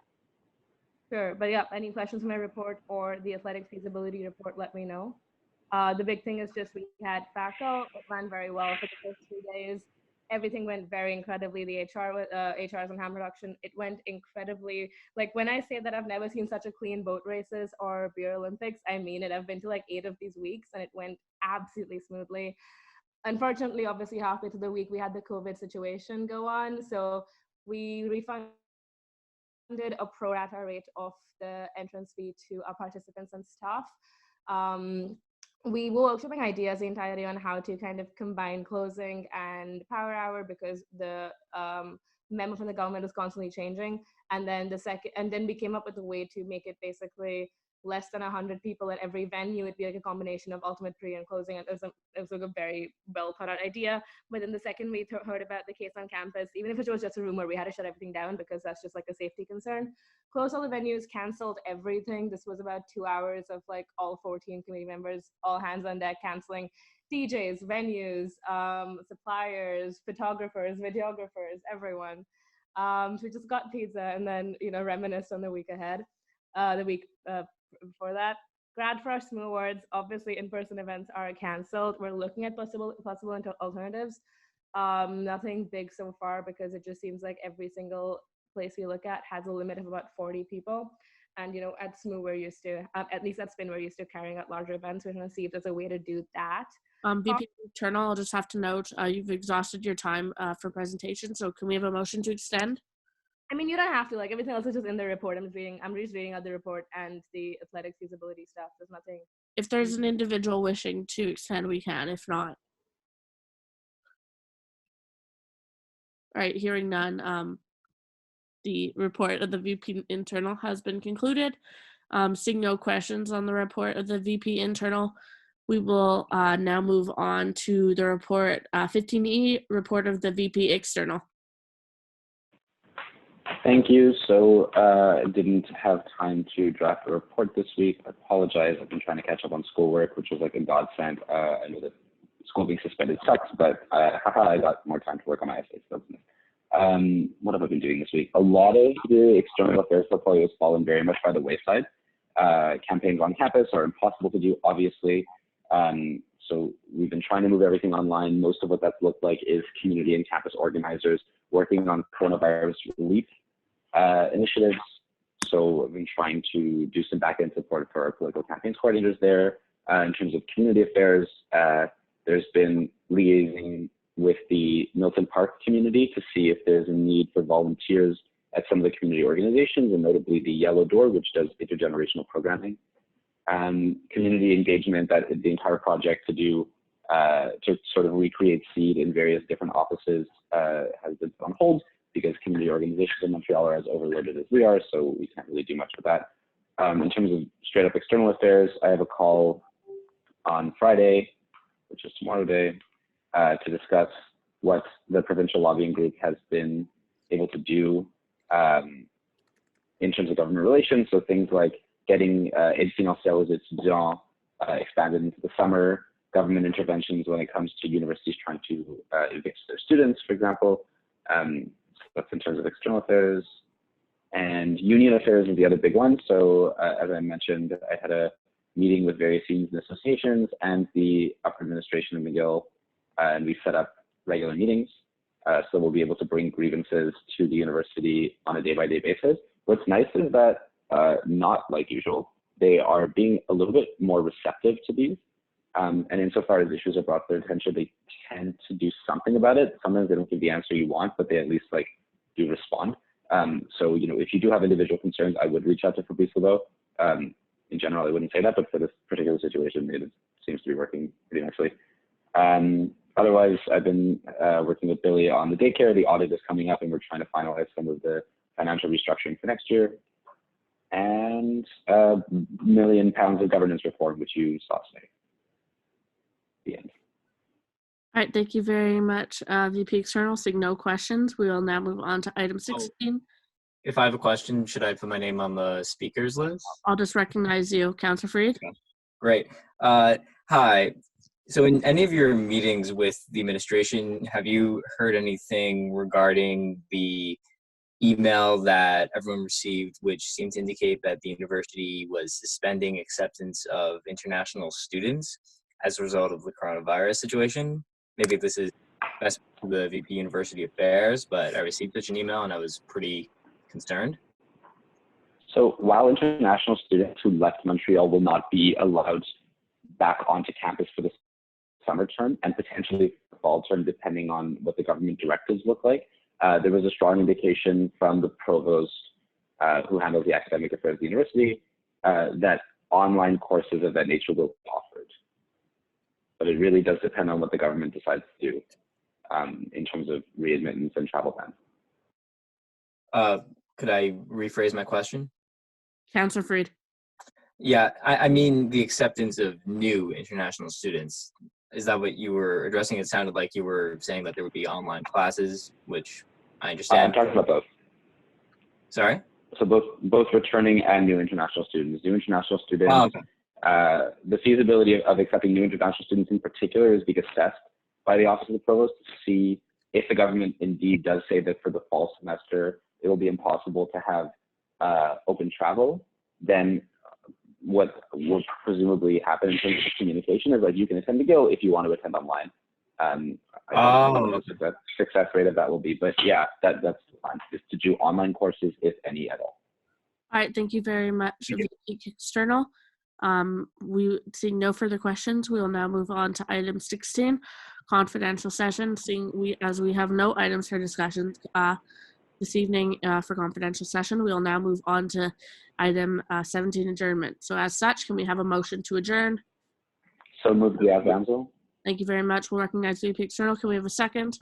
Sure, but yeah, any questions on my report or the athletic feasibility report, let me know. The big thing is just we had FACO, it ran very well for the first 2 days. Everything went very incredibly. The HRs on harm reduction, it went incredibly. Like when I say that I've never seen such a clean boat races or beer Olympics, I mean it. I've been to like 8 of these weeks and it went absolutely smoothly. Unfortunately, obviously halfway through the week, we had the COVID situation go on. So we refunded a pro rata rate of the entrance fee to our participants and staff. We were workshopping ideas the entire day on how to kind of combine closing and power hour, because the memo from the government is constantly changing. And then we came up with a way to make it basically less than 100 people at every venue. It'd be like a combination of ultimate pre and closing. It was like a very well thought out idea. But then the second we heard about the case on campus, even if it was just a rumor, we had to shut everything down because that's just like a safety concern. Closed all the venues, canceled everything. This was about 2 hours of like all 14 committee members, all hands on deck, canceling DJs, venues, suppliers, photographers, videographers, everyone. So we just got pizza and then, reminisced on the week ahead, the week before that. Grad for our SMU Awards, obviously in-person events are canceled. We're looking at possible alternatives. Nothing big so far because it just seems like every single place we look at has a limit of about 40 people. And at SMU we're used to, at least at Spin, we're used to carrying out larger events. We're going to see if there's a way to do that. VP Internal, I'll just have to note, you've exhausted your time for presentation, so can we have a motion to extend? I mean, you don't have to, like, everything else is just in the report. I'm just reading out the report and the athletics feasibility stuff. There's nothing. If there's an individual wishing to extend, we can. If not. All right, hearing none, the report of the VP Internal has been concluded. Seeing no questions on the report of the VP Internal, we will now move on to the report 15E, report of the VP External. Thank you. So I didn't have time to draft a report this week. I apologize. I've been trying to catch up on schoolwork, which was like a godsend. I know that school being suspended sucks, but I got more time to work on my essays. What have I been doing this week? A lot of the external affairs portfolio has fallen very much by the wayside. Campaigns on campus are impossible to do, obviously. So we've been trying to move everything online. Most of what that's looked like is community and campus organizers working on coronavirus relief initiatives. So I've been trying to do some back-end support for our political campaigns coordinators there. In terms of community affairs, there's been liaising with the Milton Park community to see if there's a need for volunteers at some of the community organizations, and notably the Yellow Door, which does intergenerational programming. Community engagement, that the entire project to do to sort of recreate seed in various different offices has been put on hold because community organizations in Montreal are as overloaded as we are, so we can't really do much with that. In terms of straight up external affairs, I have a call on Friday, which is tomorrow day, to discuss what the provincial lobbying group has been able to do in terms of government relations. So things like getting aide financière aux étudiants expanded into the summer, government interventions when it comes to universities trying to evict their students, for example. That's in terms of external affairs. And union affairs is the other big one. So as I mentioned, I had a meeting with various unions and associations and the upper administration of McGill, and we set up regular meetings. So we'll be able to bring grievances to the university on a day-by-day basis. What's nice is that, not like usual, they are being a little bit more receptive to these. And insofar as issues are brought to their attention, they tend to do something about it. Sometimes they don't give the answer you want, but they at least like do respond. So, if you do have individual concerns, I would reach out to Fabrice Lebeau. In general, I wouldn't say that, but for this particular situation, it seems to be working pretty nicely. Otherwise, I've been working with Billy on the daycare. The audit is coming up, and we're trying to finalize some of the financial restructuring for next year. And £1 million of governance reform, which you saw today. The end. All right, thank you very much, VP External. Seeing no questions, we will now move on to item 16. If I have a question, should I put my name on the speakers list? I'll just recognize you, Councilor Freed. Okay. Great. Hi. So in any of your meetings with the administration, have you heard anything regarding the email that everyone received, which seemed to indicate that the university was suspending acceptance of international students as a result of the coronavirus situation? Maybe this is best for the VP University Affairs, but I received such an email and I was pretty concerned. So while international students who left Montreal will not be allowed back onto campus for the summer term and potentially the fall term, depending on what the government directives look like, there was a strong indication from the provost who handles the academic affairs of the university that online courses of that nature will be offered. But it really does depend on what the government decides to do in terms of readmittance and travel ban. Could I rephrase my question? Councilor Freed. Yeah, I mean the acceptance of new international students. Is that what you were addressing? It sounded like you were saying that there would be online classes, which I I'm understand. talking about both. Sorry? So both returning and new international students. New international students, Oh, okay. The feasibility of accepting new international students in particular is being assessed by the Office of the Provost to see if the government indeed does say that for the fall semester it will be impossible to have open travel. Then what will presumably happen in terms of communication is like you can attend McGill if you want to attend online. I don't know what the success rate of that will be, but yeah, that's the plan, is to do online courses, if any at all. All right, thank you very much, VP External. We seeing no further questions, we will now move on to item 16, confidential session. As we have no items for discussion this evening for confidential session, we will now move on to item 17, adjournment. So as such, can we have a motion to adjourn? So moved, we have Ramsel. Thank you very much. We'll recognize VP External. Can we have a second?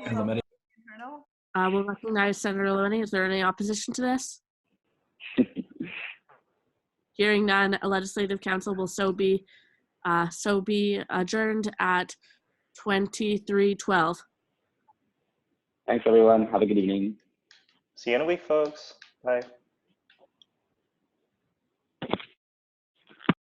We'll recognize Senator Levine. Is there any opposition to this? Hearing none, a legislative council will so be adjourned at 23:12. Thanks everyone. Have a good evening. See you in a week, folks. Bye.